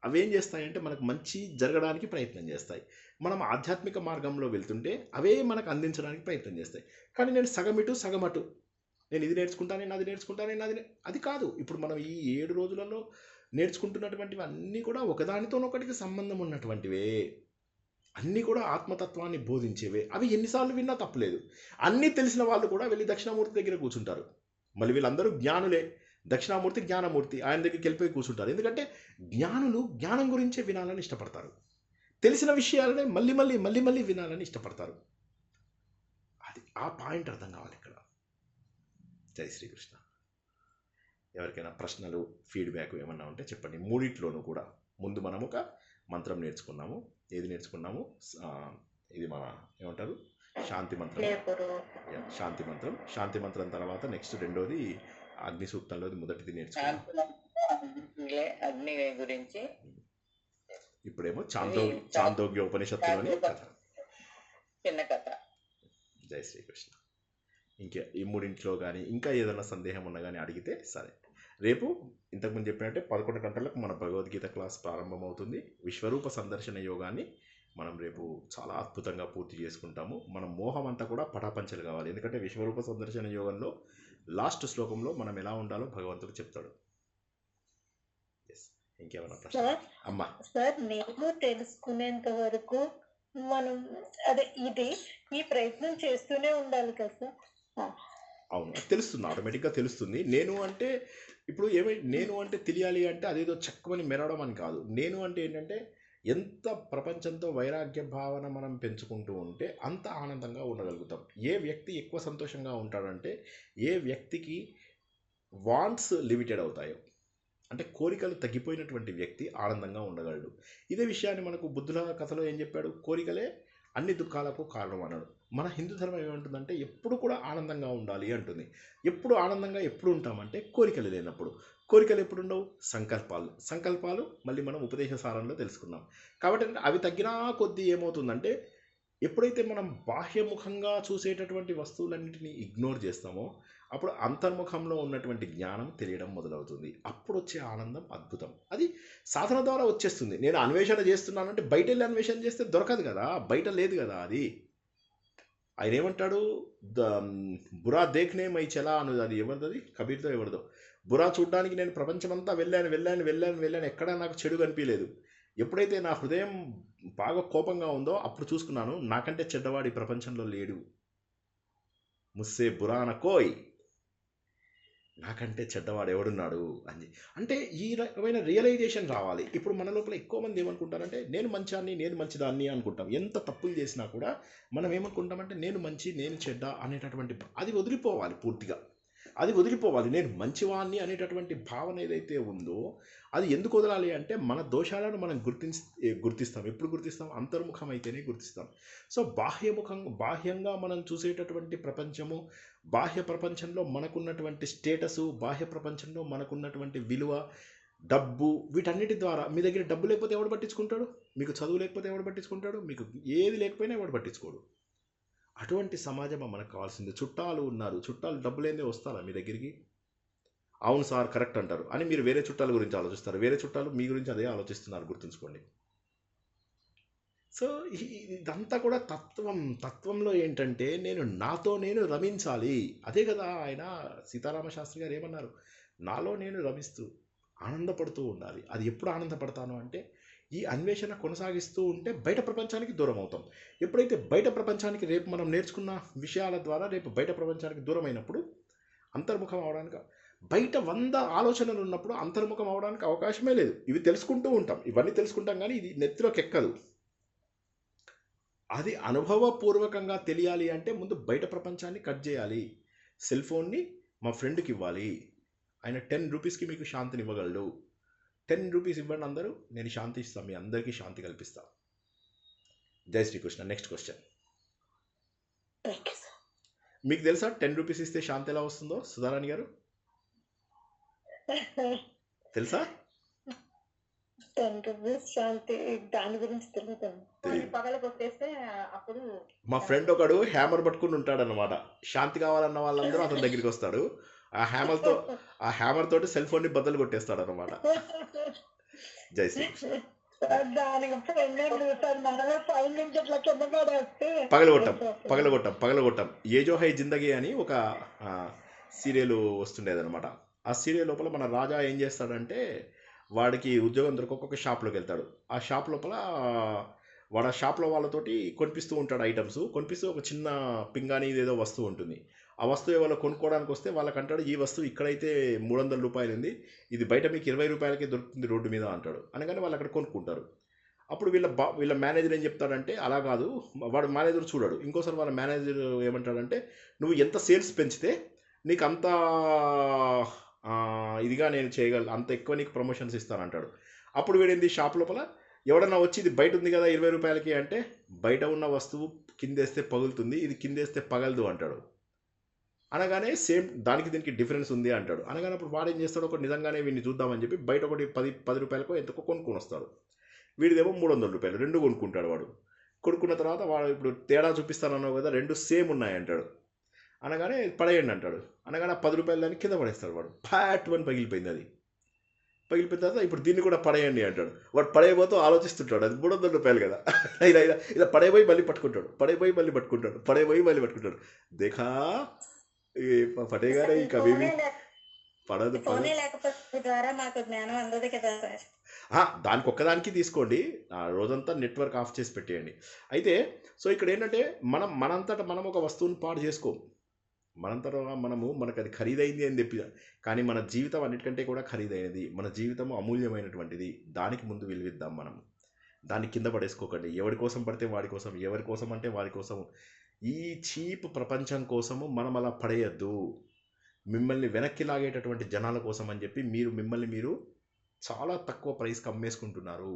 అవేం చేస్తాయంటే మనకు మంచి జరగడానికి ప్రయత్నం చేస్తాయి. మనం ఆధ్యాత్మిక మార్గంలో వెళ్తుంటే అవే మనకు అందించడానికి ప్రయత్నం చేస్తాయి. కానీ నేను సగమటు నేను ఇది నేర్చుకుంటాను, అది నేర్చుకుంటాను, అది కాదు. ఇప్పుడు మనం ఈ 7 రోజులలో నేర్చుకుంటున్నటువంటివి అన్నీ కూడా ఒకదానితోనొకటికి సంబంధం ఉన్నటువంటివే, అన్నీ కూడా ఆత్మతత్వాన్ని బోధించేవే. అవి ఎన్నిసార్లు విన్నా తప్పలేదు. అన్నీ తెలిసిన వాళ్ళు కూడా వెళ్ళి దక్షిణామూర్తి దగ్గర కూర్చుంటారు. మళ్ళీ వీళ్ళందరూ జ్ఞానులే, దక్షిణామూర్తి జ్ఞానమూర్తి ఆయన దగ్గరికి వెళ్ళిపోయి కూర్చుంటారు. ఎందుకంటే జ్ఞానులు జ్ఞానం గురించే వినాలని ఇష్టపడతారు, తెలిసిన విషయాలనే మళ్ళీ వినాలని ఇష్టపడతారు. అది ఆ పాయింట్ అర్థం కావాలి ఇక్కడ. జై శ్రీకృష్ణ. ఎవరికైనా ప్రశ్నలు, ఫీడ్బ్యాక్ ఏమన్నా ఉంటే చెప్పండి. మూడిట్లోనూ కూడా ముందు మనం ఒక మంత్రం నేర్చుకున్నాము. ఏది నేర్చుకున్నాము? ఇది మన ఏమంటారు, శాంతి మంత్రం. శాంతి మంత్రం తర్వాత నెక్స్ట్ రెండోది అగ్ని సూక్తంలోది మొదటిది నేర్చుకున్నాం. అగ్ని గురించి ఇప్పుడేమో చాందోగ్య ఉపనిషత్తులోని కథ, చిన్న కథ. జై శ్రీకృష్ణ. ఈ మూడింట్లో కానీ ఇంకా ఏదైనా సందేహం ఉన్నా కానీ అడిగితే సరే. రేపు ఇంతకుముందు చెప్పినట్టే 11 గంటలకు మన భగవద్గీత క్లాస్ ప్రారంభమవుతుంది. విశ్వరూప సందర్శన యోగాన్ని మనం రేపు చాలా అద్భుతంగా పూర్తి చేసుకుంటాము. మన మోహం అంతా కూడా పటాపంచలు కావాలి. ఎందుకంటే విశ్వరూప సందర్శన యోగంలో లాస్ట్ శ్లోకంలో మనం ఎలా ఉండాలో భగవంతుడు చెప్తాడు. ఇంకేమైనా ప్రశ్న? అమ్మా సార్, నేను తెలుసుకునేంత వరకు మనం ఈ ప్రయత్నం చేస్తూనే ఉండాలి కదా సార్? అవును, తెలుస్తుంది, ఆటోమేటిక్గా తెలుస్తుంది. నేను అంటే తెలియాలి అంటే అదేదో చక్కమని మెరవడం అని కాదు. నేను అంటే ఏంటంటే ఎంత ప్రపంచంతో వైరాగ్య భావన మనం పెంచుకుంటూ ఉంటే అంత ఆనందంగా ఉండగలుగుతాం. ఏ వ్యక్తి ఎక్కువ సంతోషంగా ఉంటాడంటే ఏ వ్యక్తికి వాంట్స్ లిమిటెడ్ అవుతాయో, అంటే కోరికలు తగ్గిపోయినటువంటి వ్యక్తి ఆనందంగా ఉండగలడు. ఇదే విషయాన్ని మనకు బుద్ధుల కథలో ఏం చెప్పాడు? కోరికలే అన్ని దుఃఖాలకు కారణం అన్నాడు. మన హిందూ ధర్మం ఏమంటుందంటే ఎప్పుడు కూడా ఆనందంగా ఉండాలి అంటుంది. ఎప్పుడు ఆనందంగా ఎప్పుడు ఉంటామంటే కోరికలు లేనప్పుడు. కోరికలు ఎప్పుడు ఉండవు? సంకల్పాలు మళ్ళీ మనం ఉపదేశ సారంలో తెలుసుకున్నాం. కాబట్టి అవి తగ్గినా కొద్దీ ఏమవుతుందంటే ఎప్పుడైతే మనం బాహ్యముఖంగా చూసేటటువంటి వస్తువులన్నింటినీ ఇగ్నోర్ చేస్తామో అప్పుడు అంతర్ముఖంలో ఉన్నటువంటి జ్ఞానం తెలియడం మొదలవుతుంది. అప్పుడు వచ్చే ఆనందం అద్భుతం. అది సాధన ద్వారా వచ్చేస్తుంది. నేను అన్వేషణ చేస్తున్నానంటే బయట వెళ్ళి అన్వేషణ చేస్తే దొరకదు కదా, బయట లేదు కదా. అది ఆయన ఏమంటాడు, బురా దేఖ్నే మై చలా అన్నది, అది ఎవరిది? కబీర్తో ఎవరిదో. బురా చూడడానికి నేను ప్రపంచమంతా వెళ్ళాను, ఎక్కడా నాకు చెడు కనిపించలేదు. ఎప్పుడైతే నా హృదయం బాగా కోపంగా ఉందో అప్పుడు చూసుకున్నాను, నాకంటే చెడ్డవాడి ప్రపంచంలో లేడు. ముస్సే బురాన కోయ్, నాకంటే చెడ్డవాడు ఎవడున్నాడు అని. అంటే ఈ రకమైన రియలైజేషన్ రావాలి. ఇప్పుడు మన లోపల ఎక్కువ మంది ఏమనుకుంటారంటే నేను మంచాన్ని, నేను మంచిదాన్ని అనుకుంటాం. ఎంత తప్పులు చేసినా కూడా మనం ఏమనుకుంటామంటే నేను మంచి, నేను చెడ్డ అనేటటువంటి అది వదిలిపోవాలి. పూర్తిగా అది వదిలిపోవాలి. నేను మంచివాణ్ణి అనేటటువంటి భావన ఏదైతే ఉందో అది ఎందుకు వదలాలి అంటే మన దోషాలను మనం గుర్తిస్తాం. ఎప్పుడు గుర్తిస్తాం? అంతర్ముఖం అయితేనే గుర్తిస్తాం. సో బాహ్యంగా మనం చూసేటటువంటి ప్రపంచము, బాహ్య ప్రపంచంలో మనకున్నటువంటి స్టేటసు, బాహ్య ప్రపంచంలో మనకున్నటువంటి విలువ, డబ్బు, వీటన్నిటి ద్వారా మీ దగ్గర డబ్బు లేకపోతే ఎవడు పట్టించుకుంటాడు? మీకు చదువు లేకపోతే ఎవడు పట్టించుకుంటాడు? మీకు ఏది లేకపోయినా ఎవడు పట్టించుకోడు. అటువంటి సమాజం మనకు కావాల్సింది. చుట్టాలు ఉన్నారు, చుట్టాలు డబ్బులేందే వస్తారా మీ దగ్గరికి? అవును సార్ కరెక్ట్ అంటారు అని మీరు వేరే చుట్టాల గురించి ఆలోచిస్తారు. వేరే చుట్టాలు మీ గురించి అదే ఆలోచిస్తున్నారు, గుర్తుంచుకోండి. సో ఇదంతా కూడా తత్వంలో ఏంటంటే నాతో నేను రమించాలి. అదే కదా ఆయన సీతారామ శాస్త్రి గారు ఏమన్నారు? నాలో నేను రమిస్తూ ఆనందపడుతూ ఉండాలి. అది ఎప్పుడు ఆనందపడతాను అంటే ఈ అన్వేషణ కొనసాగిస్తూ ఉంటే బయట ప్రపంచానికి దూరం అవుతాం. ఎప్పుడైతే బయట ప్రపంచానికి రేపు మనం నేర్చుకున్న విషయాల ద్వారా రేపు బయట ప్రపంచానికి దూరం అయినప్పుడు అంతర్ముఖం అవడానికి, బయట 100 ఆలోచనలు ఉన్నప్పుడు అంతర్ముఖం అవడానికి అవకాశమే లేదు. ఇవి తెలుసుకుంటూ ఉంటాం, ఇవన్నీ తెలుసుకుంటాం, కానీ ఇది నెత్తిలోకి ఎక్కదు. అది అనుభవపూర్వకంగా తెలియాలి అంటే ముందు బయట ప్రపంచాన్ని కట్ చేయాలి. సెల్ ఫోన్ని మా ఫ్రెండ్కి ఇవ్వాలి, ఆయన 10 రూపీస్కి మీకు శాంతిని ఇవ్వగలడు. 10 రూపీస్ ఇవ్వండి అందరూ, నేను శాంతి ఇస్తాను, మీ అందరికీ శాంతి కల్పిస్తా. జై శ్రీకృష్ణ. Next question. మీకు తెలుసా 10 రూపీస్ ఇస్తే శాంతి ఎలా వస్తుందో? సుధారాణి గారు తెలుసా? 10 రూపీస్ శాంతి దాని గురించి తెలుగుతాను. పగలు కొట్టేస్తే అప్పుడు మా ఫ్రెండ్ ఒకడు హ్యామర్ పట్టుకుని ఉంటాడనమాట. శాంతి కావాలన్న వాళ్ళందరూ అతని దగ్గరికి వస్తాడు. ఆ హ్యామర్ తోటి సెల్ ఫోన్ ని బద్దలు కొట్టేస్తాడు అనమాట. జై శ్రీకృష్ణ. పగలగొట్టాం. ఏజో హై జిందగీ అని ఒక సీరియల్ వస్తుండేదనమాట. ఆ సీరియల్ లోపల మన రాజా ఏం చేస్తాడంటే వాడికి ఉద్యోగం దొరకొక షాప్లోకి వెళ్తాడు. ఆ షాప్ లోపల వాడు ఆ షాప్లో వాళ్ళతోటి కొనిపిస్తూ ఉంటాడు ఐటమ్స్. కొనిపిస్తూ ఒక చిన్న పింగాణి ఏదో వస్తువు ఉంటుంది. ఆ వస్తువు ఎవరో కొనుక్కోవడానికి వస్తే వాళ్ళకంటాడు ఈ వస్తువు ఇక్కడైతే 300 రూపాయలు ఉంది, ఇది బయట మీకు 20 రూపాయలకే దొరుకుతుంది రోడ్డు మీద అంటాడు. అనగానే వాళ్ళు అక్కడ కొనుక్కుంటారు. అప్పుడు వీళ్ళ మేనేజర్ ఏం చెప్తాడంటే అలా కాదు, వాడు మేనేజర్ చూడాడు. ఇంకోసారి వాళ్ళ మేనేజర్ ఏమంటాడంటే నువ్వు ఎంత సేల్స్ పెంచితే నీకు అంత ఇదిగా నేను చేయగలను, అంత ఎక్కువ నీకు ప్రమోషన్స్ ఇస్తానంటాడు. అప్పుడు వీడేంది షాప్ లోపల ఎవడన్నా వచ్చి ఇది బయట ఉంది కదా 20 రూపాయలకి అంటే బయట ఉన్న వస్తువు కిందేస్తే పగులుతుంది, ఇది కిందేస్తే పగలదు అంటాడు. అనగానే సేమ్ దానికి దీనికి డిఫరెన్స్ ఉంది అంటాడు. అనగానే అప్పుడు వాడు ఏం చేస్తాడు, ఒక నిజంగానే వీడిని చూద్దామని చెప్పి బయట ఒకటి 10 రూపాయలకో ఎంతకో కొనుక్కొని వస్తాడు. వీడిదేమో 300 రూపాయలు, 2 కొనుక్కుంటాడు. వాడు కొనుక్కున్న తర్వాత వాడు ఇప్పుడు తేడా చూపిస్తానన్నావు కదా 2 సేమ్ ఉన్నాయి అంటాడు. అనగానే పడేయండి అంటాడు. అనగానే 10 రూపాయలు దాన్ని కింద పడేస్తాడు. వాడు ఫ్యాట్ వన్ పగిలిపోయింది. అది పగిలిపోయిన తర్వాత ఇప్పుడు దీన్ని కూడా పడేయండి అంటాడు. వాడు పడేయబోతూ ఆలోచిస్తుంటాడు, అది 300 రూపాయలు కదా, ఇలా పడేపోయి మళ్ళీ పట్టుకుంటాడు, పడేపోయి మళ్ళీ పట్టుకుంటాడు. దేఖా పడేగానే ఈ కవి పడదు. దానికి ఒక్కదానికి తీసుకోండి, రోజంతా నెట్వర్క్ ఆఫ్ చేసి పెట్టేయండి. అయితే సో ఇక్కడ ఏంటంటే మనంతటా మనం ఒక వస్తువుని పాడు చేసుకోం. మనంతటా మనకు అది ఖరీదైంది అని చెప్పి, కానీ మన జీవితం అన్నిటికంటే కూడా ఖరీదైనది. మన జీవితం అమూల్యమైనటువంటిది. దానికి ముందు విలువిద్దాం. మనం దాన్ని కింద పడేసుకోకండి. ఎవరి కోసం పడితే వాడి కోసం, ఎవరి కోసం అంటే వాడి కోసం. ఈ చీప్ ప్రపంచం కోసము మనం అలా పడేయద్దు. మిమ్మల్ని వెనక్కి లాగేటటువంటి జనాల కోసం అని చెప్పి మిమ్మల్ని మీరు చాలా తక్కువ ప్రైస్కి అమ్మేసుకుంటున్నారు.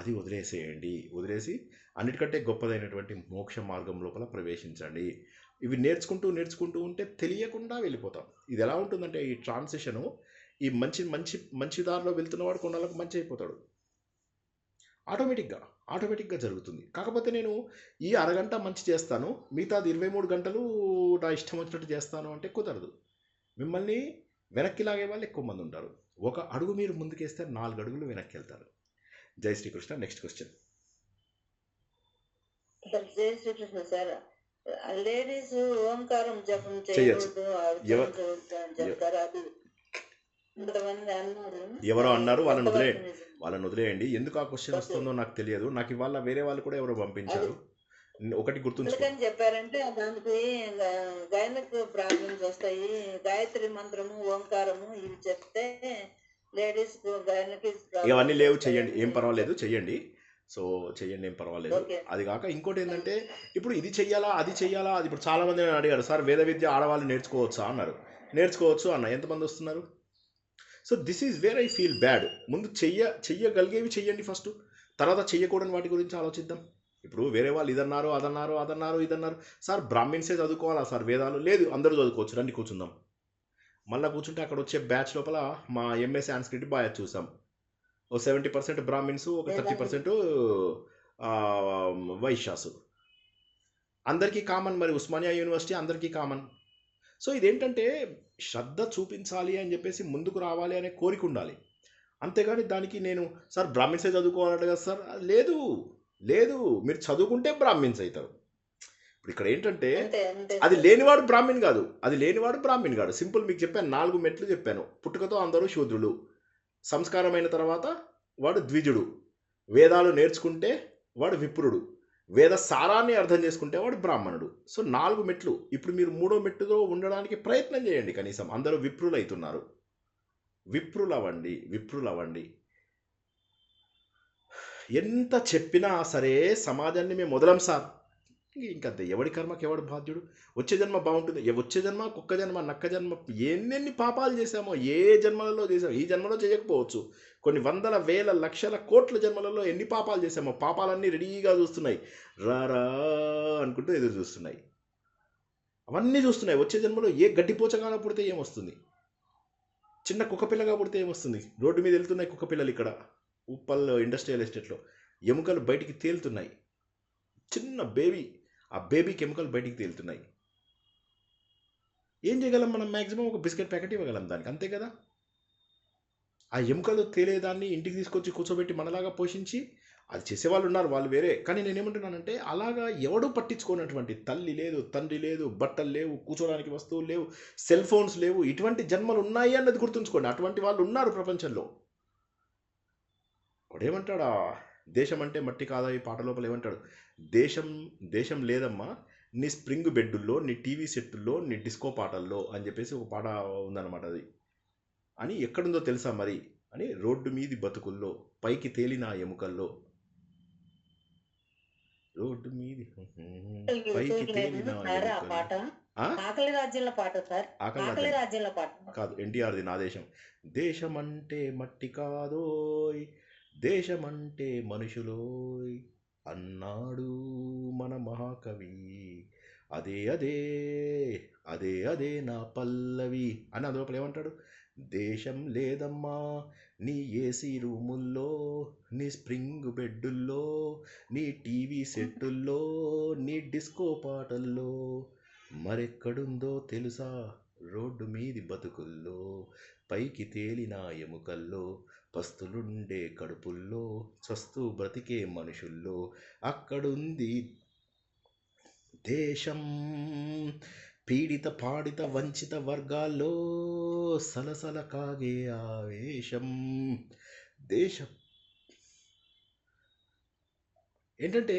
అది వదిలేసేయండి. వదిలేసి అన్నిటికంటే గొప్పదైనటువంటి మోక్ష మార్గం లోపల ప్రవేశించండి. ఇవి నేర్చుకుంటూ ఉంటే తెలియకుండా వెళ్ళిపోతాం. ఇది ఎలా ఉంటుందంటే ఈ ట్రాన్సిషను ఈ మంచి దారిలో వెళ్తున్నవాడు కొన్నాళ్ళకు మంచి అయిపోతాడు. ఆటోమేటిక్గా జరుగుతుంది. కాకపోతే నేను ఈ అరగంట మంచి చేస్తాను, మిగతాది 23 గంటలు నా ఇష్టం వచ్చినట్టు చేస్తాను అంటే కుదరదు. మిమ్మల్ని వెనక్కి లాగే వాళ్ళు ఎక్కువ మంది ఉంటారు. ఒక అడుగు మీరు ముందుకేస్తే 4 అడుగులు వెనక్కి వెళ్తారు. జై శ్రీకృష్ణ. Next question. జై శ్రీకృష్ణ సార్. లేడీస్ ఓంకారం జపం చేయొచ్చు. చేయకూడదు చెప్తారు. అది కొంతమంది అన్నారు. ఎవరో అన్నారు, వాళ్ళని వదిలేయండి. ఎందుకు ఆ క్వశ్చన్ వస్తుందో నాకు తెలియదు. నాకు ఇవాళ వేరే వాళ్ళు కూడా ఎవరో పంపించారు. ఒకటి గుర్తుంచుకో, ఎందుకని చెప్పారంటే దానికి గైనక్ ప్రాబ్లమ్స్ వస్తాయి. గాయత్రి మంత్రము ఓంకారము ఇవి చెప్తే లేడీస్ గైనక్ ఇవన్నీ లేవు, చెయ్యండి, ఏం పర్వాలేదు, చెయ్యండి. సో చెయ్యండి, ఏం పర్వాలేదు. ఓకే. అది కాక ఇంకోటి ఏంటంటే ఇప్పుడు ఇది చెయ్యాలా అది చెయ్యాలా, అది ఇప్పుడు చాలా మంది నన్ను అడిగారు, సార్ వేద విద్య ఆడవాళ్ళు నేర్చుకోవచ్చా అన్నారు. నేర్చుకోవచ్చు అన్న. ఎంతమంది వస్తున్నారు? So this is where I feel bad. ముందు చెయ్యగలిగేవి చెయ్యండి ఫస్ట్, తర్వాత చెయ్యకూడని వాటి గురించి ఆలోచిద్దాం. ఇప్పుడు వేరే వాళ్ళు ఇదన్నారు, సార్ బ్రాహ్మిన్సే చదువుకోవాలా సార్ వేదాలు? లేదు, అందరూ చదువుకోవచ్చు, రండి కూర్చుందాం. మళ్ళీ కూర్చుంటే అక్కడ వచ్చే బ్యాచ్ లోపల మా ఎంఏ సాంస్క్రిట్ బాగా చూసాం. ఓ 70% బ్రాహ్మిన్స్, ఒక 30% వైశ్యాసు. అందరికీ కామన్. మరి ఉస్మానియా యూనివర్సిటీ అందరికీ కామన్. సో ఇదేంటంటే శ్రద్ధ చూపించాలి అని చెప్పేసి ముందుకు రావాలి అనే కోరిక ఉండాలి. అంతేగాని దానికి నేను సార్ బ్రాహ్మిన్సే చదువుకోవాలంట కదా సార్, లేదు, మీరు చదువుకుంటే బ్రాహ్మిన్స్ అవుతారు. ఇప్పుడు ఇక్కడ ఏంటంటే అది లేనివాడు బ్రాహ్మిన్ కాదు. సింపుల్ మీకు చెప్పాను, 4 మెట్లు చెప్పాను. పుట్టుకతో అందరూ శూద్రులు, సంస్కారమైన తర్వాత వాడు ద్విజుడు, వేదాలు నేర్చుకుంటే వాడు విప్రుడు, వేద సారాన్ని అర్థం చేసుకుంటే వాడు బ్రాహ్మణుడు. సో 4 మెట్లు. ఇప్పుడు మీరు 3వ మెట్టులో ఉండడానికి ప్రయత్నం చేయండి. కనీసం అందరూ విప్రులు అవుతున్నారు. విప్రులు అవ్వండి. ఎంత చెప్పినా సరే సమాజాన్ని మేము వదలం సార్. ఇంకంతే. ఎవడి కర్మకి ఎవడు బాధ్యుడు? వచ్చే జన్మ బాగుంటుంది. వచ్చే జన్మ కుక్క జన్మ, నక్క జన్మ, ఎన్నెన్ని పాపాలు చేశామో ఏ జన్మలలో చేసామో. ఈ జన్మలో చేయకపోవచ్చు, కొన్ని వందల వేల లక్షల కోట్ల జన్మలలో ఎన్ని పాపాలు చేశామో. పాపాలన్నీ రెడీగా చూస్తున్నాయి, రారా అనుకుంటూ ఎదురు చూస్తున్నాయి. అవన్నీ చూస్తున్నాయి. వచ్చే జన్మలో ఏ గడ్డిపోచగానో పుడితే ఏమొస్తుంది? చిన్న కుక్కపిల్లగా పుడితే ఏమొస్తుంది? రోడ్డు మీద వెళ్తున్నాయి కుక్కపిల్లలు. ఇక్కడ ఉప్పల్ ఇండస్ట్రియల్ ఎస్టేట్లో ఎముకలు బయటికి తేలుతున్నాయి. చిన్న బేబీ, ఆ బేబీకి ఎముకలు బయటికి తేలుతున్నాయి. ఏం చేయగలం మనం? మ్యాక్సిమం ఒక బిస్కెట్ ప్యాకెట్ ఇవ్వగలం దానికి, అంతే కదా. ఆ ఎముకలు తేలేదాన్ని ఇంటికి తీసుకొచ్చి కూర్చోబెట్టి మనలాగా పోషించి అది చేసేవాళ్ళు ఉన్నారు, వాళ్ళు వేరే. కానీ నేనేమంటున్నానంటే అలాగా ఎవడూ పట్టించుకోనటువంటి తల్లి లేదు, తండ్రి లేదు, బట్టలు లేవు, కూర్చోడానికి వస్తువులు లేవు, సెల్ ఫోన్స్ లేవు, ఇటువంటి జన్మలు ఉన్నాయి అన్నది గుర్తుంచుకోండి. అటువంటి వాళ్ళు ఉన్నారు ప్రపంచంలో. వాడేమంటాడా, దేశం అంటే మట్టి కాదా? ఈ పాట లోపల ఏమంటాడు? దేశం లేదమ్మా నీ స్ప్రింగ్ బెడ్డుల్లో, నీ టీవీ సెట్టుల్లో, నీ డిస్కో పాటల్లో అని చెప్పేసి ఒక పాట ఉందన్నమాట. అది అని ఎక్కడుందో తెలుసా మరి అని, రోడ్డు మీది బతుకుల్లో, పైకి తేలిన ఎముకల్లో, రోడ్డు మీది పైకి తేలిన ఆకలి రాజ్యంలో పాట సార్. ఆకలి రాజ్యంలో పాట కాదు, ఎన్టీఆర్ది నా దేశం. దేశమంటే మట్టి కాదోయ్, దేశమంటే మనుషులోయ్ అన్నాడు మన మహాకవి. అదే అదే అదే అదే నా పల్లవి అని అందులోపల ఏమంటాడు? దేశం లేదమ్మా నీ ఏసీ రూముల్లో, నీ స్ప్రింగ్ బెడ్డుల్లో, నీ టీవీ సెట్టుల్లో, నీ డిస్కో పాటల్లో, మరెక్కడుందో తెలుసా రోడ్డు మీది బతుకుల్లో, పైకి తేలిన ఎముకల్లో, పస్తులుండే కడుపుల్లో, చస్తూ బ్రతికే మనుషుల్లో అక్కడుంది దేశం. పీడిత పాడిత వంచిత వర్గాల్లో సలసల కాగే ఆవేశం. దేశం ఏంటంటే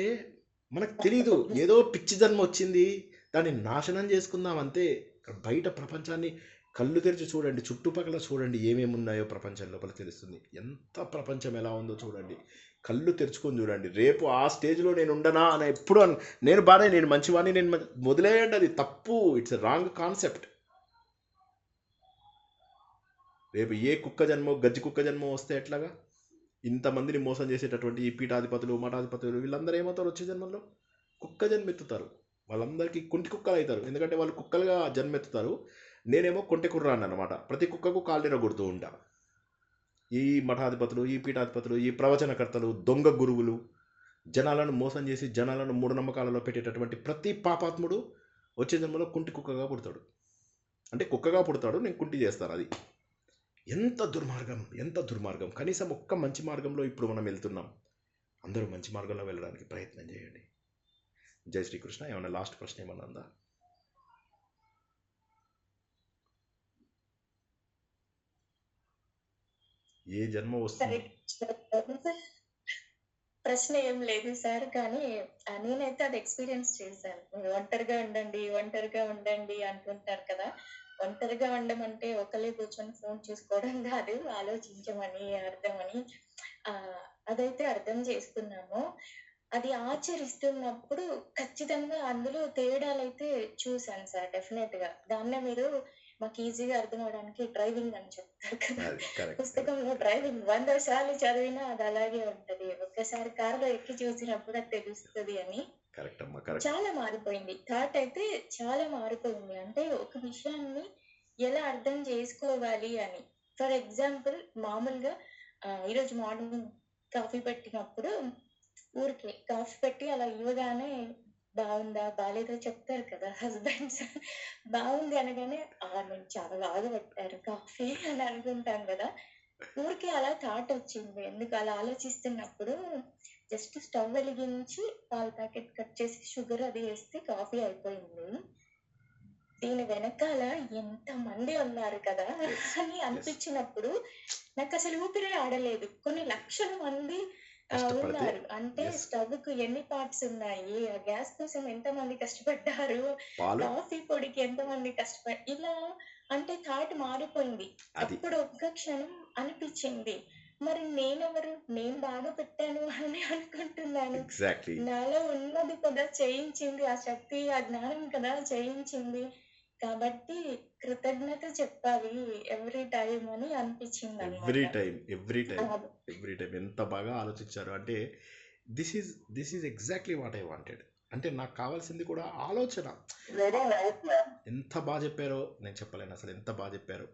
మనకు తెలీదు, ఏదో పిచ్చి జన్మ వచ్చింది, దాన్ని నాశనం చేసుకుందాం అంతే. బయట ప్రపంచాన్ని కళ్ళు తెరిచి చూడండి, చుట్టుపక్కల చూడండి, ఏమేమి ఉన్నాయో ప్రపంచం లోపల తెలుస్తుంది. ఎంత ప్రపంచం ఎలా ఉందో చూడండి, కళ్ళు తెరుచుకొని చూడండి. రేపు ఆ స్టేజ్లో నేను ఉండనా అని ఎప్పుడు నేను మంచివాడిని, నేను వదిలేయండి, అది తప్పు. It's a wrong concept. రేపు ఏ కుక్క జన్మో గజ్జి కుక్క జన్మో వస్తే ఎట్లాగా? ఇంతమందిని మోసం చేసేటటువంటి ఈ పీఠాధిపతులు మఠాధిపతులు వీళ్ళందరూ ఏమవుతారు వచ్చే జన్మల్లో? కుక్క జన్మెత్తుతారు. వాళ్ళందరికీ కుంటి కుక్కలు అవుతారు. ఎందుకంటే వాళ్ళు కుక్కలుగా జన్మెత్తుతారు. నేనేమో కొంటె కుర్రాన్ని అనమాట. ప్రతి కుక్కకు కాళ్ళెర కొడుతూ ఉంటా. ఈ మఠాధిపతులు, ఈ పీఠాధిపతులు, ఈ ప్రవచనకర్తలు, దొంగ గురువులు, జనాలను మోసం చేసి జనాలను మూఢనమ్మకాలలో పెట్టేటటువంటి ప్రతి పాపాత్ముడు వచ్చే జన్మలో కుంటి కుక్కగా పుడతాడు. అంటే కుక్కగా పుడతాడు, నేను కుంటి చేస్తాను. అది ఎంత దుర్మార్గం, ఎంత దుర్మార్గం. కనీసం ఒక్క మంచి మార్గంలో ఇప్పుడు మనం వెళ్తున్నాం. అందరూ మంచి మార్గంలో వెళ్ళడానికి ప్రయత్నం చేయండి. జై శ్రీకృష్ణ. ఏమన్నా లాస్ట్ ప్రశ్న ఏమన్నా ఉందా? ఏ జన్మ వస్తుంది? ప్రశ్న ఏం లేదు సార్, కానీ నేనైతే అది ఎక్స్పీరియన్స్ చేశాను. మీరు ఒంటరిగా ఉండండి అంటుంటారు కదా. ఒంటరిగా ఉండమంటే ఒకళ్ళే కూర్చొని ఫోన్ చూసుకోవడం కాదు, ఆలోచించమని అర్థమని. అదైతే అర్థం చేసుకున్నాము. అది ఆచరిస్తున్నప్పుడు ఖచ్చితంగా అందులో తేడాలైతే చూశాను సార్. డెఫినెట్ గా దాన్నే మీరు మాకు ఈజీగా అర్థం అవడానికి డ్రైవింగ్ అని చెప్తారు కదా. పుస్తకంలో డ్రైవింగ్ 100 సార్లు చదివినా అది అలాగే ఉంటది. ఒక్కసారి కారులో ఎక్కి చూసినప్పుడు అది తెలుస్తుంది అని. చాలా మారిపోయింది. థాట్ అయితే చాలా మారిపోయింది. అంటే ఒక విషయాన్ని ఎలా అర్థం చేసుకోవాలి అని. ఫర్ ఎగ్జాంపుల్, మామూలుగా ఈరోజు మార్నింగ్ కాఫీ పెట్టినప్పుడు ఊరికే కాఫీ పెట్టి అలా ఇవ్వగానే బాగుందా బాగాలేదా చెప్తారు కదా హస్బెండ్స్. బాగుంది అనగానే నేను చాలా బాగా పెట్టారు కాఫీ అని అనుకుంటాం కదా. ఊరికే అలా థాట్ వచ్చింది. ఎందుకు అలా ఆలోచిస్తున్నప్పుడు జస్ట్ స్టవ్ వెలిగించి పాల ప్యాకెట్ కట్ చేసి షుగర్ అది వేస్తే కాఫీ అయిపోయింది. దీని వెనకాల ఎంత మంది ఉన్నారు కదా అని అనిపించినప్పుడు నాకు అసలు ఊపిరే ఆడలేదు. కొన్ని లక్షల మంది ఉన్నారు. అంటే స్టవ్ కు ఎన్ని పార్ట్స్ ఉన్నాయి, ఆ గ్యాస్ కోసం ఎంత మంది కష్టపడ్డారు, కాఫీ పొడికి ఎంత మంది ఇలా అంటే థాట్ మారిపోయింది. అప్పుడు ఒక్క క్షణం అనిపించింది, మరి నేనెవరు, నేను బాగా పెట్టాను అని అనుకుంటున్నాను. నాలో ఉన్నది కదా చేయించింది, ఆ శక్తి ఆ జ్ఞానం కదా చేయించింది. కాబట్టి కృతజ్ఞత చెప్పాలి ఎవ్రీ టైం అని అనిపించింది. ఎవ్రీ టైం ఎంత బాగా ఆలోచించారు. అంటే this is exactly what I wanted. అంటే నాకు కావాల్సింది కూడా ఆలోచన. ఎంత బాగా చెప్పారో నేను చెప్పలేను అసలు, ఎంత బాగా చెప్పారో.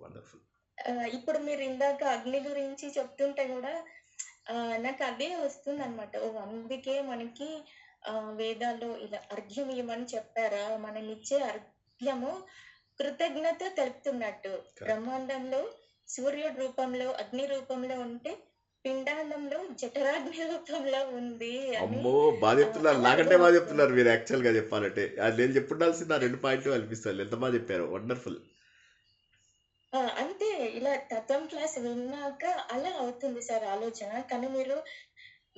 వండర్ఫుల్. ఇప్పుడు మీరు ఇందాక అగ్ని గురించి చెప్తుంటే కూడా నాకు అదే వస్తుంది అనమాట. అందుకే మనకి వేదాల్లో ఇలా అర్ఘ్యం ఇవ్వమని చెప్పారా. మనం ఇచ్చే అర్ఘ్యము కృతజ్ఞత తెలుపుతున్నట్టు. బ్రహ్మాండంలో సూర్యుడి రూపంలో అగ్ని రూపంలో ఉంటే పిండాండంలో జఠరాగ్ని రూపంలో ఉంది. అమ్మో బాగా చెప్తున్నారు, నాకంటే బాగా చెప్తున్నారు మీరు. యాక్చువల్ గా చెప్పాలంటే అది నేను చెప్పుండాల్సింది ఆ 2 పాయింట్లు అనిపిస్తుంది. ఎంత బాగా చెప్పారు, వండర్ఫుల్. అంతే, ఇలా తత్వం క్లాస్ విన్నాక అలా అవుతుంది సార్ ఆలోచన. కానీ మీరు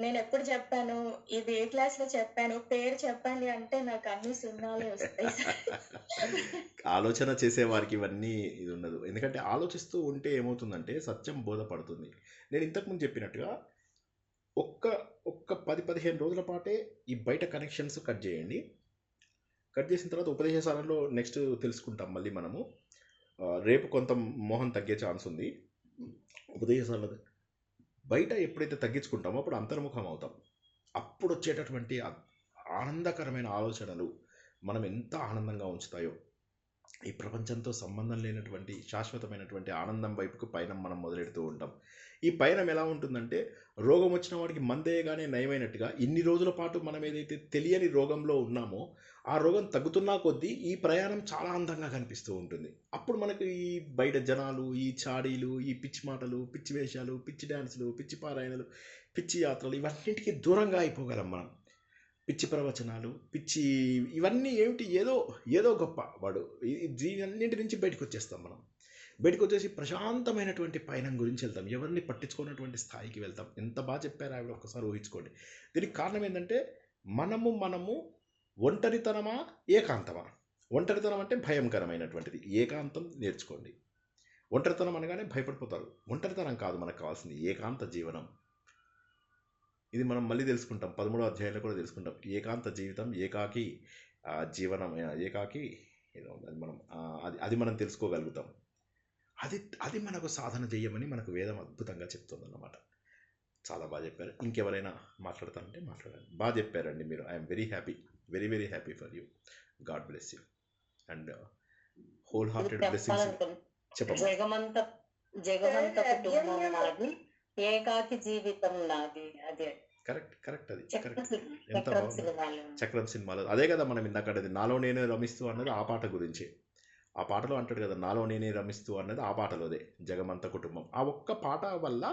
నేను ఎప్పుడు చెప్పాను, ఇది ఏ క్లాస్ లో చెప్పాను, పేరు చెప్పండి అంటే నాకు అన్ని సున్నాలే వస్తాయి సార్. ఆలోచన చేసే వారికి ఇవన్నీ ఇది ఉండదు. ఎందుకంటే ఆలోచిస్తూ ఉంటే ఏమవుతుందంటే సత్యం బోధపడుతుంది. నేను ఇంతకుముందు చెప్పినట్టుగా ఒక్క 10-15 రోజుల పాటే ఈ బయట కనెక్షన్స్ కట్ చేయండి. కట్ చేసిన తర్వాత ఉపదేశశాలలో నెక్స్ట్ తెలుసుకుంటాం మళ్ళీ మనము. రేపు కొంత మోహం తగ్గే ఛాన్స్ ఉంది. ఉపదేశశాల బయట ఎప్పుడైతే తగ్గించుకుంటామో అప్పుడు అంతర్ముఖం అవుతాం. అప్పుడు వచ్చేటటువంటి ఆనందకరమైన ఆలోచనలు మనం ఎంత ఆనందంగా ఉంచుతాయో. ఈ ప్రపంచంతో సంబంధం లేనటువంటి శాశ్వతమైనటువంటి ఆనందం వైపుకు పయనం మనం మొదలెడుతూ ఉంటాం. ఈ పయనం ఎలా ఉంటుందంటే, రోగం వచ్చిన వాడికి మందేయగానే నయమైనట్టుగా ఇన్ని రోజుల పాటు మనం ఏదైతే తెలియని రోగంలో ఉన్నామో ఆ రోగం తగ్గుతున్నా కొద్దీ ఈ ప్రయాణం చాలా అందంగా కనిపిస్తూ ఉంటుంది. అప్పుడు మనకు ఈ బయట జనాలు, ఈ చాడీలు, ఈ పిచ్చి మాటలు, పిచ్చి వేషాలు, పిచ్చి డ్యాన్సులు, పిచ్చి పారాయణలు, పిచ్చి యాత్రలు ఇవన్నింటికి దూరంగా అయిపోగలం మనం. పిచ్చి ప్రవచనాలు, పిచ్చి ఇవన్నీ ఏమిటి, ఏదో గొప్ప వాడు, దీనన్నింటి నుంచి బయటకు వచ్చేస్తాం మనం. బయటకు వచ్చేసి ప్రశాంతమైనటువంటి పయనం గురించి వెళ్తాం. ఎవరిని పట్టించుకున్నటువంటి స్థాయికి వెళ్తాం. ఎంత బాగా చెప్పారు ఆవిడ, ఒక్కసారి ఊహించుకోండి. దీనికి కారణం ఏంటంటే మనము ఒంటరితనమా ఏకాంతమా. ఒంటరితనం అంటే భయంకరమైనటువంటిది. ఏకాంతం నేర్చుకోండి. ఒంటరితనం అనగానే భయపడిపోతారు. ఒంటరితనం కాదు మనకు కావాల్సింది, ఏకాంత జీవనం. ఇది మనం మళ్ళీ తెలుసుకుంటాం, 13వ అధ్యాయంలో కూడా తెలుసుకుంటాం. ఏకాంత జీవితం, ఏకాకి జీవనం, ఏకాకి అది మనం తెలుసుకోగలుగుతాం. అది అది మనకు సాధన చేయమని మనకు వేదం అద్భుతంగా చెప్తుందన్నమాట. చాలా బాగా చెప్పారు. ఇంకెవరైనా మాట్లాడతారంటే మాట్లాడండి. బాగా చెప్పారండి మీరు. I'm very happy, very very happy for you. God bless you and whole hearted blessings. చెప్పమ్మా. జగమంత కుటుంబం నాది, ఏకాకి జీవితం నాది. అదే కరెక్ట్ అది చక్రం కరెక్ట్. ఎంత చక్రం బాగుంది. సినిమాలో. చక్రం సినిమాలో అదే కదా మనం ఇందాకది నాలో నేనే రమిస్తూ అన్నది ఆ పాట గురించి. ఆ పాటలో అంటాడు కదా నాలో నేనే రమిస్తూ అన్నది ఆ పాటలోదే. జగమంత కుటుంబం ఆ ఒక్క పాట వల్ల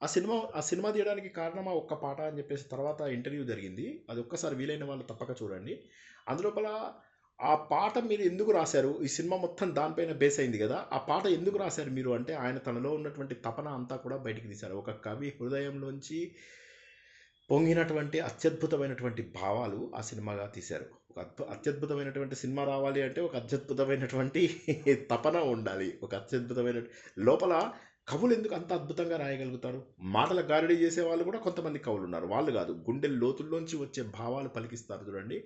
ఆ సినిమా తీయడానికి కారణం ఆ ఒక్క పాట అని చెప్పేసి తర్వాత ఇంటర్వ్యూ జరిగింది. అది ఒక్కసారి వీలైన వాళ్ళు తప్పక చూడండి. అందులోపల ఆ పాట మీరు ఎందుకు రాశారు, ఈ సినిమా మొత్తం దానిపైన బేస్ అయింది కదా, ఆ పాట ఎందుకు రాశారు మీరు అంటే ఆయన తనలో ఉన్నటువంటి తపన అంతా కూడా బయటికి తీశారు. ఒక కవి హృదయంలోంచి పొంగినటువంటి అత్యద్భుతమైనటువంటి భావాలు ఆ సినిమాగా తీశారు. ఒక అత్యద్భుతమైనటువంటి సినిమా రావాలి అంటే ఒక అత్యద్భుతమైనటువంటి తపన ఉండాలి. ఒక అత్యద్భుతమైన లోపల కవులు ఎందుకు అంత అద్భుతంగా రాయగలుగుతారు? మాటల గారడీ చేసే వాళ్ళు కూడా కొంతమంది కవులు ఉన్నారు. వాళ్ళు కాదు, గుండె లోతుల్లోంచి వచ్చే భావాలు పలికిస్తారు చూడండి,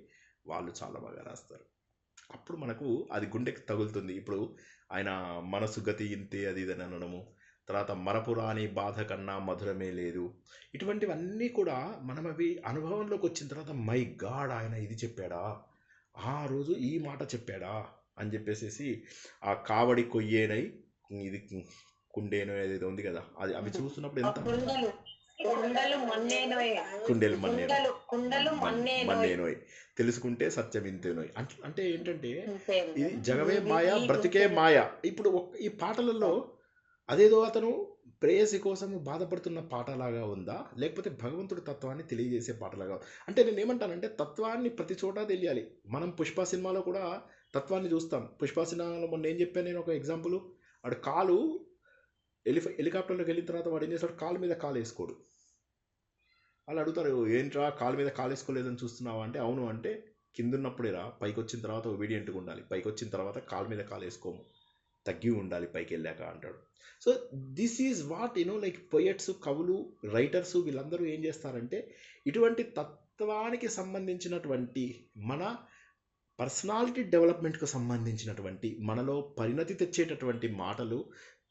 వాళ్ళు చాలా బాగా రాస్తారు. అప్పుడు మనకు అది గుండెకి తగులుతుంది. ఇప్పుడు ఆయన మనసు గతి ఇంతే అది ఇది అని అనడము, తర్వాత మరపురాని బాధ కన్నా మధురమే లేదు, ఇటువంటివన్నీ కూడా మనం అవి అనుభవంలోకి వచ్చిన తర్వాత మై గాడ్ ఆయన ఇది చెప్పాడా, ఆ రోజు ఈ మాట చెప్పాడా అని చెప్పేసి ఆ కావడి కొయ్యేనై ఇది కుండేనో ఏదో ఉంది కదా, అది అవి చూస్తున్నప్పుడు ఎంత కుండెలు మన్నేనోయ్ తెలుసుకుంటే సత్యం ఇంతేనోయ్ అంటే ఏంటంటే ఇది జగమే మాయ బ్రతికే మాయ. ఇప్పుడు ఈ పాటలలో అదేదో అతను ప్రేయసి కోసం బాధపడుతున్న పాటలాగా ఉందా, లేకపోతే భగవంతుడి తత్వాన్ని తెలియజేసే పాటలాగా? అంటే నేను ఏమంటానంటే తత్వాన్ని ప్రతి చోట తెలియాలి. మనం పుష్ప సినిమాలో కూడా తత్వాన్ని చూస్తాం. పుష్ప సినిమాలో మొన్న ఏం చెప్పాను నేను, ఒక ఎగ్జాంపుల్, వాడు కాలు హెలికాప్టర్లోకి వెళ్ళిన తర్వాత వాడు ఏం చేస్తాడు, కాలు మీద కాలు వేసుకోడు. వాళ్ళు అడుగుతారు ఏంట్రా కాలు మీద కాలు వేసుకోలేదని చూస్తున్నావా అంటే, అవును అంటే కిందున్నప్పుడేరా, పైకి వచ్చిన తర్వాత ఒబీడియంట్గా ఉండాలి, పైకి వచ్చిన తర్వాత కాలు మీద కాలు వేసుకోము, తగ్గి ఉండాలి పైకి వెళ్ళాక అంటాడు. So this is what like పొయట్స్, కవులు, రైటర్స్ వీళ్ళందరూ ఏం చేస్తారంటే ఇటువంటి తత్వానికి సంబంధించినటువంటి మన పర్సనాలిటీ డెవలప్మెంట్కు సంబంధించినటువంటి మనలో పరిణతి తెచ్చేటటువంటి మాటలు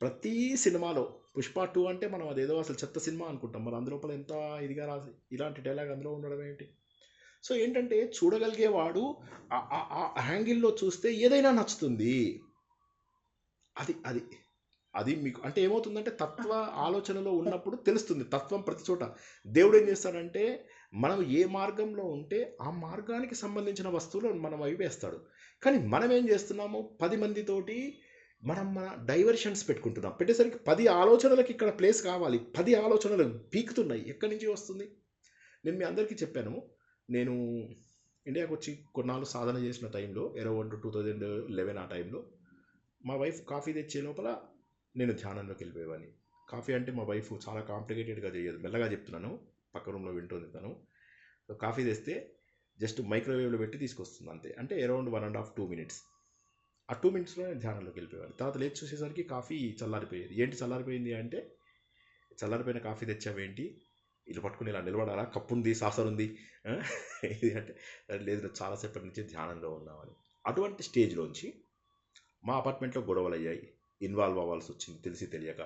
ప్రతి సినిమాలో. పుష్ప 2 అంటే మనం అదేదో అసలు చెత్త సినిమా అనుకుంటాం, మరి అందులోపల ఎంత ఇదిగా రాసి ఇలాంటి డైలాగ్ అందులో ఉండడం ఏంటి? సో ఏంటంటే చూడగలిగేవాడు ఆ యాంగిల్లో చూస్తే ఏదైనా నచ్చుతుంది. అది అది అది మీకు అంటే ఏమవుతుందంటే తత్వ ఆలోచనలో ఉన్నప్పుడు తెలుస్తుంది. తత్వం ప్రతి చోట దేవుడు ఏం చేస్తాడంటే మనం ఏ మార్గంలో ఉంటే ఆ మార్గానికి సంబంధించిన వస్తువులు మనం అవి వేస్తాడు. కానీ మనం ఏం చేస్తున్నాము, 10 మందితోటి మన డైవర్షన్స్ పెట్టుకుంటున్నాం. పెట్టేసరికి 10 ఆలోచనలకి ఇక్కడ ప్లేస్ కావాలి, 10 ఆలోచనలు పీకుతున్నాయి. ఎక్కడి నుంచి వస్తుంది? నేను మీ అందరికీ చెప్పాను, నేను ఇండియాకి వచ్చి కొన్నాళ్ళు సాధన చేసిన టైంలో అరౌండ్ 2011 ఆ టైంలో మా వైఫ్ కాఫీ తెచ్చే లోపల నేను ధ్యానంలోకి వెళ్ళిపోయేవాడిని. కాఫీ అంటే మా వైఫ్ చాలా కాంప్లికేటెడ్గా చేయదు, మెల్లగా చెప్తున్నాను, పక్క రూమ్లో వింటుంది తను. సో కాఫీ తెస్తే జస్ట్ మైక్రోవేవ్లో పెట్టి తీసుకొస్తుంది అంతే. అంటే అరౌండ్ 1.5-2 minutes. ఆ 2 minutesలో నేను ధ్యానంలోకి వెళ్ళిపోయేవాడిని. తర్వాత లేచి చూసేసరికి కాఫీ చల్లారిపోయేది. ఏంటి చల్లారిపోయింది అంటే, చల్లారిపోయిన కాఫీ తెచ్చావేంటి, ఇలా పట్టుకుని ఇలా నిలబడాలా, కప్పుంది సాసర్ ఉంది ఇది అంటే, లేదు చాలాసేపటి నుంచి ధ్యానంలో ఉన్నామని. అటువంటి స్టేజ్లోంచి మా అపార్ట్మెంట్లో గొడవలు అయ్యాయి, ఇన్వాల్వ్ అవ్వాల్సి వచ్చింది తెలిసి తెలియక.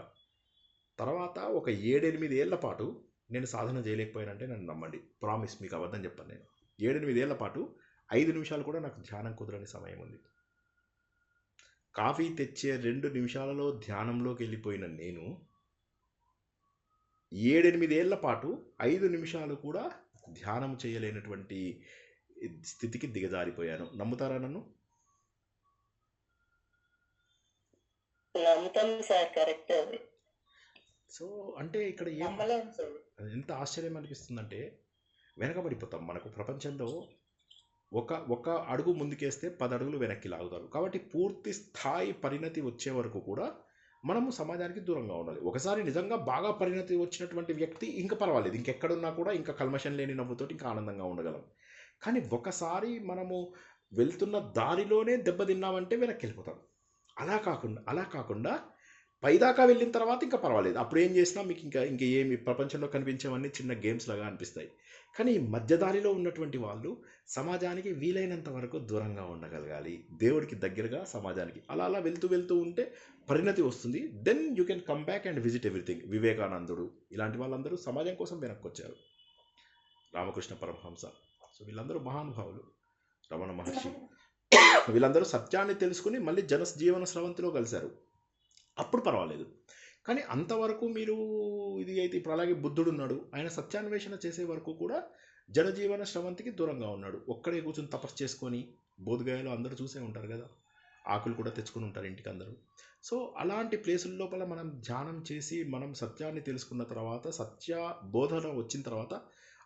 తర్వాత ఒక 7-8 ఏళ్ల పాటు నేను సాధన చేయలేకపోయానంటే నన్ను నమ్మండి, ప్రామిస్, మీకు అబద్ధం చెప్పాను. నేను 7-8 ఏళ్ల పాటు 5 నిమిషాలు కూడా నాకు ధ్యానం కుదరని సమయం ఉంది. కాఫీ తెచ్చే 2 నిమిషాలలో ధ్యానంలోకి వెళ్ళిపోయిన నేను 7-8 ఏళ్ల పాటు 5 నిమిషాలు కూడా ధ్యానం చేయలేనటువంటి స్థితికి దిగజారిపోయాను. నమ్ముతారా నన్ను? సో అంటే ఇక్కడ ఎంత ఆశ్చర్యం అనిపిస్తుందంటే, వెనకబడిపోతాం. మనకు ప్రపంచంలో ఒక అడుగు ముందుకేస్తే 10 అడుగులు వెనక్కి లాగుతారు. కాబట్టి పూర్తి స్థాయి పరిణతి వచ్చే వరకు కూడా మనము సమాజానికి దూరంగా ఉండాలి. ఒకసారి నిజంగా బాగా పరిణతి వచ్చినటువంటి వ్యక్తి ఇంకా పర్వాలేదు, ఇంకెక్కడున్నా కూడా ఇంకా కల్మషం లేని నవ్వుతోటి ఇంకా ఆనందంగా ఉండగలం. కానీ ఒకసారి మనము వెళ్తున్న దారిలోనే దెబ్బతిన్నామంటే వెనక్కి వెళ్ళిపోతాం. అలా కాకుండా పైదాకా వెళ్ళిన తర్వాత ఇంకా పర్వాలేదు, అప్పుడు ఏం చేసినా మీకు ఇంకా ఏమి ప్రపంచంలో కనిపించేవన్నీ చిన్న గేమ్స్ లాగా అనిపిస్తాయి. కానీ మధ్యదారిలో ఉన్నటువంటి వాళ్ళు సమాజానికి వీలైనంత వరకు దూరంగా ఉండగలగాలి, దేవుడికి దగ్గరగా సమాజానికి అలా అలా వెళ్తూ ఉంటే పరిణతి వస్తుంది. Then you can come back and visit everything. వివేకానందుడు ఇలాంటి వాళ్ళందరూ సమాజం కోసం వెనక్కి వచ్చారు, రామకృష్ణ పరమహంస. సో వీళ్ళందరూ మహానుభావులు, రమణ మహర్షి, వీళ్ళందరూ సత్యాన్ని తెలుసుకుని మళ్ళీ జీవన స్రవంతిలో కలిశారు. అప్పుడు పర్వాలేదు. కానీ అంతవరకు మీరు ఇది అయితే ఇప్పుడు అలాగే బుద్ధుడు ఉన్నాడు, ఆయన సత్యాన్వేషణ చేసే వరకు కూడా జనజీవన స్రవంతికి దూరంగా ఉన్నాడు. ఒక్కడే కూర్చొని తపస్సు చేసుకొని, బోధగయలో అందరూ చూసే ఉంటారు కదా, ఆకులు కూడా తెచ్చుకొని ఉంటారు ఇంటికి అందరూ. సో అలాంటి ప్లేసుల లోపల మనం ధ్యానం చేసి మనం సత్యాన్ని తెలుసుకున్న తర్వాత, సత్య బోధన వచ్చిన తర్వాత,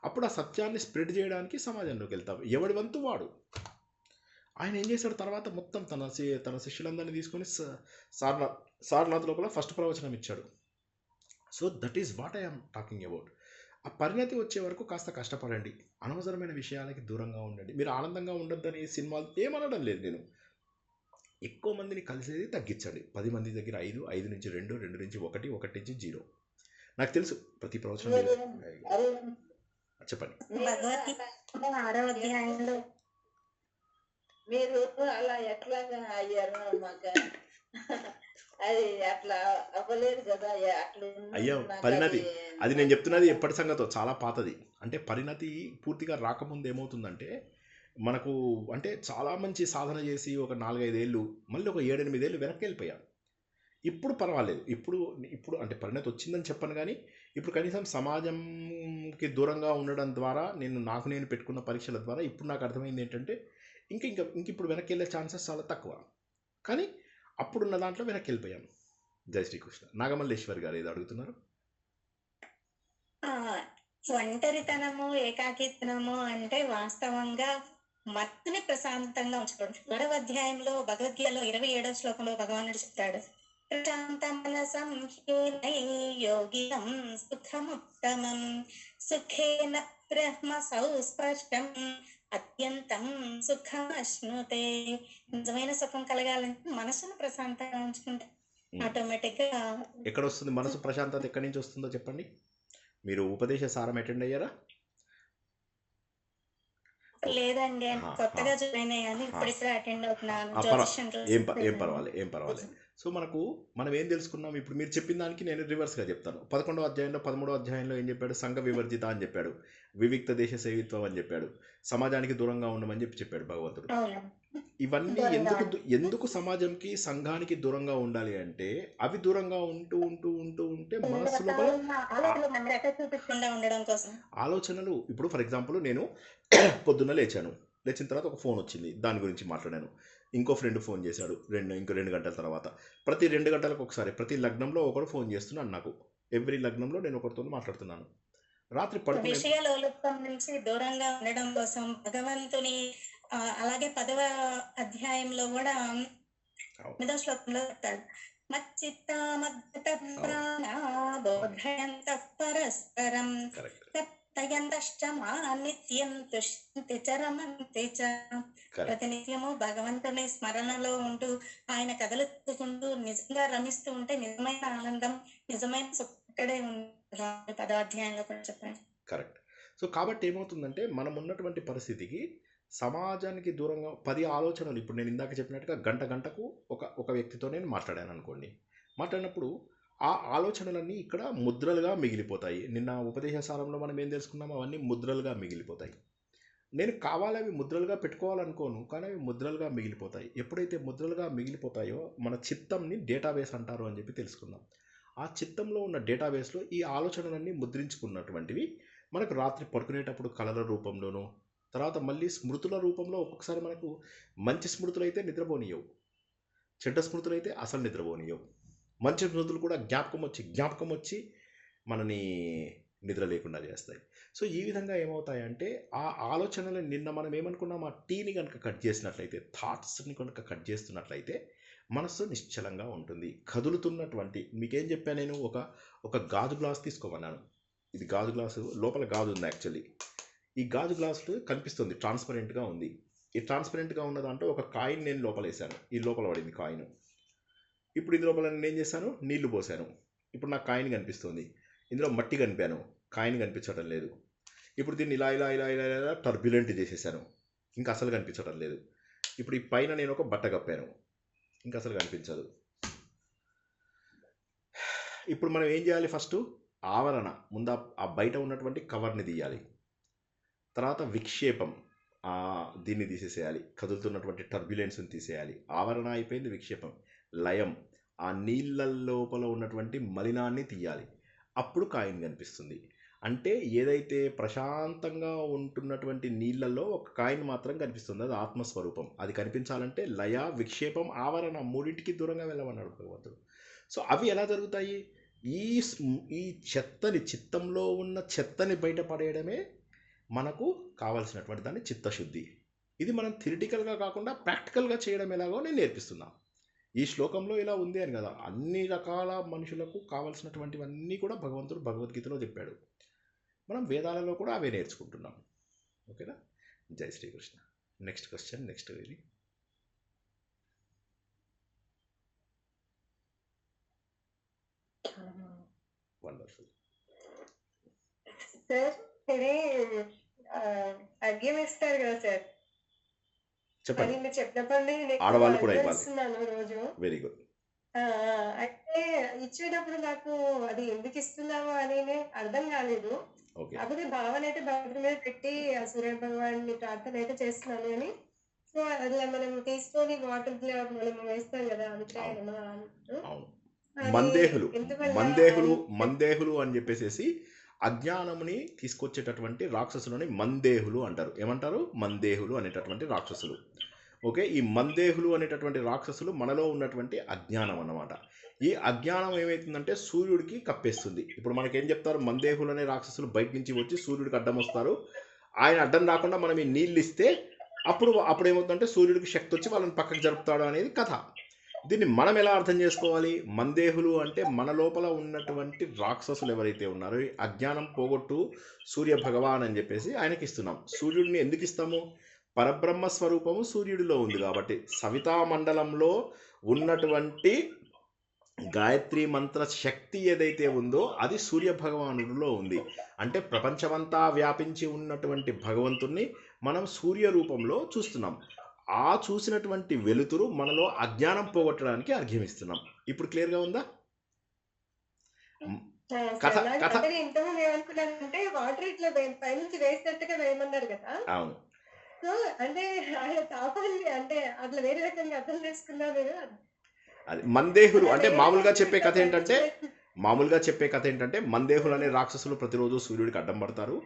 అప్పుడు ఆ సత్యాన్ని స్ప్రెడ్ చేయడానికి సమాజంలోకి వెళ్తాం. ఎవడి వంతు వాడు. ఆయన ఏం చేశాడు తర్వాత మొత్తం తన శిష్యులందరినీ తీసుకొని సారనాథ్ లోపల ఫస్ట్ ప్రవచనం ఇచ్చాడు. So that is what I'm talking about. ఆ పరిణతి వచ్చే వరకు కాస్త కష్టపడండి, అనవసరమైన విషయాలకి దూరంగా ఉండండి. మీరు ఆనందంగా ఉండొద్దని సినిమాలు ఏమనడం లేదు నేను. ఎక్కువ మందిని కలిసేది తగ్గించండి. 10 మంది దగ్గర 5, 5 నుంచి 2, 2 నుంచి 1, 1 నుంచి 0. నాకు తెలుసు ప్రతి ప్రవచనం చెప్పండి. మీరు అలా ఎట్లాగా అయ్యారు మాకు అది అట్లా అవ్వలేదు కదా. అయ్యో పరిణతి అది నేను చెప్తున్నది ఎప్పటి సంగతో చాలా పాతది. అంటే పరిణతి పూర్తిగా రాకముందు ఏమవుతుందంటే మనకు అంటే చాలా మంచి సాధన చేసి ఒక 4-5 ఏళ్ళు మళ్ళీ ఒక 7-8 ఏళ్ళు వెనక్కి వెళ్ళిపోయాను. ఇప్పుడు పర్వాలేదు. ఇప్పుడు అంటే పరిణతి వచ్చిందని చెప్పను, కానీ ఇప్పుడు కనీసం సమాజంకి దూరంగా ఉండడం ద్వారా నేను పెట్టుకున్న పరీక్షల ద్వారా ఇప్పుడు నాకు అర్థమైంది ఏంటంటే ఇంక ఇప్పుడు వెనక్కి వెళ్ళే ఛాన్సెస్ చాలా తక్కువ. కానీ అప్పుడున్న దాంట్లో వెనక్కి వెళ్ళిపోయాను. జై శ్రీకృష్ణ. నాగమల్లేశ్వర్ గారు ఏదో అడుగుతున్నారు. ఒంటరితనము, ఏకాకితనము అంటే వాస్తవంగా మనసుని ప్రశాంతంగా ఉంచుకోండి. 6వ అధ్యాయంలో భగవద్గీతలో 27వ శ్లోకంలో భగవానుడు చెప్తాడు, ప్రశాంత మనసం యోగినం సుఖముత్తమం సుఖేన బ్రహ్మ సంస్పష్టం అత్యంతం సుఖమశ్నుతే. నిజమైన సుఖం కలగాలంటే మనసును ప్రశాంతంగా ఉంచుకుంటే ఆటోమేటిక్ గా ఎక్కడ వస్తుంది మనసు ప్రశాంతత? ఎక్కడి నుంచి వస్తుందో చెప్పండి. మీరు ఉపదేశ సారం అటెండ్ అయ్యారా? లేదండి, కొత్తగా జాయిన్ అయ్యాను, ఇప్పుడు అటెండ్ అవుతున్నాను. ఏం పర్వాలేదు. సో మనం ఏం తెలుసుకున్నాం ఇప్పుడు? మీరు చెప్పిన దానికి నేను రివర్స్గా చెప్తాను. 11వ అధ్యాయంలో 13వ అధ్యాయంలో ఏం చెప్పాడు? సంఘ వివర్జిత అని చెప్పాడు, వివిక్త దేశ సేవిత్వం అని చెప్పాడు, సమాజానికి దూరంగా ఉండమని చెప్పాడు భగవంతుడు. ఇవన్నీ ఎందుకు సమాజంకి సంఘానికి దూరంగా ఉండాలి అంటే అవి దూరంగా ఉంటే మనస్సు లోపల ఆలోచనలు. ఇప్పుడు ఫర్ ఎగ్జాంపుల్ నేను పొద్దున్న లేచిన తర్వాత ఒక ఫోన్ వచ్చింది, దాని గురించి మాట్లాడాను. ఇంకో ఫ్రెండ్ ఫోన్ చేశాడు ఇంకో 2 గంటల తర్వాత. ప్రతి 2 గంటలకు ఒకసారి ప్రతి లగ్నంలో ఒకడు ఫోన్ చేస్తున్నాడు నాకు. ఎవ్రీ లగ్నంలో నేను ఒకరితో మాట్లాడుతున్నాను. రాత్రి విషయాలోలుప్తం నుంచి దూరంగా ఉండడం కోసం భగవంతుని అలాగే 10వ అధ్యాయంలో కూడా 9వ శ్లోకంలో చెప్తాడు, మచ్చిత్త మద్గత ప్రాణా బోధయంత పరస్పరం నిత్యం తుష్టి చరమంతి చ. ప్రతినిత్యము భగవంతుని స్మరణలో ఉంటూ ఆయన కదలుకుంటూ నిజంగా రమిస్తూ ఉంటే నిజమైన ఆనందం, నిజమైన సుఖడే ఉంది. 10వ అధ్యాయంలో కూడా చెప్పాడు. కరెక్ట్. సో కాబట్టి ఏమవుతుందంటే మనం ఉన్నటువంటి పరిస్థితికి సమాజానికి దూరంగా 10 ఆలోచనలు. ఇప్పుడు నేను ఇందాక చెప్పినట్టుగా గంటకు ఒక వ్యక్తితో నేను మాట్లాడాను అనుకోండి. మాట్లాడినప్పుడు ఆ ఆలోచనలన్నీ ఇక్కడ ముద్రలుగా మిగిలిపోతాయి. నిన్న ఉపదేశసారంలో మనం ఏం తెలుసుకున్నామో అవన్నీ ముద్రలుగా మిగిలిపోతాయి. నేను కావాలవి ముద్రలుగా పెట్టుకోవాలనుకోను, కానీ అవి ముద్రలుగా మిగిలిపోతాయి. ఎప్పుడైతే ముద్రలుగా మిగిలిపోతాయో మన చిత్తంని డేటాబేస్ అంటారు అని చెప్పి తెలుసుకున్నాం. ఆ చిత్తంలో ఉన్న డేటాబేస్లో ఈ ఆలోచనలన్నీ ముద్రించుకున్నటువంటివి మనకు రాత్రి పడుకునేటప్పుడు కళల రూపంలోనూ, తర్వాత మళ్ళీ స్మృతుల రూపంలో ఒక్కొక్కసారి మనకు మంచి స్మృతులు అయితే నిద్రపోనియవు, చెడ్డ స్మృతులు అయితే అసలు నిద్రపోనియవు. మంచి స్మృతులు కూడా జ్ఞాపకం వచ్చి మనని నిద్ర లేకుండా చేస్తాయి. సో ఈ విధంగా ఏమవుతాయంటే ఆ ఆలోచనలు నిన్న మనం ఏమనుకున్నాం, ఆ టీని కనుక కట్ చేసినట్లయితే, థాట్స్ని కనుక కట్ చేస్తున్నట్లయితే మనస్సు నిశ్చలంగా ఉంటుంది. కదులుతున్నటువంటి మీకేం చెప్పాను నేను, ఒక గాజు గ్లాస్ తీసుకోమన్నాను. ఇది గాజు గ్లాసు, లోపల గాజు ఉంది. యాక్చువల్లీ ఈ గాజు గ్లాసు కనిపిస్తుంది, ట్రాన్స్పరెంట్గా ఉంది. ఈ ట్రాన్స్పరెంట్గా ఉన్న దాంట్లో ఒక కాయిన్ నేను లోపల వేసాను. ఈ లోపల పడింది కాయిన్. ఇప్పుడు ఇందులో నేను ఏం చేశాను, నీళ్లు పోసాను. ఇప్పుడు నాకు కాయిన్ కనిపిస్తుంది. ఇందులో మట్టి కనిపాను, కాయిన్ కనిపించడం లేదు. ఇప్పుడు దీన్ని ఇలా ఇలా ఇలా ఇలా ఇలా టర్బ్యులెంట్ చేసేసాను, ఇంకా అసలు కనిపించడం లేదు. ఇప్పుడు ఈ పైన నేను ఒక బట్ట కప్పాను, ఇంకా అసలు కనిపించదు. ఇప్పుడు మనం ఏం చేయాలి, ఫస్ట్ ఆవరణ ముందు ఆ బయట ఉన్నటువంటి కవర్ని తీయాలి. తర్వాత విక్షేపం, దీన్ని తీసేసేయాలి, కదులుతున్నటువంటి టర్బ్యులెన్స్ని తీసేయాలి. ఆవరణ అయిపోయింది, విక్షేపం, లయం, ఆ నీళ్ళ లోపల ఉన్నటువంటి మలినాన్ని తీయాలి. అప్పుడు కాయిన్ కనిపిస్తుంది. అంటే ఏదైతే ప్రశాంతంగా ఉంటున్నటువంటి నీళ్ళల్లో ఒక కాయిన్ మాత్రం కనిపిస్తుంది, అది ఆత్మస్వరూపం. అది కనిపించాలంటే లయ, విక్షేపం, ఆవరణ మూడింటికి దూరంగా వెళ్ళమన్నాడు భగవంతుడు. సో అవి ఎలా జరుగుతాయి? ఈ చెత్తని, చిత్తంలో ఉన్న చెత్తని బయటపడేయడమే మనకు కావాల్సినటువంటి దాన్ని చిత్తశుద్ధి. ఇది మనం థియరిటికల్గా కాకుండా ప్రాక్టికల్గా చేయడం ఎలాగో నేను నేర్పిస్తున్నా. ఈ శ్లోకంలో ఇలా ఉంది అని కదా, అన్ని రకాల మనుషులకు కావాల్సినటువంటివన్నీ కూడా భగవంతుడు భగవద్గీతలో చెప్పాడు. మనం వేదాలలో కూడా అవే నేర్చుకుంటున్నాం. ఓకేనా? జై శ్రీకృష్ణ. నెక్స్ట్ క్వశ్చన్, నెక్స్ట్ ఇది వండర్ఫుల్. సార్ ఇది అర్ఘ్యం ఇస్తారు కదా సార్, చెప్పండి. అది మీరు చెప్పినప్పుడు ఆడవాళ్ళు కూడా ఇస్తున్నాను రోజు. Very good. అయితే ఇచ్చేటప్పుడు నాకు అది ఎందుకు ఇస్తున్నావో అని అర్థం కాలేదు. కాకపోతే భావన అయితే భగవంతుడి మీద పెట్టి ఆ సూర్య భగవాన్ని ప్రార్థన అయితే చేస్తున్నాను అని. సో అది మనం తీసుకొని వాటర్ మనం వేస్తాం కదా, మందేహులు అని చెప్పేసి అజ్ఞానముని తీసుకొచ్చేటటువంటి రాక్షసులని మందేహులు అంటారు. ఏమంటారు? మందేహులు అనేటటువంటి రాక్షసులు. ఓకే, ఈ మందేహులు అనేటటువంటి రాక్షసులు మనలో ఉన్నటువంటి అజ్ఞానం అన్నమాట. ఈ అజ్ఞానం ఏమవుతుందంటే సూర్యుడికి కప్పేస్తుంది. ఇప్పుడు మనకేం చెప్తారు, మందేహులు అనే రాక్షసులు బయట నుంచి వచ్చి సూర్యుడికి అడ్డం వస్తారు. ఆయన అడ్డం రాకుండా మనం ఈ నీళ్ళు ఇస్తే అప్పుడు ఏమవుతుందంటే సూర్యుడికి శక్తి వచ్చి వాళ్ళని పక్కకు జరుపుతాడు అనేది కథ. దీన్ని మనం ఎలా అర్థం చేసుకోవాలి? మందేహులు అంటే మన లోపల ఉన్నటువంటి రాక్షసులు ఎవరైతే ఉన్నారో, ఈ అజ్ఞానం పోగొట్టు సూర్య భగవాన్ అని చెప్పేసి ఆయనకి ఇస్తున్నాం. సూర్యుడిని ఎందుకు ఇస్తాము? పరబ్రహ్మ స్వరూపము సూర్యుడిలో ఉంది కాబట్టి. సవితా మండలంలో ఉన్నటువంటి గాయత్రి మంత్ర శక్తి ఏదైతే ఉందో అది సూర్య భగవానుడిలో ఉంది. అంటే ప్రపంచమంతా వ్యాపించి ఉన్నటువంటి భగవంతుణ్ణి మనం సూర్య రూపంలో చూస్తున్నాం. ఆ చూసినటువంటి వెలుతురు మనలో అజ్ఞానం పోగొట్టడానికి అర్ఘ్యమిస్తున్నాం. ఇప్పుడు క్లియర్గా ఉందా? కథ ఏమనుకున్నానంటే వాటర్ ఇట్లా పైనుంచి వేసినట్టుగా వేయమన్నారు కదా. అవును. సో అంటే ఆయన తాపాన్ని అంటే అట్లా వేరే రకంగా అర్థం చేసుకున్నా నేను. అది మందేహులు అంటే మామూలుగా చెప్పే కథ ఏంటంటే మందేహులు అనే రాక్షసులు ప్రతిరోజు సూర్యుడికి అడ్డం పడతారు.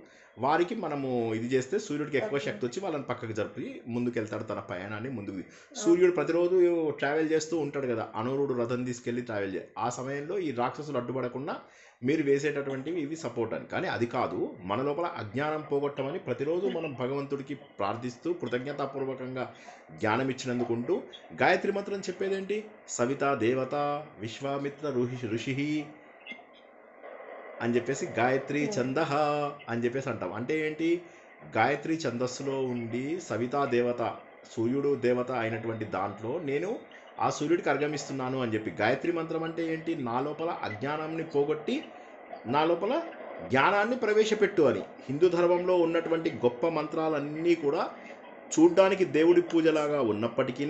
వారికి మనము ఇది చేస్తే సూర్యుడికి ఎక్కువ శక్తి వచ్చి వాళ్ళని పక్కకు జరిపి ముందుకెళ్తాడు తన ప్రయాణాన్ని ముందుకు. సూర్యుడు ప్రతిరోజు ట్రావెల్ చేస్తూ ఉంటాడు కదా, అనూరుడు రథం తీసుకెళ్ళి ట్రావెల్ ఆ సమయంలో ఈ రాక్షసులు అడ్డుపడకుండా మీరు వేసేటటువంటివి ఇవి సపోర్ట్ అని. కానీ అది కాదు, మన లోపల అజ్ఞానం పోగొట్టమని ప్రతిరోజు మనం భగవంతుడికి ప్రార్థిస్తూ కృతజ్ఞతాపూర్వకంగా జ్ఞానం ఇచ్చినందుకుంటూ గాయత్రి మంత్రం చెప్పేదేంటి? సవిత దేవత విశ్వామిత్ర ఋషి అని చెప్పేసి గాయత్రి ఛందః అని చెప్పేసి అంటాం. అంటే ఏంటి? గాయత్రి ఛందస్సులో ఉండి సవితా దేవత, సూర్యుడు దేవత అయినటువంటి దాంట్లో నేను ఆ సూర్యుడికి అర్ఘమిస్తున్నాను అని చెప్పి. గాయత్రి మంత్రం అంటే ఏంటి? నా లోపల అజ్ఞానాన్ని పోగొట్టి నా లోపల జ్ఞానాన్ని ప్రవేశపెట్టు అని. హిందూ ధర్మంలో ఉన్నటువంటి గొప్ప మంత్రాలన్నీ కూడా చూడ్డానికి దేవుడి పూజలాగా ఉన్నప్పటికీ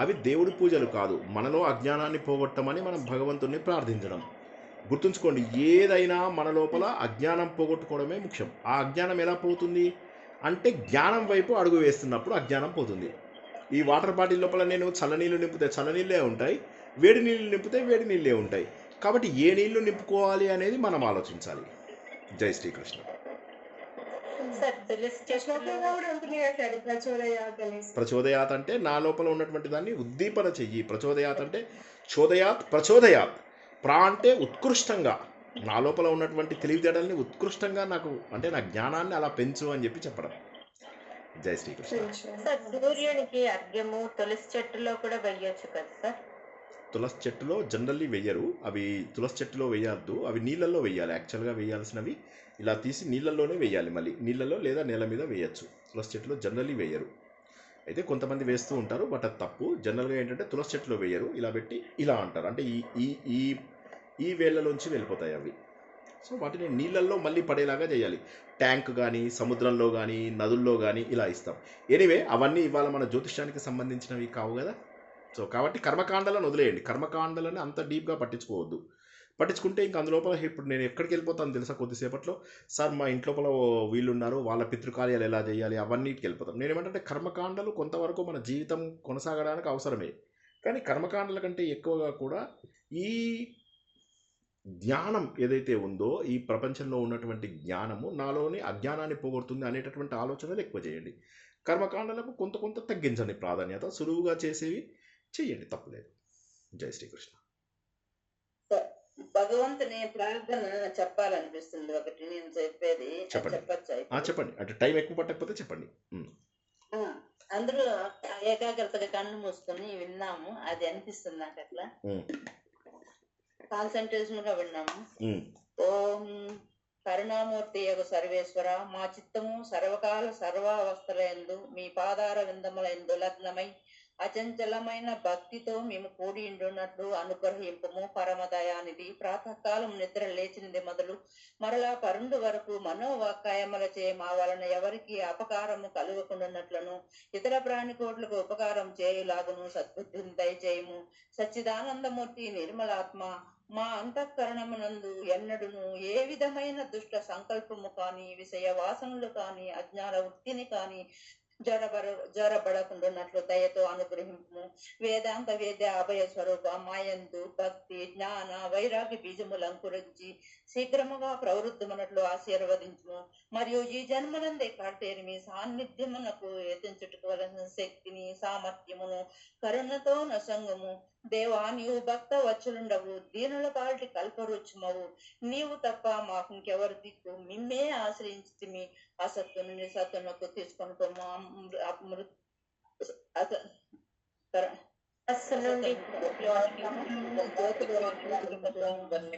అవి దేవుడి పూజలు కాదు, మనలో అజ్ఞానాన్ని పోగొట్టమని మనం భగవంతుడిని ప్రార్థించడం. గుర్తుంచుకోండి, ఏదైనా మన లోపల అజ్ఞానం పోగొట్టుకోవడమే ముఖ్యం. ఆ అజ్ఞానం ఎలా పోతుంది అంటే జ్ఞానం వైపు అడుగు వేస్తున్నప్పుడు అజ్ఞానం పోతుంది. ఈ వాటర్ బాటిల్ లోపల నేను చల్లనీళ్ళు నింపితే చల్లనీళ్ళే ఉంటాయి, వేడి నీళ్ళు నింపితే వేడి నీళ్ళే ఉంటాయి. కాబట్టి ఏ నీళ్లు నింపుకోవాలి అనేది మనం ఆలోచించాలి. జై శ్రీకృష్ణ. ప్రచోదయాత్ అంటే నా లోపల ఉన్నటువంటి దాన్ని ఉద్దీపన చెయ్యి. ప్రచోదయాత్ అంటే ప్రచోదయాత్. ప్రా అంటే ఉత్కృష్టంగా, నా లోపల ఉన్నటువంటి తెలివితేటల్ని ఉత్కృష్టంగా నాకు అంటే నా జ్ఞానాన్ని అలా పెంచు అని చెప్పి చెప్పడం. జై శ్రీకృష్ణ. సూర్యునికి అర్ఘ్యము తులసి చెట్టులో కూడా వెయ్యొచ్చు కదా సార్? తులసి చెట్టులో జనరల్లీ వెయ్యరు. అవి తులసి చెట్టులో వేయద్దు, అవి నీళ్ళల్లో వేయాలి. యాక్చువల్గా వేయాల్సినవి ఇలా తీసి నీళ్ళల్లోనే వేయాలి. మళ్ళీ నీళ్ళలో లేదా నేల మీద వేయచ్చు. తులసి చెట్టులో జనరల్లీ వేయరు. అయితే కొంతమంది వేస్తూ ఉంటారు, బట్ అది తప్పు. జనరల్గా ఏంటంటే తులసి చెట్టులో వేయరు, ఇలా పెట్టి ఇలా అంటారు, అంటే ఈ ఈ ఈ ఈ వేళ్ళలోంచి వెళ్ళిపోతాయి అవి. సో వాటిని నీళ్ళల్లో మళ్ళీ పడేలాగా చేయాలి. ట్యాంక్ కానీ, సముద్రంలో కానీ, నదుల్లో కానీ ఇలా ఇస్తాం. ఎనీవే, అవన్నీ ఇవాళ మన జ్యోతిష్యానికి సంబంధించినవి కావు కదా. సో కాబట్టి కర్మకాండాలను వదిలేయండి. కర్మకాండాలని అంత డీప్గా పట్టించుకోవద్దు. పట్టించుకుంటే ఇంకా అందులోపల ఇప్పుడు నేను ఎక్కడికి వెళ్ళిపోతాను తెలుసా కొద్దిసేపట్లో, సార్ మా ఇంట్లోపల వీళ్ళు ఉన్నారు, వాళ్ళ పితృకార్యాలు ఎలా చేయాలి, అవన్నిటికి వెళ్ళిపోతాం. నేనేమంటే కర్మకాండాలు కొంతవరకు మన జీవితం కొనసాగడానికి అవసరమే, కానీ కర్మకాండాల కంటే ఎక్కువగా కూడా ఈ జ్ఞానం ఏదైతే ఉందో, ఈ ప్రపంచంలో ఉన్నటువంటి జ్ఞానము నాలోని అజ్ఞానాన్ని పోగొడుతుంది అనేటటువంటి ఆలోచనలు ఎక్కువ చేయండి. కర్మకాండాలకు కొంత కొంత తగ్గించండి ప్రాధాన్యత, సులువుగా చేసేవి చెయ్యండి, తప్పులేదు. జై శ్రీకృష్ణ. భగవంతుని ప్రార్థన చెప్పాలనిపిస్తుంది ఒకటి, నేను చెప్పేది చెప్పండి. చెప్పచ్చా? చెప్పండి, అంటే టైం ఎక్కువ పట్టకపోతే చెప్పండి. అందులో ఏకాగ్రతగా కళ్ళు మూసుకొని విన్నాము, అది అనిపిస్తుంది నాకు అట్లా కాన్సన్ట్రేషన్ గా విన్నాము. ఓం కరుణామూర్తి యగు సర్వేశ్వర, మా చిత్తము సర్వకాల సర్వావస్థలందు మీ పాదార విందములందు లగ్నమై అచంచలమైన భక్తితో మేము కూడి ఉండున్నట్లు అనుగ్రహింపము. పరమదయానిధి, ప్రాతకాలం నిద్ర లేచినది మొదలు మరలా పరుండు వరకు మనోవాకాయములచే మా వలన ఎవరికి అపకారము కలుగకుండాట్లను ఇతర ప్రాణికోట్లకు ఉపకారం చేయులాగును సద్బుద్ధిని దయచేయము. సచ్చిదానందమూర్తి నిర్మలాత్మ, మా అంతఃకరణమునందు ఎన్నడును ఏ విధమైన దుష్ట సంకల్పము కాని, విషయ వాసనలు కాని, అజ్ఞాన వృత్తిని కాని జరబడకుండాన్నట్లు దయతో అనుగ్రహింపు. వేదాంత వేద్య అభయ స్వరూప మాయందు భక్తి జ్ఞాన వైరాగ్య బీజములు అంకురించి శీఘ్రముగా ప్రవృద్ధమునట్లు ఆశీర్వదించుము. మరియు ఈ జన్మనందే కాటేరి మీ సాన్నిధ్యమునకు యతించుటవలసిన శక్తిని సామర్థ్యమును కరుణతో నసంగము. దేవా, నీవు భక్త వచ్చులుండవు, దీనుల పాటి కల్పరుచుమవు. నీవు తప్ప మాకు ఇంకెవరు దిక్కు, మిమ్మే ఆశ్రయించి అసత్తు నుండి సత్తునకు తీసుకొని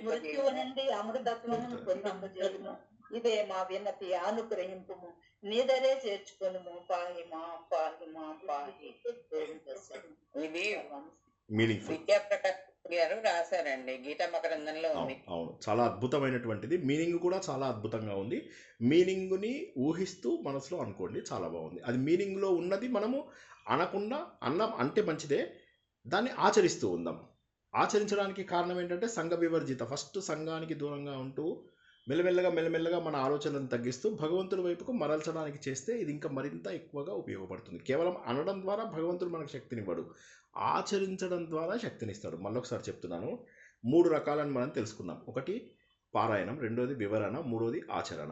మృత్యువు నుండి అమృతత్వమును పొందింపజేయుము. ఇదే మా విన్నతి, అనుగ్రహింపుము. నీదరే చేర్చుకొను. పాహి మా పాహి మా పాహి. ఇది మీనింగ్ఫుల్ విద్యాప్రకాష్ గారు రాశారండి, గీతా మకరందంలో ఉంది. అవును, చాలా అద్భుతమైనటువంటిది. మీనింగ్ కూడా చాలా అద్భుతంగా ఉంది. మీనింగ్ని ఊహిస్తూ మనసులో అనుకోండి, చాలా బాగుంది. అది మీనింగ్లో ఉన్నది మనము అనకుండా అన్నం అంటే మంచిదే, దాన్ని ఆచరిస్తూ ఉందాం. ఆచరించడానికి కారణం ఏంటంటే సంఘ వివర్జిత, ఫస్ట్ సంఘానికి దూరంగా ఉంటూ మెల్లమెల్లగా మన ఆలోచనలను తగ్గిస్తూ భగవంతుడి వైపుకు మరల్చడానికి చేస్తే ఇది ఇంకా మరింత ఎక్కువగా ఉపయోగపడుతుంది. కేవలం అనడం ద్వారా భగవంతుడు మనకు శక్తినివ్వడు, ఆచరించడం ద్వారా శక్తినిస్తాడు. మళ్ళొకసారి చెప్తున్నాను, 3 రకాలని మనం తెలుసుకున్నాం. ఒకటి పారాయణం, రెండోది వివరణ, మూడోది ఆచరణ.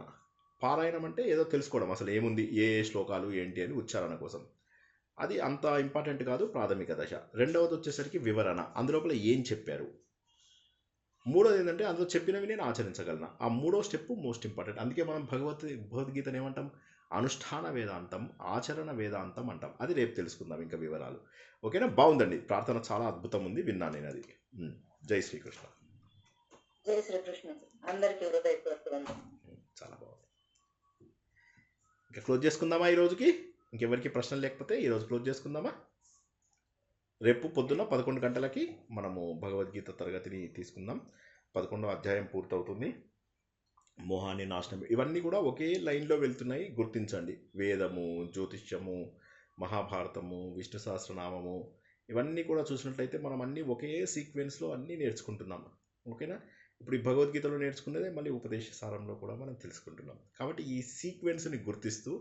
పారాయణం అంటే ఏదో తెలుసుకోవడం, అసలు ఏముంది, ఏ శ్లోకాలు ఏంటి అని ఉచ్చారణ కోసం, అది అంత ఇంపార్టెంట్ కాదు, ప్రాథమిక దశ. రెండవది వచ్చేసరికి వివరణ, అందులోపల ఏం చెప్పారు. మూడోది ఏంటంటే అందులో చెప్పినవి నేను ఆచరించగలను. ఆ 3వ స్టెప్ మోస్ట్ ఇంపార్టెంట్. అందుకే మనం భగవద్గీతను ఏమంటాం, అనుష్ఠాన వేదాంతం, ఆచరణ వేదాంతం అంటాం. అది రేపు తెలుసుకుందాం ఇంకా వివరాలు. ఓకేనా? బాగుందండి, ప్రార్థన చాలా అద్భుతం ఉంది, విన్నాను నేను అది. జై శ్రీకృష్ణ. జై శ్రీకృష్ణ. అందరికీ హృదయపూర్వక చాలా బాగుంది. ఇంకా క్లోజ్ చేసుకుందామా ఈ రోజుకి? ఇంకెవరికి ప్రశ్నలు లేకపోతే ఈరోజు క్లోజ్ చేసుకుందామా? రేపు పొద్దున్న 11 గంటలకి మనము భగవద్గీత తరగతిని తీసుకుందాం. 11వ అధ్యాయం పూర్తవుతుంది. మోహాన్ని నాశనం, ఇవన్నీ కూడా ఒకే లైన్లో వెళ్తున్నాయి, గుర్తించండి. వేదము, జ్యోతిష్యము, మహాభారతము, విష్ణు సహస్రనామము, ఇవన్నీ కూడా చూసినట్లయితే మనం అన్నీ ఒకే సీక్వెన్స్లో అన్నీ నేర్చుకుంటున్నాం. ఓకేనా? ఇప్పుడు ఈ భగవద్గీతలో నేర్చుకునేదే మళ్ళీ ఉపదేశ సారంలో కూడా మనం తెలుసుకుంటున్నాం. కాబట్టి ఈ సీక్వెన్స్ని గుర్తిస్తూ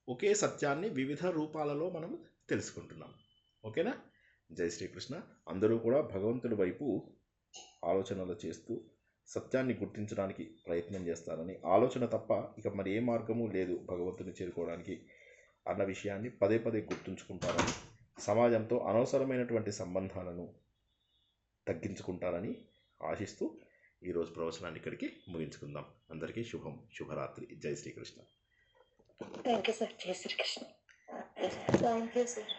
ఒకే సత్యాన్ని వివిధ రూపాలలో మనం తెలుసుకుంటున్నాం. ఓకేనా? జై శ్రీకృష్ణ. అందరూ కూడా భగవంతుడి వైపు ఆలోచనలు చేస్తూ సత్యాన్ని గుర్తించడానికి ప్రయత్నం చేస్తారని, ఆలోచన తప్ప ఇక మరి ఏ మార్గము లేదు భగవంతుని చేరుకోవడానికి అన్న విషయాన్ని పదే పదే గుర్తుంచుకుంటారని, సమాజంతో అనవసరమైనటువంటి సంబంధాలను తగ్గించుకుంటారని ఆశిస్తూ ఈరోజు ప్రవచనాన్ని ఇక్కడికి ముగించుకుందాం. అందరికీ శుభం, శుభరాత్రి. జై శ్రీకృష్ణ. Thank you sir. జై శ్రీకృష్ణ. Thank you sir.